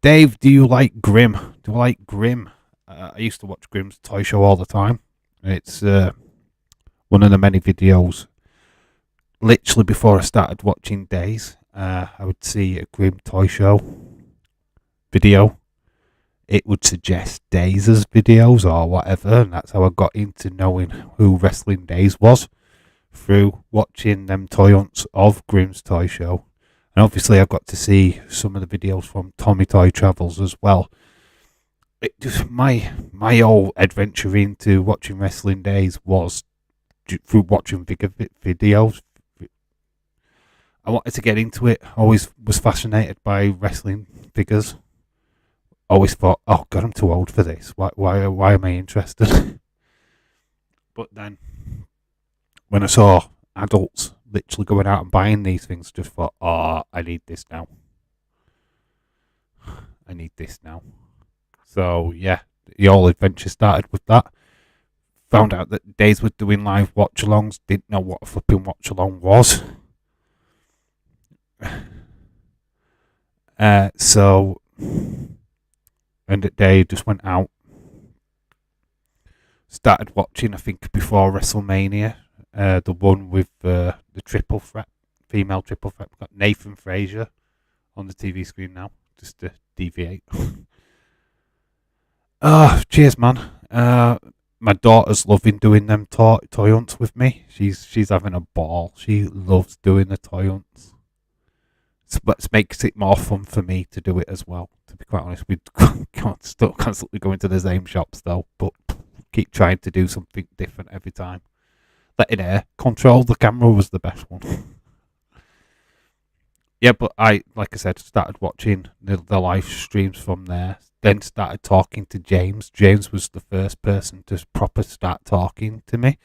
Dave, do you like Grimm? Do I like Grimm? I used to watch Grimm's toy show all the time. It's one of the many videos. Literally before I started watching Days, I would see a Grimm toy show video. It would suggest Days' videos or whatever, and that's how I got into knowing who Wrestling Days was, through watching them toy hunts of Grimm's toy show. And obviously I got to see some of the videos from Tommy Toy Travels as well. It just my whole adventure into watching Wrestling Days was through watching videos. I wanted to get into it. Always was fascinated by wrestling figures. Always thought, oh God, I'm too old for this. Why am I interested? But then, when I saw adults literally going out and buying these things, just thought, oh, I need this now. I need this now. So yeah, the whole adventure started with that. Found out that Days were doing live watch-alongs. Didn't know what a flipping watch-along was. So, and that day just went out. Started watching, I think, before WrestleMania. The one with the triple threat, female triple threat. We've got Nathan Frazier on the TV screen now, just to deviate. Cheers, man. My daughter's loving doing them toy hunts with me. She's having a ball. She loves doing the toy hunts. But makes it more fun for me to do it as well. To be quite honest, we can't still constantly go into the same shops though, but keep trying to do something different every time. Letting air control the camera was the best one. Yeah, but like I said, started watching the live streams from there. Then started talking to James. James was the first person to proper start talking to me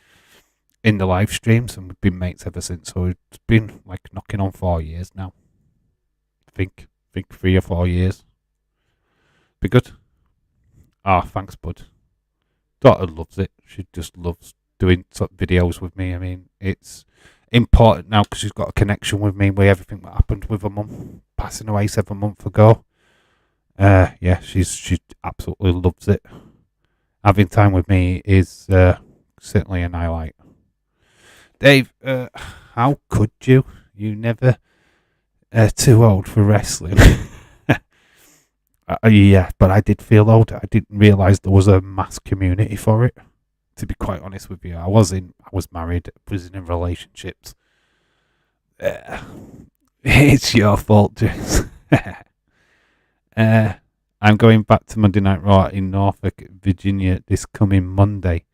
in the live streams, and we've been mates ever since. So it's been like knocking on 4 years now. I think think 3 or 4 years. Be good. Ah, thanks, bud. Daughter loves it. She just loves doing videos with me. I mean, it's important now because she's got a connection with me with everything that happened with her mum passing away 7 months ago. Yeah, she absolutely loves it. Having time with me is certainly an highlight. Dave, how could you? You never too old for wrestling. Yeah, but I did feel old. I didn't realise there was a mass community for it. To be quite honest with you, I was married, was in relationships. It's your fault, James. I'm going back to Monday Night Raw in Norfolk, Virginia this coming Monday.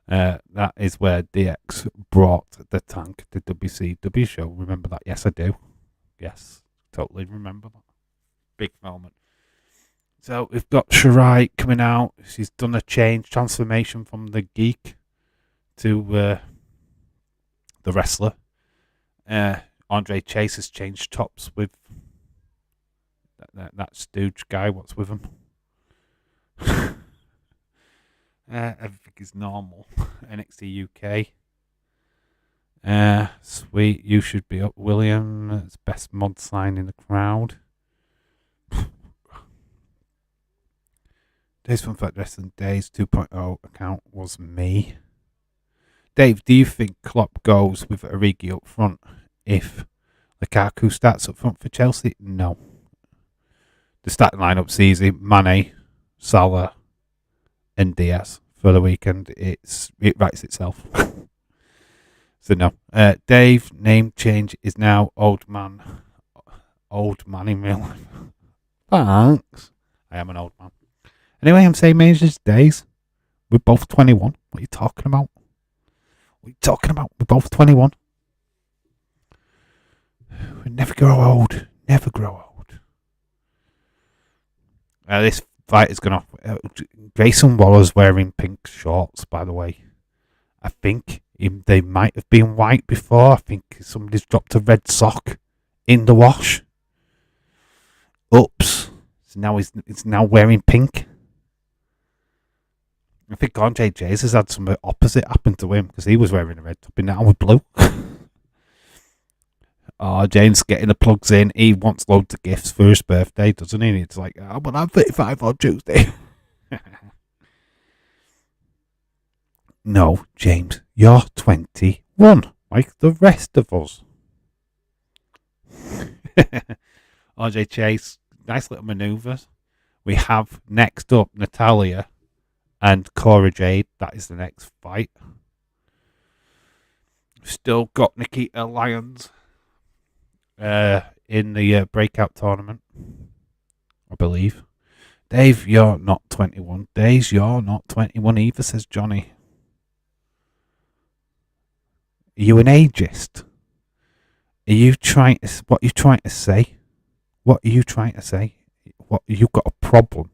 That is where DX brought the tank to WCW show. Remember that? Yes, I do. Yes, totally remember that. Big moment. So we've got Shirai coming out. She's done a transformation from the geek to the wrestler. Andre Chase has changed tops with that stooge guy. What's with him? Everything is normal. NXT UK. Sweet, you should be up, William. It's best mod sign in the crowd. Days Fun Fact Wrestling Days 2.0 account was me. Dave, do you think Klopp goes with Origi up front if Lukaku starts up front for Chelsea? No. The starting lineup's easy. Mane, Salah, and Diaz for the weekend. It writes itself. So no. Dave, name change is now Old Man in real life. Thanks. I am an old man. Anyway, I'm same age as Days. We're both 21. What are you talking about? We're both 21. We never grow old. Never grow old. This fight is going to... Grayson Waller's wearing pink shorts, by the way. I think they might have been white before. I think somebody's dropped a red sock in the wash. Oops. So now it's now wearing pink. I think Andre Jays has had some opposite happen to him because he was wearing a red top and now with blue. Oh, James getting the plugs in. He wants loads of gifts for his birthday, doesn't he? It's like, but I'm 35 on Tuesday. No, James, you're 21, like the rest of us. RJ Chase, nice little manoeuvres. We have next up Natalya and Cora Jade. That is the next fight. Still got Nikita Lyons in the breakout tournament, I believe. Dave, you're not 21. Dave, you're not 21 either, says Johnny. Are you an ageist? What are you trying to say? What are you trying to say? What, you've got a problem.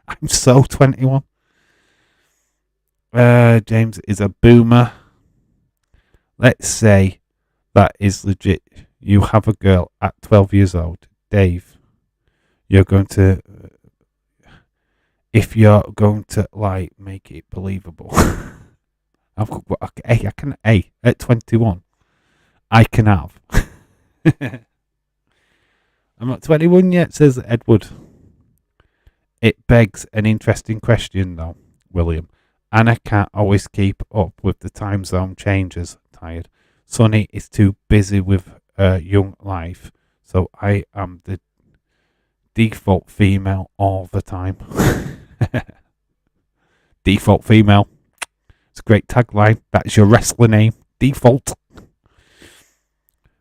I'm so 21. James is a boomer. Let's say that is legit. You have a girl at 12 years old. Dave, you're going to... if you're going to, like, make it believable... at 21, I can have. I'm not 21 yet, says Edward. It begs an interesting question, though, William. Anna can't always keep up with the time zone changes. Tired. Sonny is too busy with her young life, so I am the default female all the time. Default female. It's a great tagline. That is your wrestler name. Default.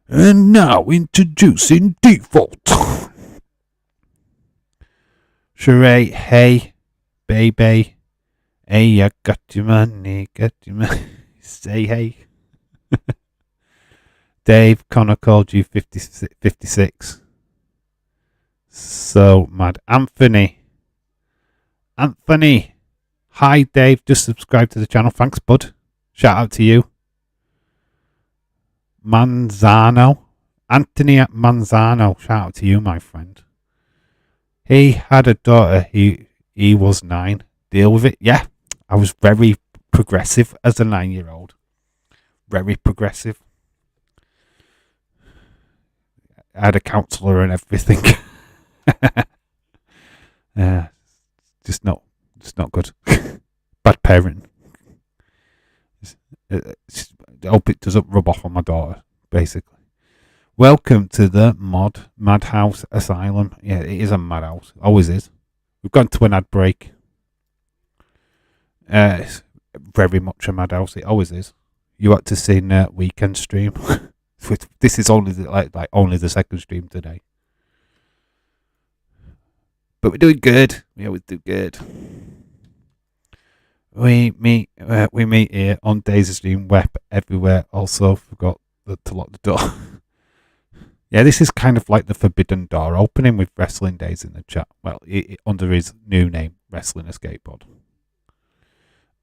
And now introducing Default. Sheree, hey, baby. Hey, I got your money, Say hey. Dave, Connor called you 56. So mad. Anthony. Hi, Dave. Just subscribe to the channel. Thanks, bud. Shout out to you. Manzano. Anthony Manzano, shout out to you, my friend. He had a daughter. He was 9. Deal with it. Yeah, I was very progressive as a 9-year-old. Very progressive. I had a counsellor and everything. Just not good. Bad parent. I hope it doesn't rub off on my daughter, basically. Welcome to the Madhouse Asylum. Yeah, it is a madhouse. Always is. We've gone to an ad break. It's very much a madhouse. It always is. You ought to see weekend stream. This is only only the second stream today. But we're doing good. We always do good. We meet here on Daisy Stream, web everywhere. Also, forgot to lock the door. Yeah, this is kind of like the Forbidden Door opening with Wrestling Days in the chat. Well, under his new name, Wrestling Escape Pod.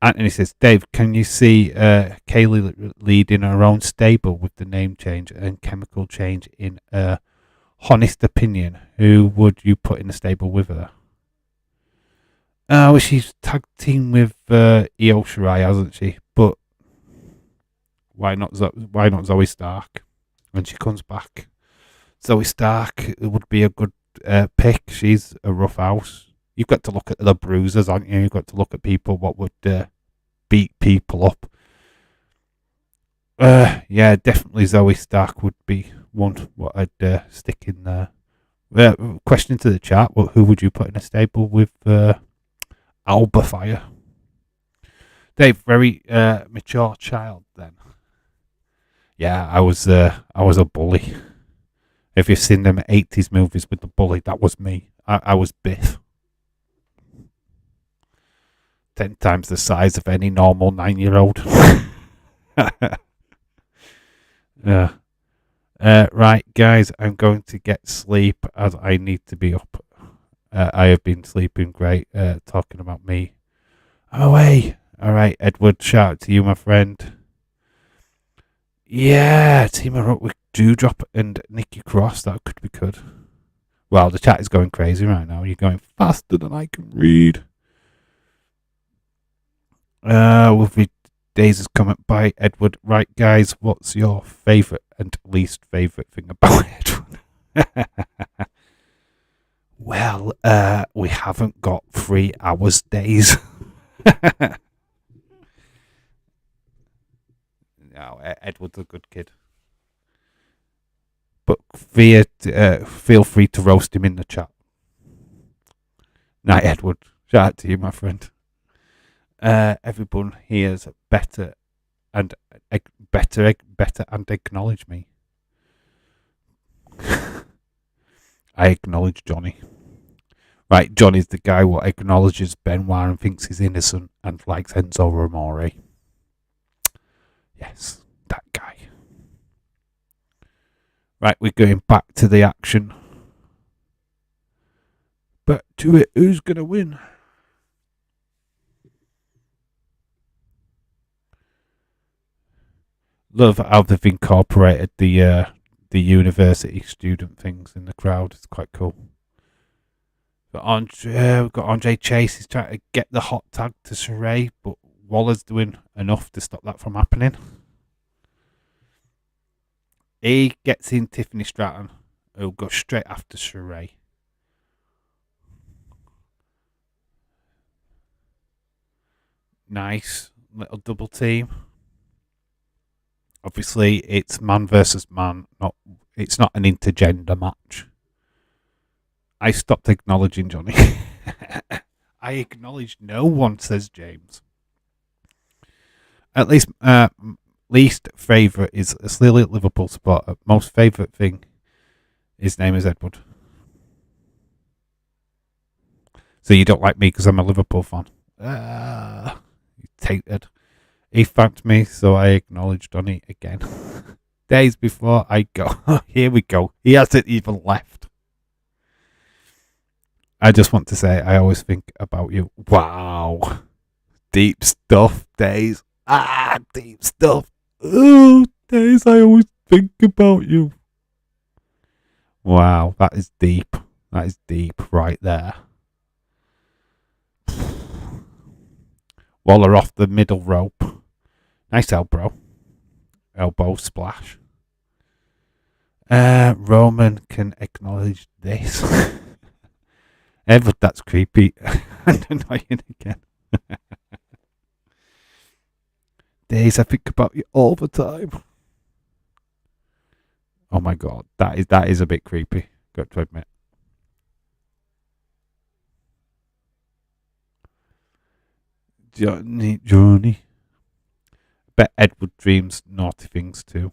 Anthony says, Dave, can you see Kaylee leading her own stable with the name change and chemical change in her honest opinion? Who would you put in the stable with her? Well, she's tag team with Io Shirai, hasn't she? But why not Zoe Stark when she comes back? Zoe Stark would be a good pick. She's a rough house. You've got to look at the bruisers, aren't you? You've got to look at people what would beat people up. Yeah, definitely Zoe Stark would be one what I'd stick in there. Question to the chat: who would you put in a stable with Alba Fyre? Dave, very mature child then. Yeah, I was a bully. If you've seen them 80s movies with the bully, that was me. I was Biff. 10 times the size of any normal 9-year-old. Yeah. Right, guys, I'm going to get sleep as I need to be up. I have been sleeping great, talking about me. I'm away. All right, Edward, shout out to you, my friend. Yeah, team her up with Dewdrop and Nikki Cross. That could be good. Well, the chat is going crazy right now. You're going faster than I can read. With days is coming by, Edward. Right, guys, what's your favourite and least favourite thing about Edward? Well, we haven't got 3 hours days. No, Edward's a good kid. But feel free to roast him in the chat. Night, Edward. Shout out to you, my friend. Everyone here's better and acknowledge me. I acknowledge Johnny. Right, Johnny's the guy who acknowledges Benoit and thinks he's innocent and likes Enzo Amore. Yes, that guy. Right, we're going back to the action. But to it, who's going to win? Love how they've incorporated the university student things in the crowd. It's quite cool. But we've got Andre Chase. He's trying to get the hot tag to Sheree, but Waller's doing enough to stop that from happening. He gets in Tiffany Stratton, who'll go straight after Sheree. Nice little double team. Obviously, it's man versus man. It's not an intergender match. I stopped acknowledging Johnny. I acknowledge no one, says James. At least, least favourite is a silly Liverpool supporter. Most favourite thing, his name is Edward. So you don't like me because I'm a Liverpool fan? You tainted. He thanked me, so I acknowledged Johnny again. Days before I go. Here we go. He hasn't even left. I just want to say I always think about you. Wow. Deep stuff, Days. Deep stuff. Oh, Days, I always think about you. Wow, that is deep. That is deep right there. Waller off the middle rope. Nice elbow. Elbow splash. Roman can acknowledge this. Ever, that's creepy and annoying again. Days I think about you all the time. Oh my god, that is a bit creepy. Got to admit. Johnny. Bet Edward dreams naughty things too.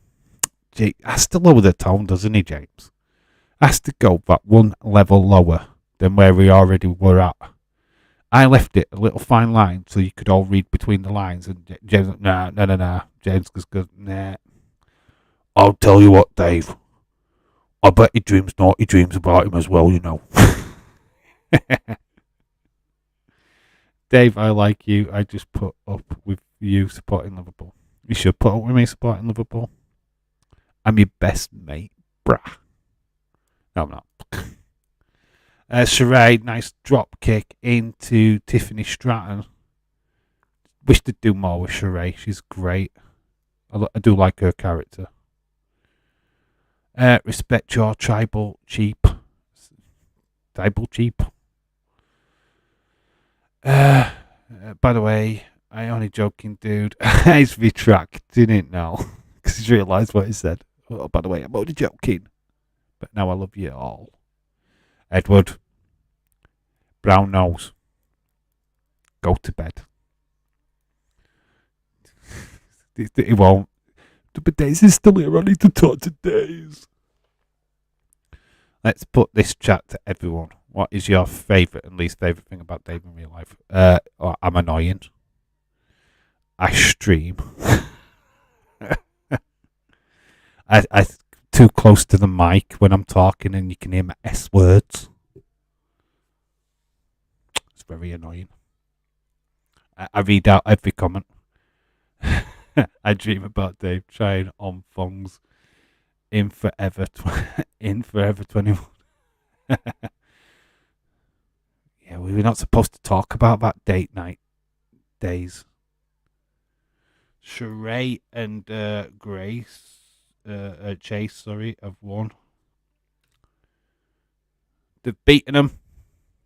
Has to lower the tone, doesn't he, James? Has to go that one level lower than where we already were at. I left it a little fine line so you could all read between the lines, and James, nah. James goes, nah. I'll tell you what, Dave. I bet he dreams naughty dreams about him as well, you know. Dave, I like you. I just put up with you supporting Liverpool. You should put up with me supporting Liverpool. I'm your best mate, brah. No, I'm not. Sheree, nice drop kick into Tiffany Stratton. Wish to do more with Sheree. She's great. I do like her character. Respect your tribal cheap. Tribal cheap. By the way, I only joking, dude. He's retracting it now because he's realised what he said. Oh, by the way, I'm only joking. But now I love you all. Edward. Brown nose. Go to bed. He won't. But Days is still here. I need to talk to Days. Let's put this chat to everyone. What is your favourite and least favourite thing about Dave in real life? I'm annoying. I stream. I too close to the mic when I'm talking and you can hear my S words. It's very annoying. I read out every comment. I dream about Dave trying on thongs in forever 21. Yeah, we were not supposed to talk about that date night days. Sheree and Chase, have won. They've beaten them.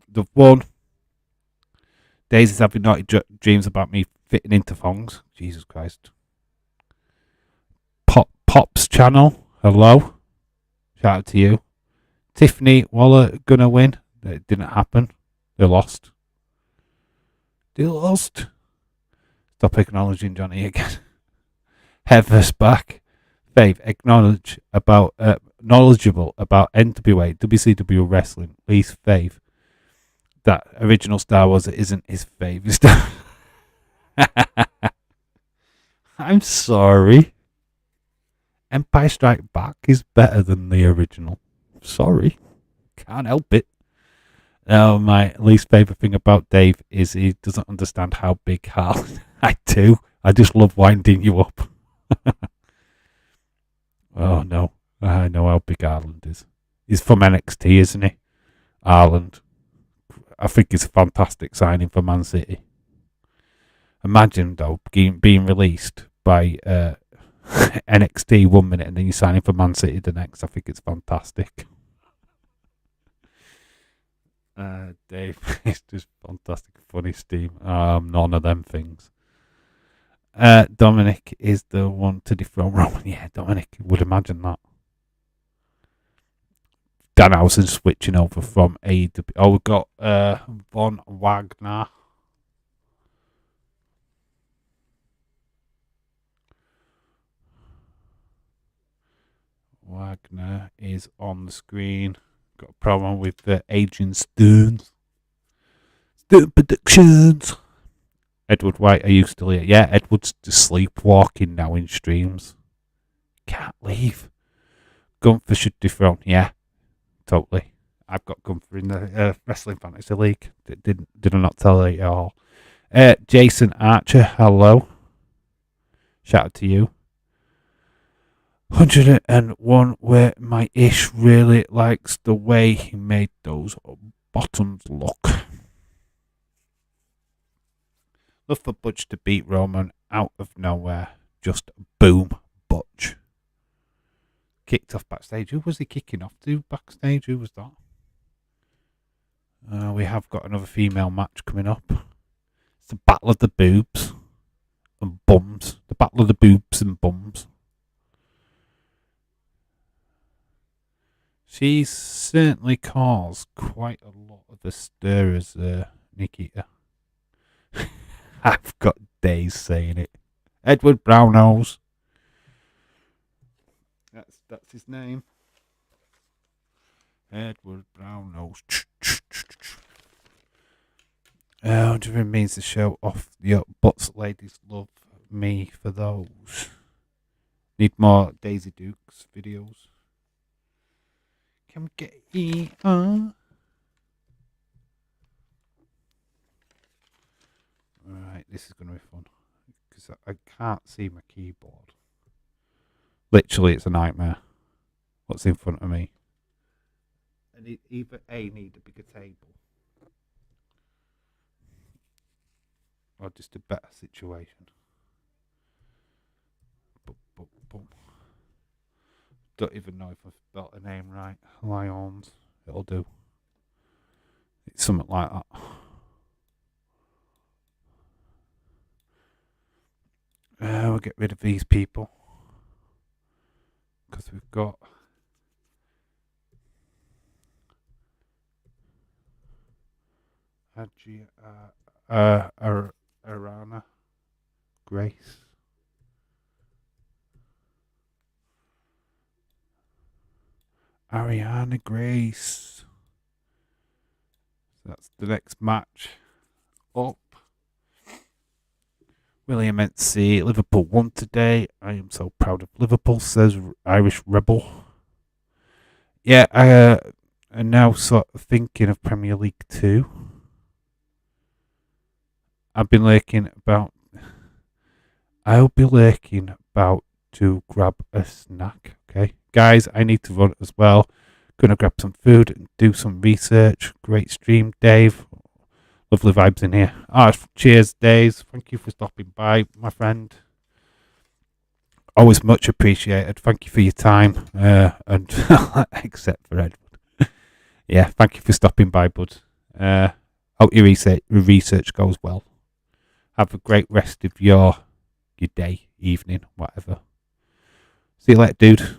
They've won. Days is having naughty dreams about me fitting into thongs. Jesus Christ. Pop's channel. Hello. Shout out to you. Tiffany Waller gonna win. It didn't happen. They lost. Stop acknowledging Johnny again. Heather's back. Faith, knowledgeable about NWA, WCW wrestling. Least Faith. That original Star Wars isn't his favourite Star. I'm sorry. Empire Strike Back is better than the original. Sorry. Can't help it. My least favourite thing about Dave is he doesn't understand how big Harlan. I do. I just love winding you up. Oh no. I know how big Ireland is. He's from NXT, isn't he? Ireland. I think it's a fantastic signing for Man City. Imagine, though, being released by NXT 1 minute and then you're signing for Man City the next. I think it's fantastic. Dave, it's just fantastic, funny steam. None of them things. Dominic is the one to dethrone Roman. Yeah, Dominic would imagine that. Danhausen switching over from AEW. Oh, we've got Von Wagner. Wagner is on the screen. Got a problem with Adrian Stearns. Stern Productions. Edward White, are you still here? Yeah, Edward's just sleepwalking now in streams. Can't leave. Gunther should dethrone. Yeah, totally. I've got Gunther in the Wrestling Fantasy League. Did I not tell you at all? Jason Archer, hello. Shout out to you. 101 where my ish really likes the way he made those bottoms look. Love for Butch to beat Roman out of nowhere. Just boom, Butch. Kicked off backstage. Who was he kicking off to backstage? Who was that? We have got another female match coming up. It's the Battle of the Boobs and Bums. The Battle of the Boobs and Bums. She certainly caused quite a lot of the stirrers, Nikita. I've got days saying it. Edward Brownose. That's his name. Edward Brownose. Just means to show off your butts. Ladies love me for those. Need more Daisy Dukes videos. Come get it on. Right, this is going to be fun. Because I can't see my keyboard. Literally, it's a nightmare. What's in front of me? I need either need a bigger table. Or just a better situation. Don't even know if I've spelled a name right. Lions. It'll do. It's something like that. We'll get rid of these people. Because we've got Arana Grace. Ariana Grace. That's the next match up. William NC, Liverpool won today. I am so proud of Liverpool, says Irish Rebel. Yeah, I am now sort of thinking of Premier League 2. I'll be lurking about to grab a snack, okay? Guys, I need to run as well. Gonna grab some food and do some research. Great stream, Dave. Lovely vibes in here. Cheers, Dave. Thank you for stopping by, my friend. Always much appreciated. Thank you for your time. And except for Edward. Yeah, thank you for stopping by, bud. Hope your research goes well. Have a great rest of your day, evening, whatever. See you later, dude.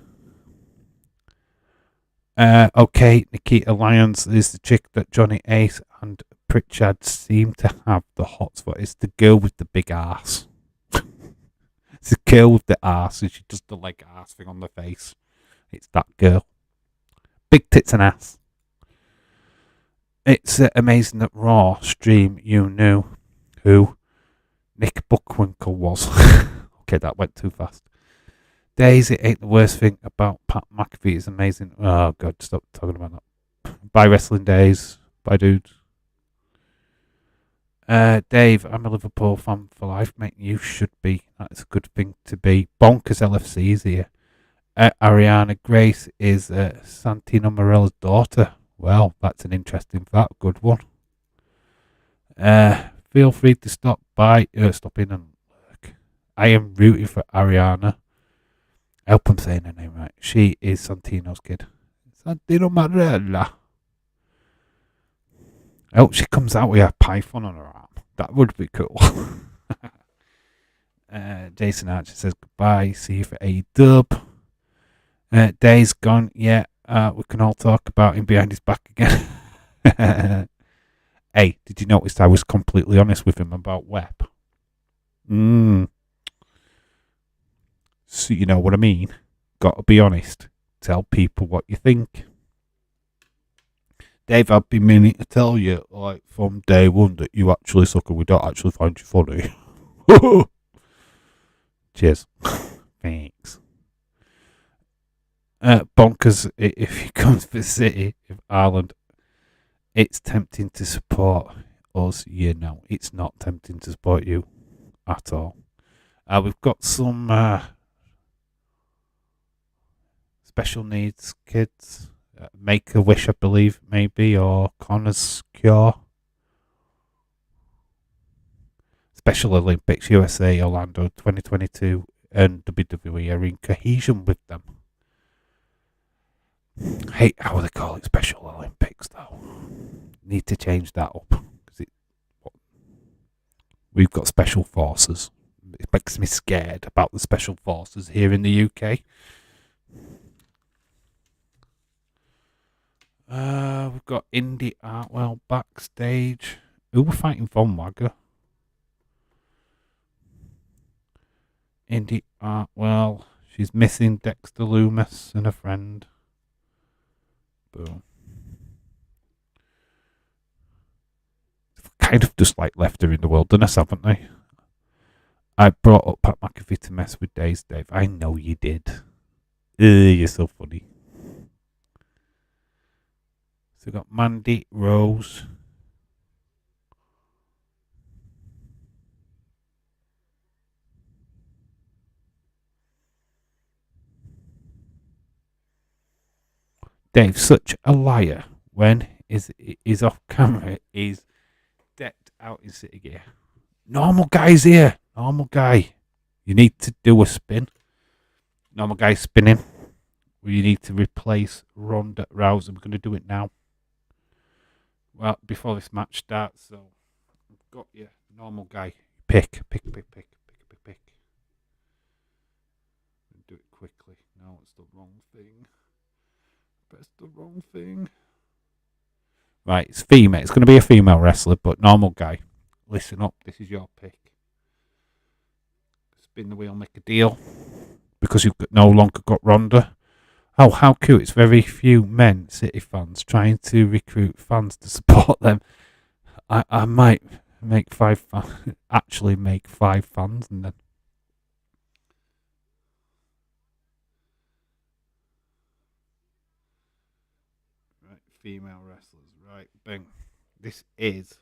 Okay, Nikita Lyons is the chick that Johnny Ace and Pritchard seem to have the hots for. It's the girl with the big ass. It's the girl with the ass, and she does the leg ass thing on the face. It's that girl. Big tits and ass. It's amazing that Raw stream you knew who Nick Buckwinkle was. Okay, that went too fast. Days, it ain't the worst thing about Pat McAfee. It's amazing. Oh, God, stop talking about that. Bye, Wrestling Days. Bye, dudes. Dave, I'm a Liverpool fan for life, mate. You should be. That's a good thing to be. Bonkers LFC is here. Ariana Grace is Santino Marella's daughter. Well, that's an interesting fact. Good one. Feel free to stop in and look. I am rooting for Ariana. I hope I'm saying her name right. She is Santino's kid. Santino Marella. I hope she comes out with a python on her arm. That would be cool. Jason Archer says goodbye. See you for A-Dub. Day's gone. Yeah, we can all talk about him behind his back again. Hey, did you notice I was completely honest with him about Web? So you know what I mean? Gotta be honest. Tell people what you think. Dave, I've been meaning to tell you, like, from day one that you actually suck and we don't actually find you funny. Cheers. Thanks. Bonkers, if you come to the city of Ireland, it's tempting to support us. You know, it's not tempting to support you at all. We've got some special needs kids. Make a Wish, I believe, maybe, or Connor's Cure. Special Olympics, USA, Orlando 2022, and WWE are in cohesion with them. Hate how they call it Special Olympics, though. Need to change that up. We've got special forces. It makes me scared about the special forces here in the UK. We've got Indy Artwell backstage. Who were fighting Von Wagner? Indy Artwell. She's missing Dexter Loomis and a friend. Boom. Kind of just like left her in the wilderness, haven't they? I brought up Pat McAfee to mess with Days, Dave. I know you did. You're so funny. So we've got Mandy Rose. Dave, such a liar. When is off camera, is decked out in city gear. Normal guy's here. Normal guy. You need to do a spin. Normal guy spinning. You need to replace Ronda Rousey. We're going to do it now. Well, before this match starts, so I've got you. Normal guy. Pick. Do it quickly. No, it's the wrong thing. Press the wrong thing. Right, it's female. It's going to be a female wrestler, but normal guy. Listen up. This is your pick. Spin the wheel, make a deal. Because you've no longer got Ronda. Oh, how cute. It's very few men, City fans, trying to recruit fans to support them. I might make 5 fans. Actually make 5 fans and then. Right, female wrestlers. Right, bing. This is.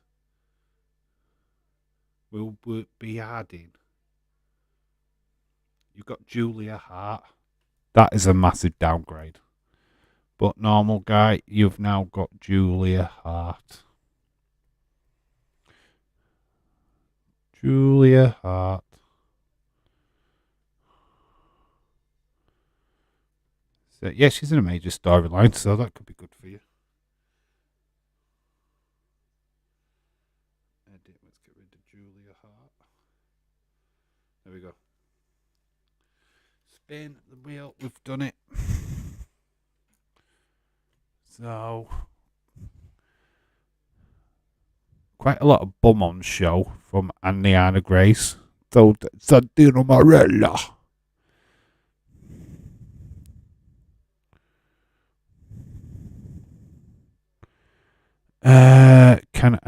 We'll be adding. You've got Julia Hart. That is a massive downgrade. But normal guy, you've now got Julia Hart. Julia Hart. So, yeah, she's in a major storyline, so that could be good for you. Edit, let's get rid of Julia Hart. There we go. Spin the wheel, we've done it. So, quite a lot of bum on show from Anna Grace. So, Santino Marella. Can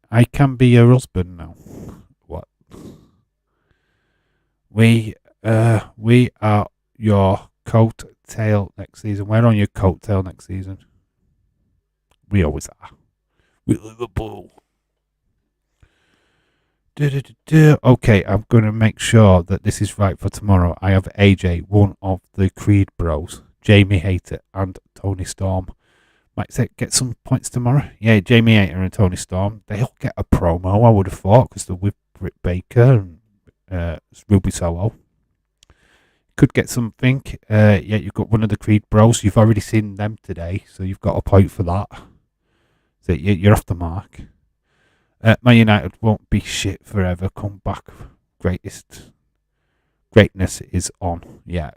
I can be your husband now. What? We are your coattail next season. We're on your coattail next season. We always are. With Liverpool. Okay, I'm going to make sure that this is right for tomorrow. I have AJ, one of the Creed bros, Jamie Hayter and Tony Storm. Might say get some points tomorrow. Yeah, Jamie Hayter and Tony Storm. They'll get a promo, I would have thought, because they're with Britt Baker and Ruby Solo. Could get something. Yeah, you've got one of the Creed bros. You've already seen them today, so you've got a point for that. So you're off the mark. Man United won't be shit forever. Come back. Greatness is on. Yeah,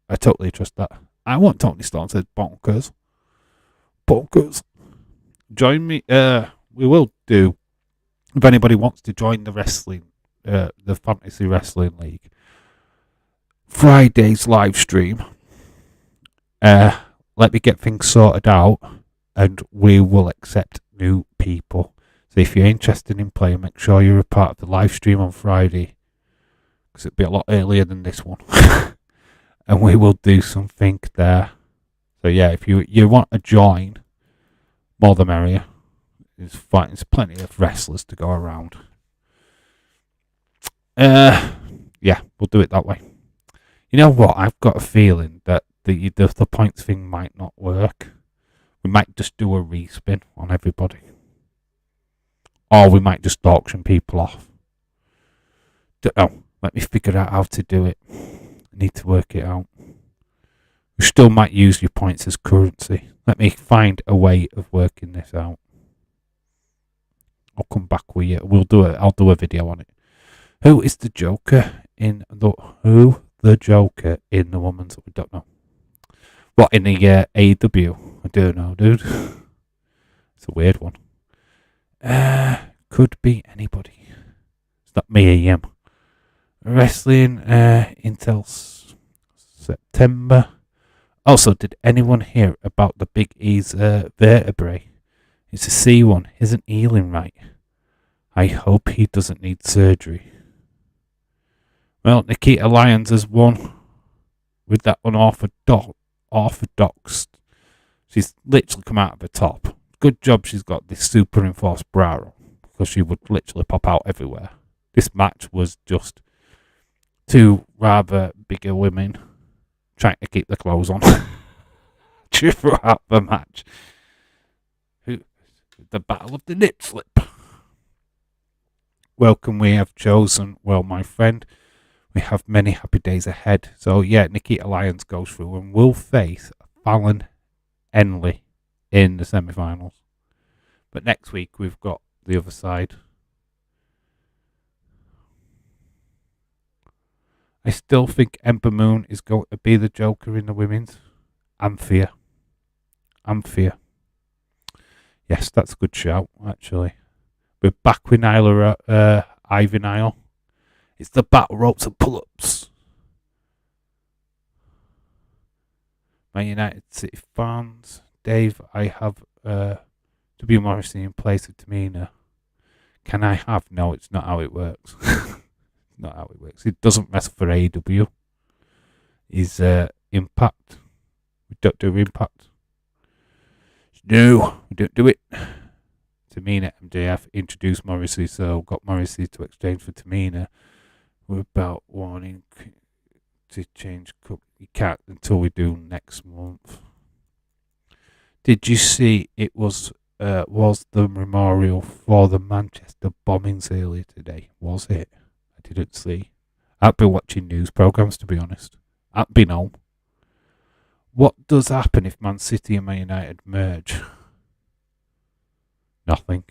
I totally trust that. I want Tony Storm said bonkers. Join me. We will do. If anybody wants to join the wrestling, the Fantasy Wrestling League, Friday's live stream. Let me get things sorted out, and we will accept new people. So if you're interested in playing, make sure you're a part of the live stream on Friday, because it'll be a lot earlier than this one, and we will do something there. So yeah, if you want to join, more the merrier. There's plenty of wrestlers to go around. Yeah, we'll do it that way. You know what? I've got a feeling that the points thing might not work. We might just do a respin on everybody. Or we might just auction people off. Don't know. Let me figure out how to do it. I need to work it out. We still might use your points as currency. Let me find a way of working this out. I'll come back with you. I'll do a video on it. Who is the Joker in the Joker in the women's? We don't know. What in the AEW? I don't know, dude. It's a weird one. Could be anybody. It's not me or him. Wrestling until September. Also, did anyone hear about the Big E's vertebrae? It's a C1. Isn't healing right. I hope he doesn't need surgery. Well, Nikita Lyons has won with that unorthodox. She's literally come out of the top. Good job she's got this super reinforced bra on, because she would literally pop out everywhere. This match was just two rather bigger women trying to keep the clothes on throughout the match. The Battle of the Nip Slip. Welcome, we have chosen well, my friend. We have many happy days ahead. So yeah, Nikita Lyons goes through and will face Fallon Henley in the semi-finals. But next week we've got the other side. I still think Ember Moon is going to be the Joker in the women's. Amphia. Yes, that's a good shout, actually. We're back with Nyla, Ivy Nile. It's the battle ropes and pull-ups. My United City fans. Dave, I have W. Morrissey in place of Tamina. Can I have? No, it's not how it works. Not how it works. It doesn't mess for AEW. Is Impact. We don't do Impact. No, we don't do it. Tamina MJF introduced Morrissey, so got Morrissey to exchange for Tamina. We're about wanting to change Cook. You can't until we do next month. Did you see it was the memorial for the Manchester bombings earlier today? Was it? I didn't see. I've been watching news programs, to be honest. I've been home. What does happen if Man City and Man United merge? Nothing.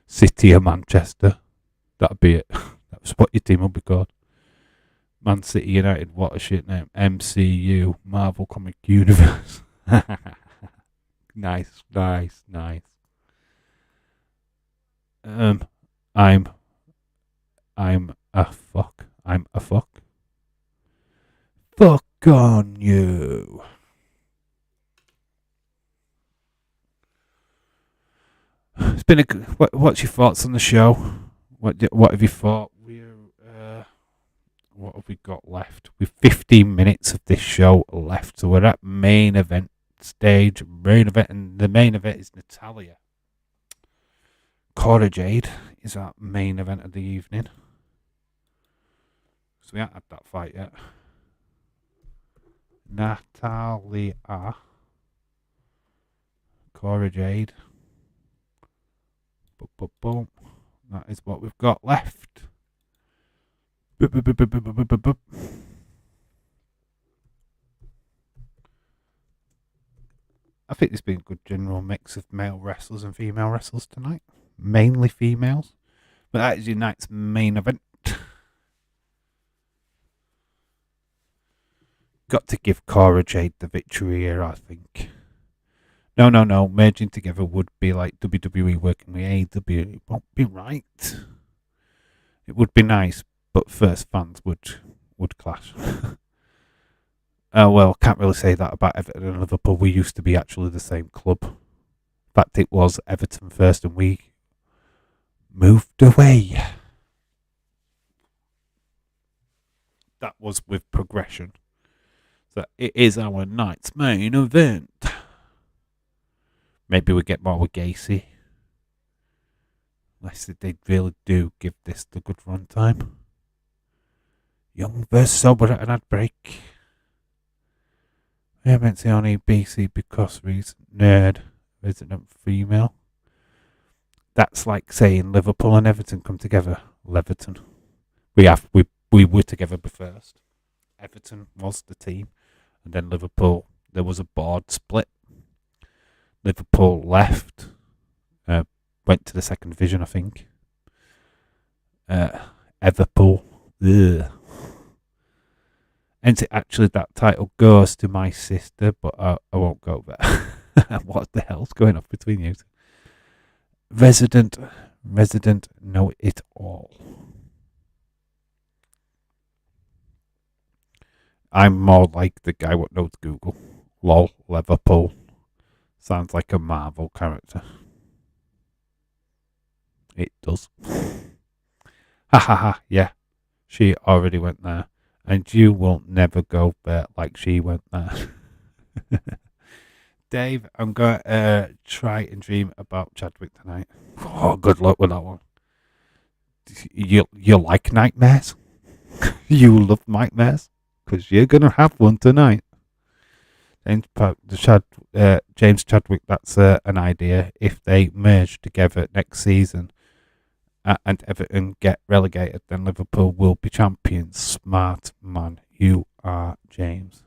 City or Manchester. That'd be it. That's what your team will be called. Man City United, what a shit name. MCU, Marvel Comic Universe. Nice. I'm a fuck. Fuck on you. It's been a good. What's your thoughts on the show? What have you thought? What have we got left? We've 15 minutes of this show left, so we're at main event stage. And the main event is Natalya. Cora Jade is our main event of the evening. So we haven't had that fight yet. Natalya. Cora Jade. Boom. That is what we've got left. I think there's been a good general mix of male wrestlers and female wrestlers tonight. Mainly females. But that is your night's main event. Got to give Cora Jade the victory here, I think. No. Merging together would be like WWE working with AEW. It won't be right. It would be nice, but first fans would clash. Well, can't really say that about Everton and Liverpool. We used to be actually the same club. In fact, it was Everton first and we moved away. That was with progression. So it is our night's main event. Maybe we get more with Gacy. Unless they really do give this the good run time. Young versus Sober at an ad break. It's the only BC because recent nerd resident female. That's like saying Liverpool and Everton come together. Leverton. We were together first. Everton was the team, and then Liverpool. There was a board split. Liverpool left. Went to the second division, I think. Everpool. Ugh. And actually, that title goes to my sister, but I won't go there. What the hell's going on between you two? Resident, know it all. I'm more like the guy what knows Google. Lol, Liverpool. Sounds like a Marvel character. It does. Ha ha ha, yeah. She already went there. And you will never go there like she went there. Dave, I'm going to try and dream about Chadwick tonight. Oh, good luck with that one. You like nightmares? You love nightmares? Because you're going to have one tonight. James Chadwick, that's an idea. If they merge together next season and Everton get relegated, then Liverpool will be champions. Smart man, you are, James.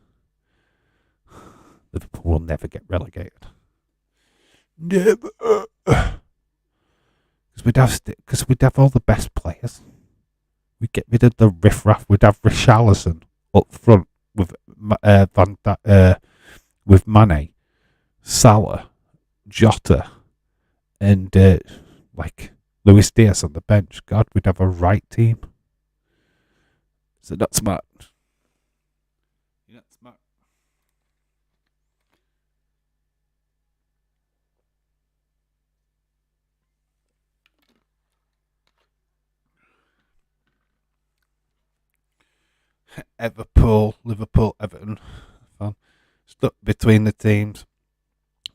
Liverpool will never get relegated. Never. Because we'd have all the best players. We'd get rid of the riffraff. We'd have Richarlison up front with with Mane, Salah, Jota, and Luis Diaz on the bench. God, we'd have a right team. So that's smart. Yeah, smart. Liverpool, Everton. Fun. Stuck between the teams.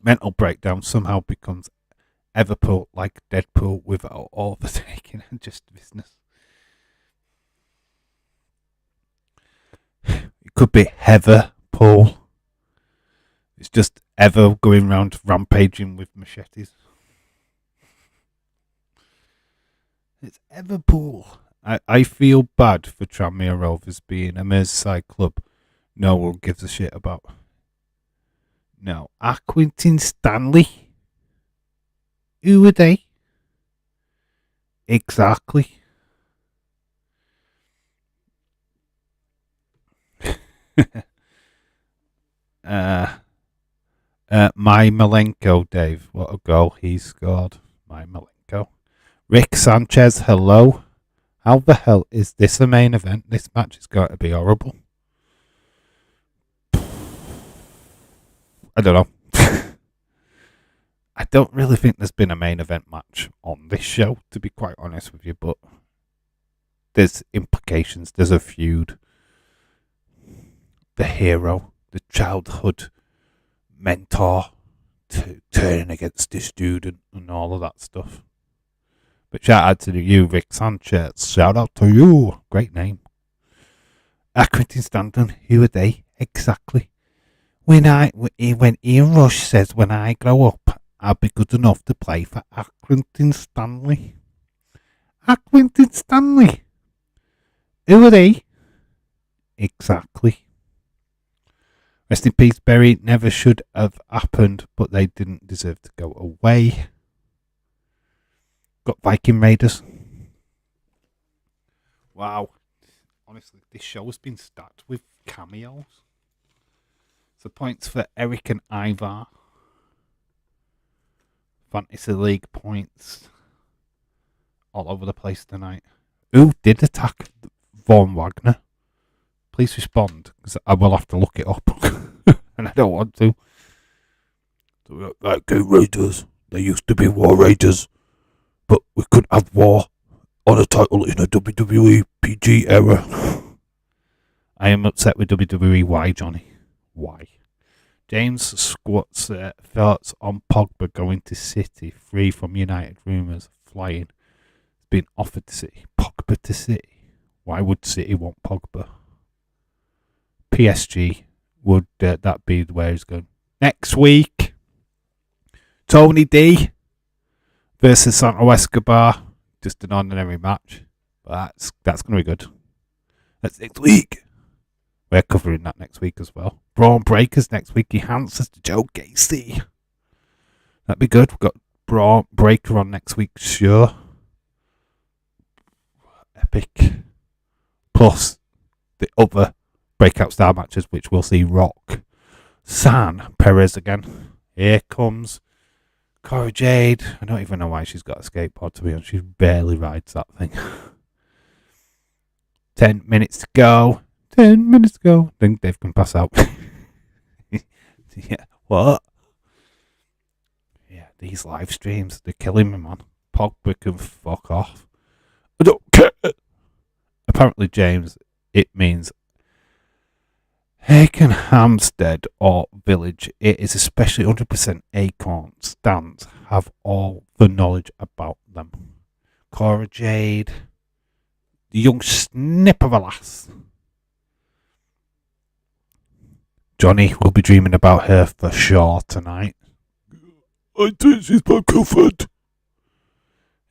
Mental breakdown somehow becomes Everpool like Deadpool without all the taking and just business. It could be Heatherpool. It's just Ever going around rampaging with machetes. It's Everpool. I feel bad for Tranmere Rovers being a Merseyside club no one gives a shit about. No. Accrington Stanley? Who are they? Exactly. My Malenko, Dave. What a goal he scored. My Malenko. Rick Sanchez, hello. How the hell is this a main event? This match is going to be horrible. I don't know. I don't really think there's been a main event match on this show, to be quite honest with you, but there's implications. There's a feud. The hero, the childhood mentor, turning against the student and all of that stuff. But shout out to you, Rick Sanchez. Shout out to you. Great name. Accrington Stanton, who are they? Exactly. When Ian Rush says when I grow up, I'll be good enough to play for Accrington Stanley. Accrington Stanley. Who are they? Exactly. Rest in peace, Berry. Never should have happened, but they didn't deserve to go away. Got Viking Raiders. Wow. Honestly, this show has been stacked with cameos. So points for Eric and Ivar. Fantasy League points. All over the place tonight. Who did attack Von Wagner? Please respond, because I will have to look it up. And I don't want to. Like Raiders. They used to be War Raiders. But we couldn't have war on a title in a WWE PG era. I am upset with WWE. Why, Johnny? Why? James Squat's thoughts on Pogba going to City, free from United rumours, flying. It's been offered to City. Pogba to City. Why would City want Pogba? PSG would that be where he's going. Next week, Tony D versus Santo Escobar. Just an ordinary match. But that's going to be good. That's next week. We're covering that next week as well. Bron Breaker's next week. He answers to Joe Gacy. That'd be good. We've got Bron Breaker on next week's show. Epic. Plus the other breakout star matches, which we'll see Rock, San Perez again. Here comes Cora Jade. I don't even know why she's got a skateboard, to be honest. She barely rides that thing. 10 minutes to go. 10 minutes to go. I think Dave can pass out. Yeah. What? Yeah, these live streams, they're killing me, man. Pogba can fuck off. I don't care. Apparently, James, it means Haken, Hampstead, or Village. It is especially 100% Acorn stands have all the knowledge about them. Cora Jade, the young snip of a lass. Johnny will be dreaming about her for sure tonight. I think she's been covered.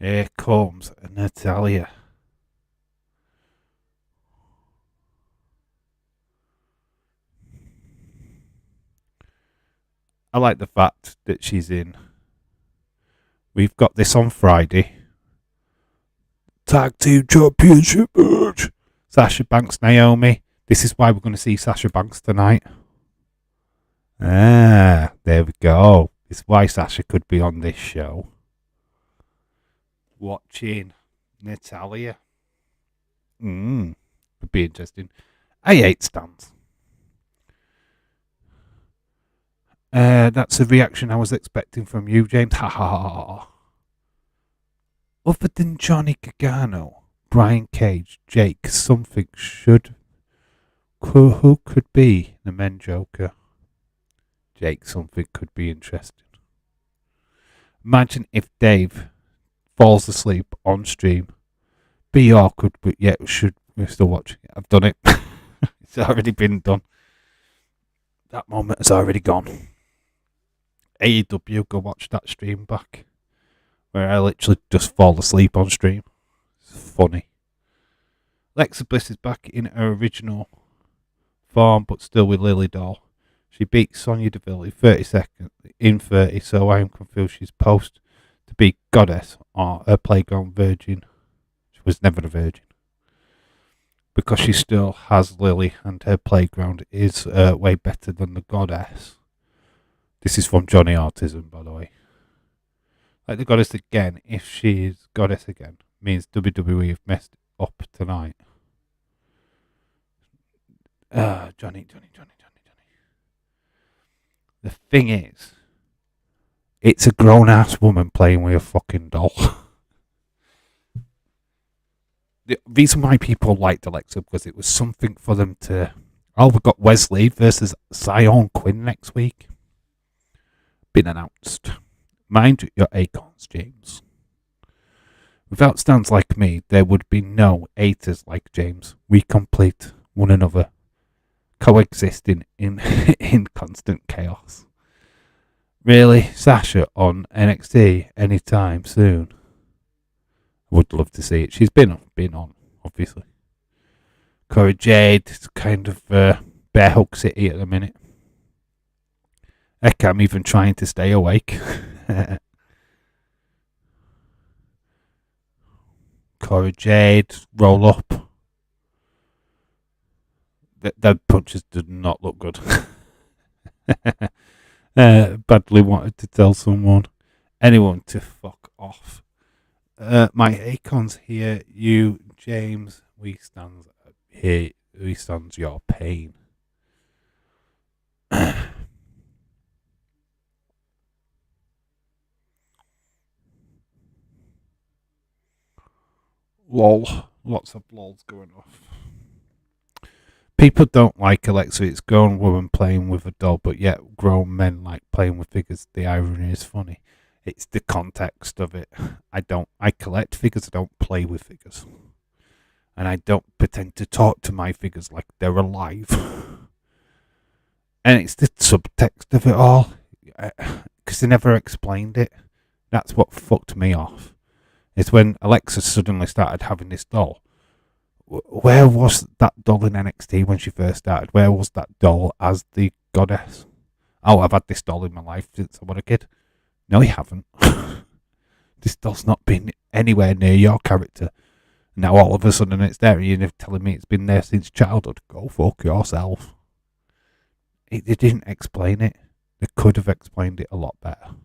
Here comes Natalia. I like the fact that she's in. We've got this on Friday. Tag Team Championship match. Sasha Banks, Naomi. This is why we're going to see Sasha Banks tonight. There we go. This is why Sasha could be on this show. Watching Natalia. Would be interesting. I hate stands. That's a reaction I was expecting from you, James. Ha ha ha. Other than Johnny Gargano, Brian Cage, Jake, something should. Who could be the men Joker? Jake, something could be interesting. Imagine if Dave falls asleep on stream. Be awkward, but yet we're still watching it. I've done it. It's already been done. That moment has already gone. AEW, go watch that stream back. Where I literally just fall asleep on stream. It's funny. Alexa Bliss is back in her original form, but still with Lily Doll. She beat Sonya Deville in 30, so I am confused she's supposed to be goddess or a playground virgin. She was never a virgin. Because she still has Lily and her playground is way better than the goddess. This is from Johnny Autism, by the way. Like the goddess again, if she is goddess again, means WWE have messed up tonight. Johnny. The thing is, it's a grown-ass woman playing with a fucking doll. The reason why people liked Alexa because it was something for them to... Oh, we've got Wesley versus Zion Quinn next week. Been announced. Mind your acorns, James. Without stands like me, there would be no haters like James. We complete one another, coexisting in in constant chaos. Really, Sasha on NXT anytime soon? Would love to see it. She's been on, obviously. Cora Jade is kind of Bear Hug City at the minute. Heck, I'm even trying to stay awake. Cora Jade, roll up. Their punches did not look good. Badly wanted to tell anyone to fuck off. My acorns here, you, James, we stands here, we stands your pain. Lol. Lots of lols going off. People don't like Alexa. It's grown women playing with a doll, but yet grown men like playing with figures. The irony is funny. It's the context of it. I collect figures. I don't play with figures. And I don't pretend to talk to my figures like they're alive. And it's the subtext of it all, because they never explained it. That's what fucked me off. Is when Alexa suddenly started having this doll. Where was that doll in NXT when she first started? Where was that doll as the goddess? Oh, I've had this doll in my life since I was a kid. No, you haven't. This doll's not been anywhere near your character. Now all of a sudden it's there, and you're telling me it's been there since childhood. Go fuck yourself. They didn't explain it. They could have explained it a lot better.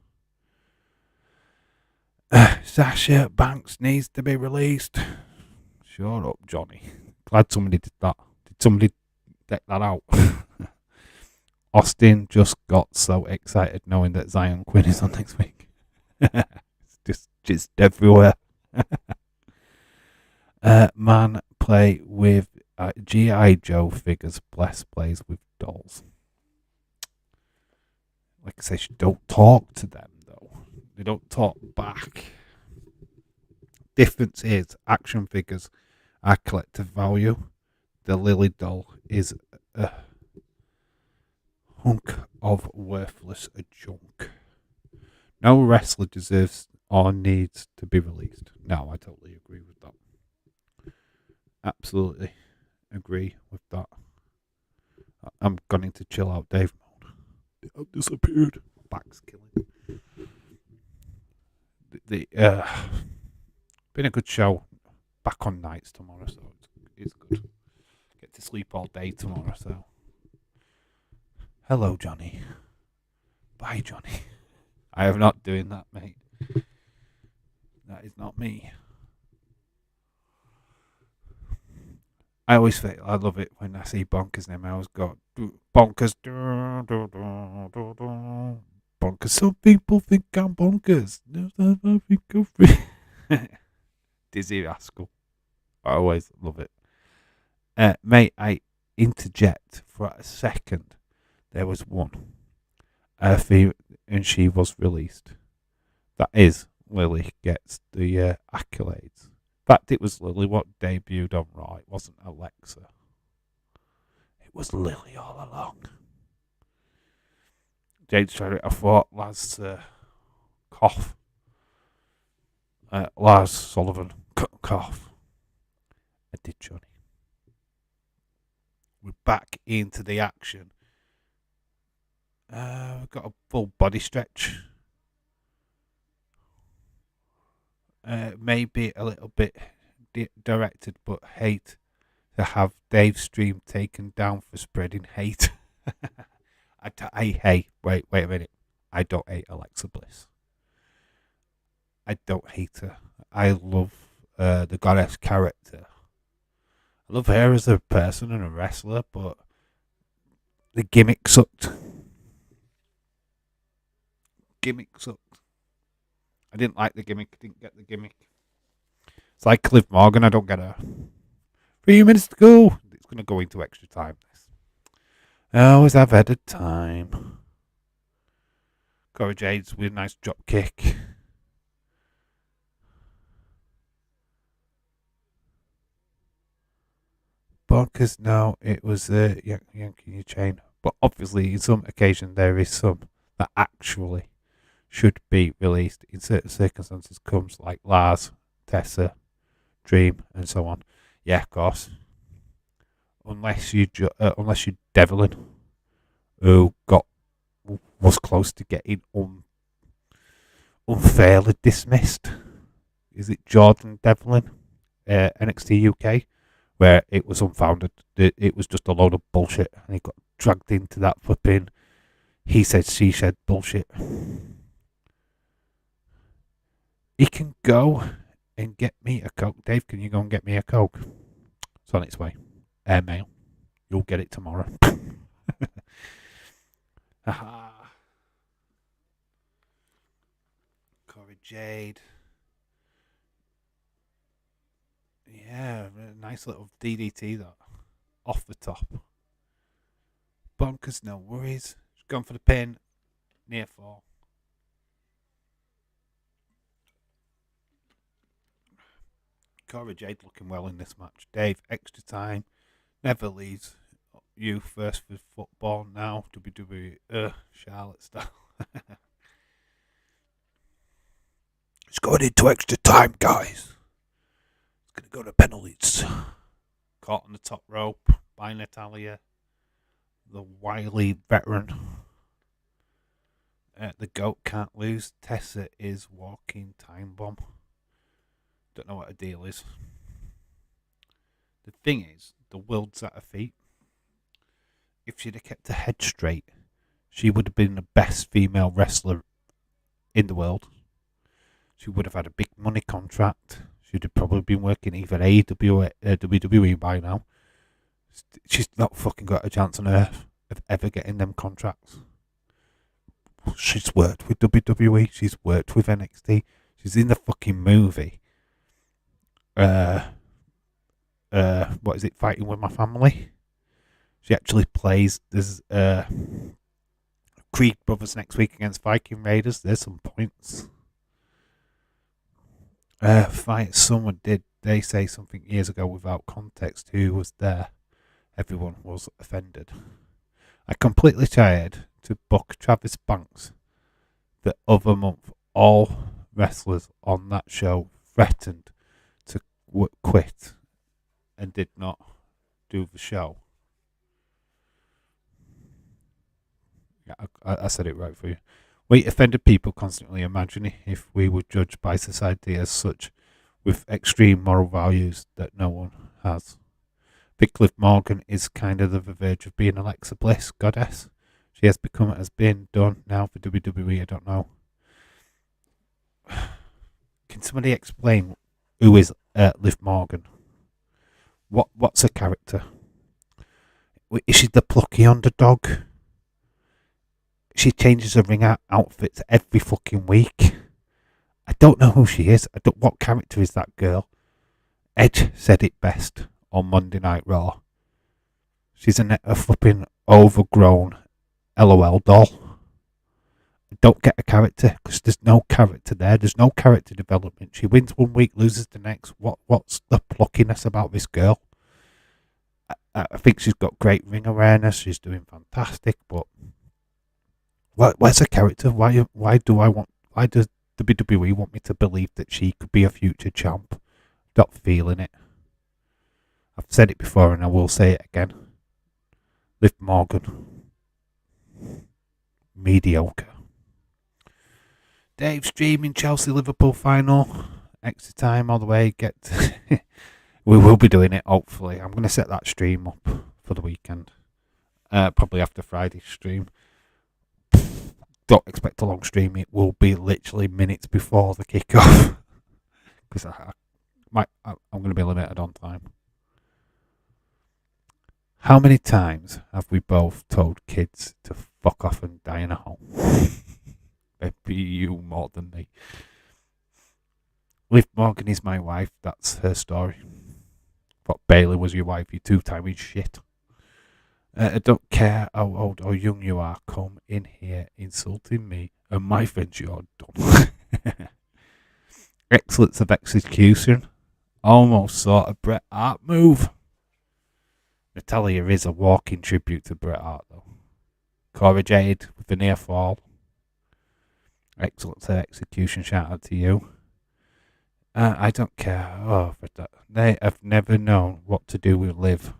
Sasha Banks needs to be released. Shut up, Johnny. Glad somebody did that. Did somebody deck that out? Austin just got so excited knowing that Zion Quinn is on next week. It's just everywhere. Man play with G.I. Joe figures. Bless plays with dolls. Like I say, you don't talk to them, though. They don't talk back. Difference is, action figures are collective value. The Lily doll is a hunk of worthless junk. No wrestler deserves or needs to be released. No, I totally agree with that. Absolutely agree with that. I'm going into chill out Dave mode. I've disappeared. Back's killing. Been a good show. Back on nights tomorrow, so it's good. Get to sleep all day tomorrow, so. Hello, Johnny. Bye, Johnny. I am not doing that, mate. That is not me. I always think I love it when I see Bonkers' name. I always go bonkers. Bonkers. Some people think I'm bonkers. I think I'm free. Dizzy Rascal. I always love it. Mate, I interject for a second. There was one. And she was released. That is, Lily gets the accolades. In fact, it was Lily what debuted on Raw. It wasn't Alexa. It was Lily all along. Jade Jarrett, I thought Laz cough. Lars Sullivan cough. I did, Johnny. We're back into the action. We've got a full body stretch. Maybe a little bit directed, but hate to have Dave's stream taken down for spreading hate. Wait a minute. I don't hate Alexa Bliss. I don't hate her. I love the goddess character. I love her as a person and a wrestler, but the gimmick sucked. I didn't like the gimmick. I didn't get the gimmick. It's like Liv Morgan. I don't get her. 3 minutes to go. It's going to go into extra time. I always have added time. Cora Jade's with a nice drop kick. Bonkers, no, it was yanking your chain. But obviously, in some occasion, there is some that actually should be released in certain circumstances. Comes like Lars, Tessa, Dream, and so on. Yeah, of course. Unless you Devlin, who was close to getting unfairly dismissed. Is it Jordan Devlin, NXT UK, where it was unfounded? It was just a load of bullshit, and he got dragged into that flipping he said, she said bullshit. He can go and get me a Coke. Dave, can you go and get me a Coke? It's on its way. Airmail. You'll get it tomorrow. Cora Jade. Yeah, nice little DDT that. Off the top. Bonkers, no worries. She's gone for the pin. Near fall. Cora Jade looking well in this match. Dave, extra time. Never leaves you first for football, now WWE, Charlotte style. It's going into extra time, guys. It's going to go to penalties. Caught on the top rope by Natalya, the wily veteran. The GOAT can't lose. Tessa is walking time bomb. Don't know what her deal is. The thing is, the world's at her feet. If she'd have kept her head straight, she would have been the best female wrestler in the world. She would have had a big money contract. She'd have probably been working either AEW or WWE by now. She's not fucking got a chance on earth of ever getting them contracts. She's worked with WWE. She's worked with NXT. She's in the fucking movie. What is it? Fighting with My Family. She actually plays. There's Creed Brothers next week against Viking Raiders. There's some points. Fight. Someone did. They say something years ago without context. Who was there? Everyone was offended. I completely tried to book Travis Banks the other month. All wrestlers on that show threatened to quit and did not do the show. Yeah, I said it right for you. We offended people constantly, imagining if we were judged by society as such with extreme moral values that no one has. Vic Liv Morgan is kind of the verge of being Alexa Bliss, goddess. She has become as being done now for WWE. I don't know. Can somebody explain who is Liv Morgan? What's her character? Is she the plucky underdog? She changes her ring outfits every fucking week. I don't know who she is. What character is that girl? Edge said it best on Monday Night Raw. She's a flipping overgrown LOL doll. I don't get a character because there's no character there. There's no character development. She wins one week, loses the next. What's the pluckiness about this girl? I think she's got great ring awareness. She's doing fantastic, but where's her character? Why does WWE want me to believe that she could be a future champ? Not feeling it. I've said it before and I will say it again. Liv Morgan. Mediocre. Dave streaming Chelsea-Liverpool final. Extra time all the way. We will be doing it, hopefully. I'm going to set that stream up for the weekend. Probably after Friday's stream. Don't expect a long stream. It will be literally minutes before the kickoff. Because I'm going to be limited on time. How many times have we both told kids to fuck off and die in a hole? Maybe you more than me. Liv Morgan is my wife. That's her story. But Bailey was your wife. You two-timing shit. I don't care how old or young you are. Come in here insulting me and my friends. You're dumb. Excellence of execution. Almost sort of Bret Hart move. Natalya is a walking tribute to Bret Hart, though. Cora Jade with the near fall. Excellent execution. Shout out to you. I don't care. For that. They have never known what to do with Liv.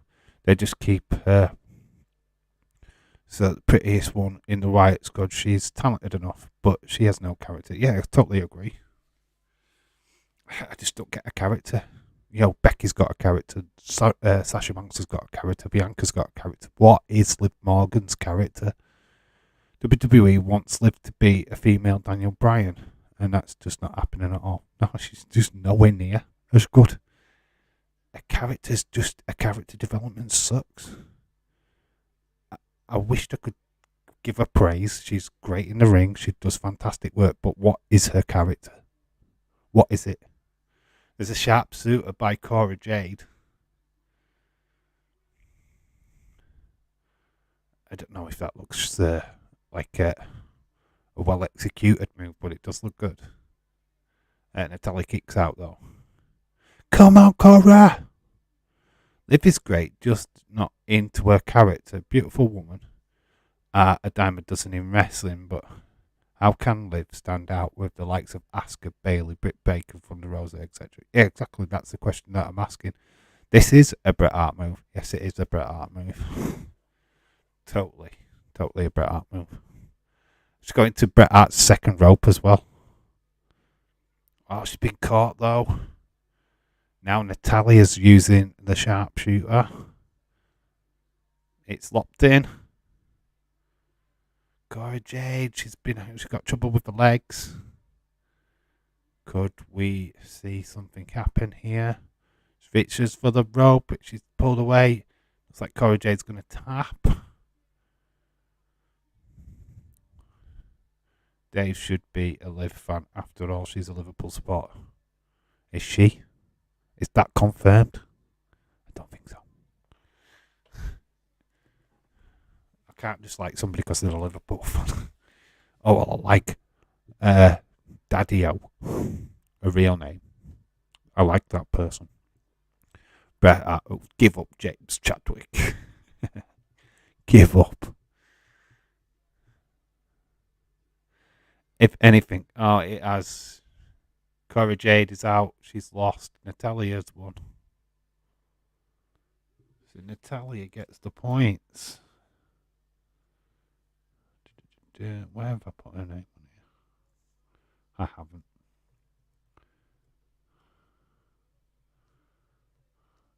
They just keep her. So the prettiest one in the Wyatt squad. She's talented enough, but she has no character. Yeah, I totally agree. I just don't get a character. Becky's got a character. Sasha Banks has got a character. Bianca's got a character. What is Liv Morgan's character? WWE wants Liv to be a female Daniel Bryan, and that's just not happening at all. No, she's just nowhere near as good. A character development sucks. I wished I could give her praise. She's great in the ring. She does fantastic work. But what is her character? What is it? There's a sharpshooter by Cora Jade. I don't know if that looks like a well-executed move, but it does look good. Natalya kicks out, though. Come on, Cora! Liv is great, just not into her character. Beautiful woman. A dime a dozen in wrestling, but how can Liv stand out with the likes of Asuka, Bayley, Britt Baker, Thunder Rosa, etc.? Yeah, exactly. That's the question that I'm asking. This is a Bret Hart move. Yes, it is a Bret Hart move. Totally a Bret Hart move. She's going to Bret Hart's second rope as well. Oh, she's been caught though. Now Natalia's using the sharpshooter. It's locked in. Cora Jade, she's got trouble with the legs. Could we see something happen here? She reaches for the rope, but she's pulled away. Looks like Cora Jade's going to tap. Dave should be a Liv fan. After all, she's a Liverpool supporter. Is she? Is that confirmed? I don't think so. I can't just like somebody because they're a Liverpool fan. Oh, well, I like Daddy-O, a real name. I like that person. But give up, James Chadwick. Give up. If anything, it has. Cora Jade is out. She's lost. Natalia's won. So Natalia gets the points. Where have I put her name on here? I haven't.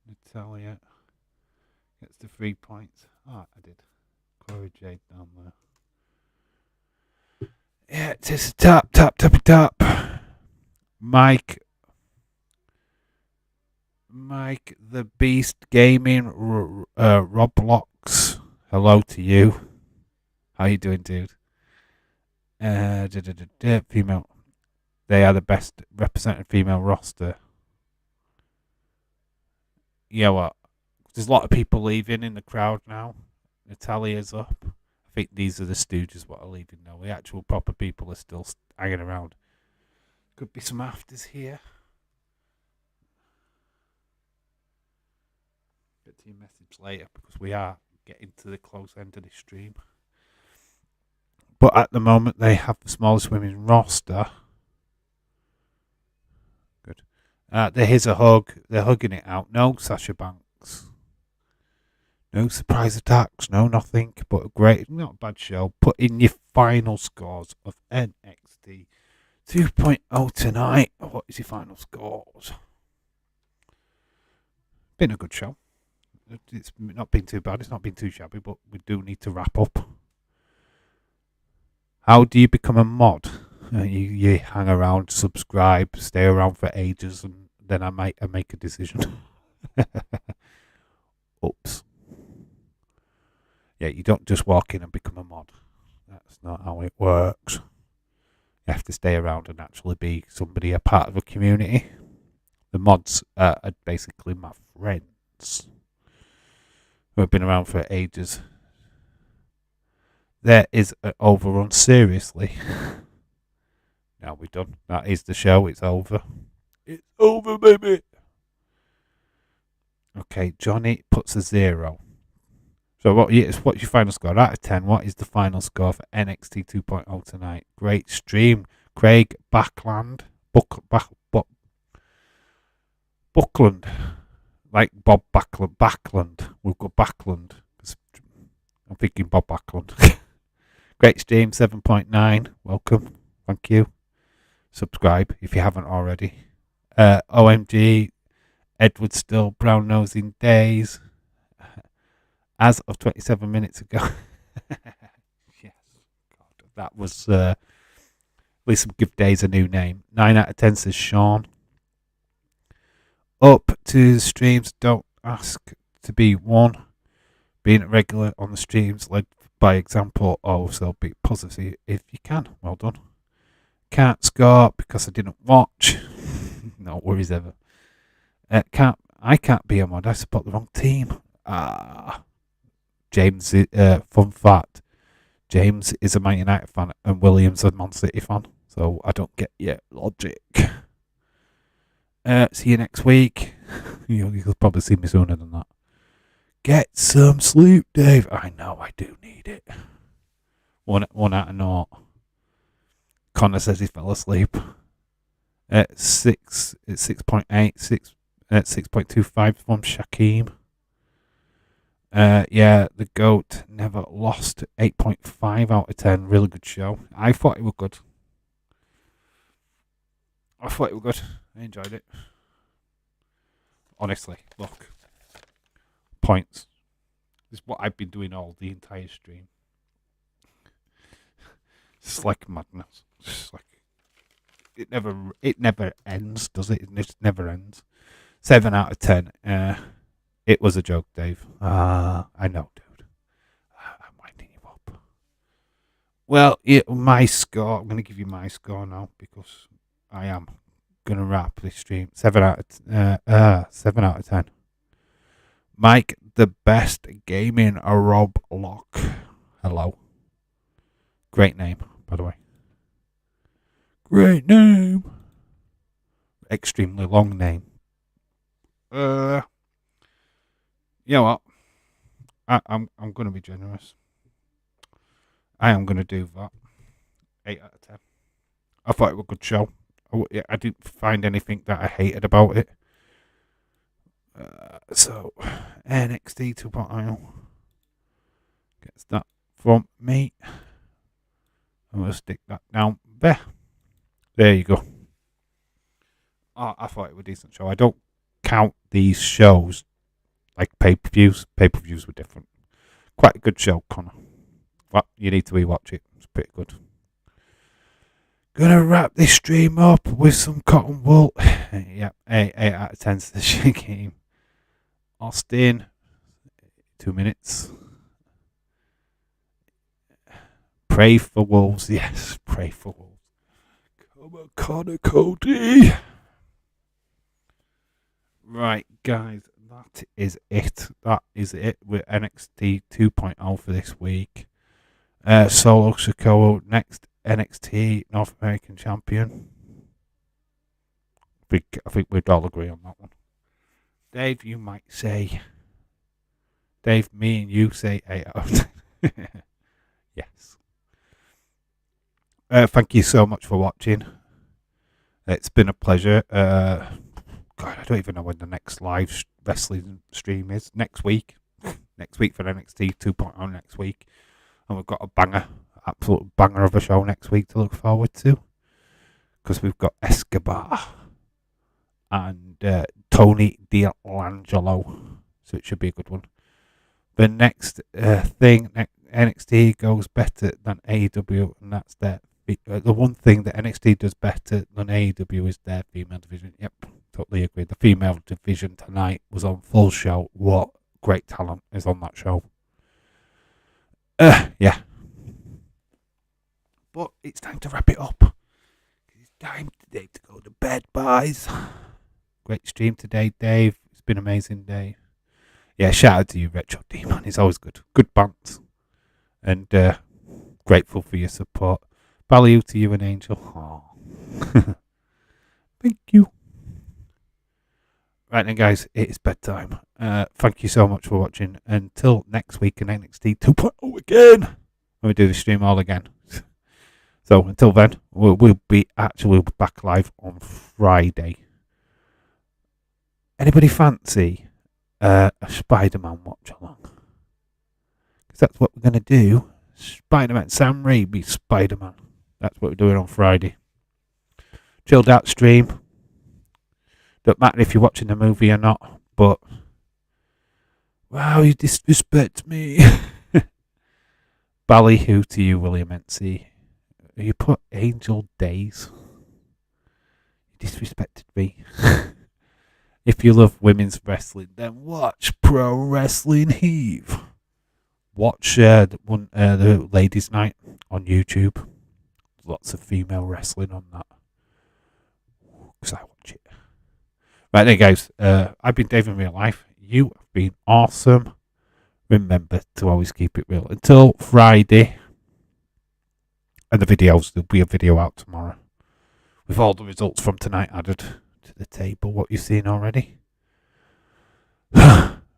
Natalia gets the 3 points. I did. Cora Jade down there. Yeah, it is tap. Mike the Beast Gaming, Roblox. Hello to you. How you doing, dude? Female. They are the best represented female roster. Yeah, what? There's a lot of people leaving in the crowd now. Natalia's up. I think these are the Stooges what are leaving now. The actual proper people are still hanging around. Could be some afters here. Get to your message later because we are getting to the close end of this stream. But at the moment they have the smallest women's roster. Good. Here's a hug. They're hugging it out. No Sasha Banks. No surprise attacks, no nothing, but a great, not a bad show. Put in your final scores of NXT 2.0 tonight. What is your final scores? Been a good show. It's not been too bad, it's not been too shabby, but we do need to wrap up. How do you become a mod? You hang around, subscribe, stay around for ages, and then I make a decision. Oops. Yeah, you don't just walk in and become a mod. That's not how it works. You have to stay around and actually be somebody, a part of a community. The mods are basically my friends who have been around for ages. There is an overrun, seriously. Now we're done. That is the show. It's over. It's over, baby. Okay, Johnny puts a 0. So what's your final score? Out of 10, what is the final score for NXT 2.0 tonight? Great stream. Craig Buckland. Buckland. Like Bob Backlund. We've got Backlund. I'm thinking Bob Backlund. Great stream, 7.9. Welcome. Thank you. Subscribe if you haven't already. OMG. Edward still brown nosing days. As of 27 minutes ago. Yes. God, that was at least some give days a new name. 9 out of 10 says Sean. Up to the streams, don't ask to be one. Being regular on the streams, led by example, also be positive if you can. Well done. Can't score because I didn't watch. No worries ever. I can't be a mod. I support the wrong team. James, fun fact, James is a Man United fan and William's a Man City fan, so I don't get your logic. See you next week. You'll probably see me sooner than that. Get some sleep, Dave. I know I do need it. One out of naught. Connor says he fell asleep. At 6.8, 6.25 from Shaquem. Yeah, the GOAT never lost. 8.5 out of 10. Really good show. I thought it was good. I enjoyed it. Honestly, look. Points. This is what I've been doing all the entire stream. It's like madness. It's like it never ends, does it? It just never ends. 7 out of 10. It was a joke, Dave. I know, dude. I'm winding you up. Well, my score. I'm going to give you my score now because I am going to wrap this stream. 7 out of 10. Mike, the best gaming Rob Lock. Hello. Great name, by the way. Great name. Extremely long name. You know what? I'm going to be generous. I am going to do that. 8 out of 10. I thought it was a good show. I didn't find anything that I hated about it. So, NXT 2.0 gets that from me. I'm going to stick that down there. There you go. Oh, I thought it was a decent show. I don't count these shows like pay-per-views. Pay-per-views were different. Quite a good show, Connor. Well, you need to rewatch it. It's pretty good. Gonna wrap this stream up with some cotton wool. Yep, 8 out of 10 to the game. Austin, 2 minutes. Pray for Wolves. Yes, pray for Wolves. Come on, Connor Cody. Right, guys, that is it. That is it with NXT 2.0 for this week. Solo Sikoa, next NXT North American Champion. I think we'd all agree on that one. Dave, you might say. Dave, me and you say 8 out of 10. Yes. Thank you so much for watching. It's been a pleasure. God, I don't even know when the next live wrestling stream is. Next week. Next week for NXT 2.0 next week. And we've got a banger, absolute banger of a show next week to look forward to. Because we've got Escobar and Tony D'Angelo. So it should be a good one. The next thing, NXT goes better than AEW, and that's the one thing that NXT does better than AEW is their female division. Yep, totally agree. The female division tonight was on full show. What great talent is on that show. Yeah. But it's time to wrap it up. It's time today to go to bed, boys. Great stream today, Dave. It's been an amazing day. Yeah, shout out to you, Retro Demon. It's always good. Good bands. And grateful for your support. Value to you and Angel. Oh. Thank you. Right then, guys, it is bedtime. Thank you so much for watching. Until next week in NXT 2.0 again. When we do the stream all again. So until then, we'll be back live on Friday. Anybody fancy a Spider-Man watch along? Because that's what we're going to do. Spider-Man, Sam Raimi, Spider-Man. That's what we're doing on Friday. Chilled out stream. Don't matter if you're watching the movie or not, but wow, you disrespect me. Ballyhoo to you, William NC. You put Angel Days. You disrespected me. If you love women's wrestling, then watch Pro Wrestling Heave. Watch the Ladies' Night on YouTube. Lots of female wrestling on that. Because I watch it. Right there, guys. I've been Dave in real life. You have been awesome. Remember to always keep it real. Until Friday. And the videos. There'll be a video out tomorrow. With all the results from tonight added to the table. What you've seen already.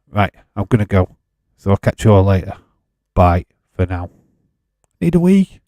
Right, I'm going to go. So I'll catch you all later. Bye for now. Need a wee?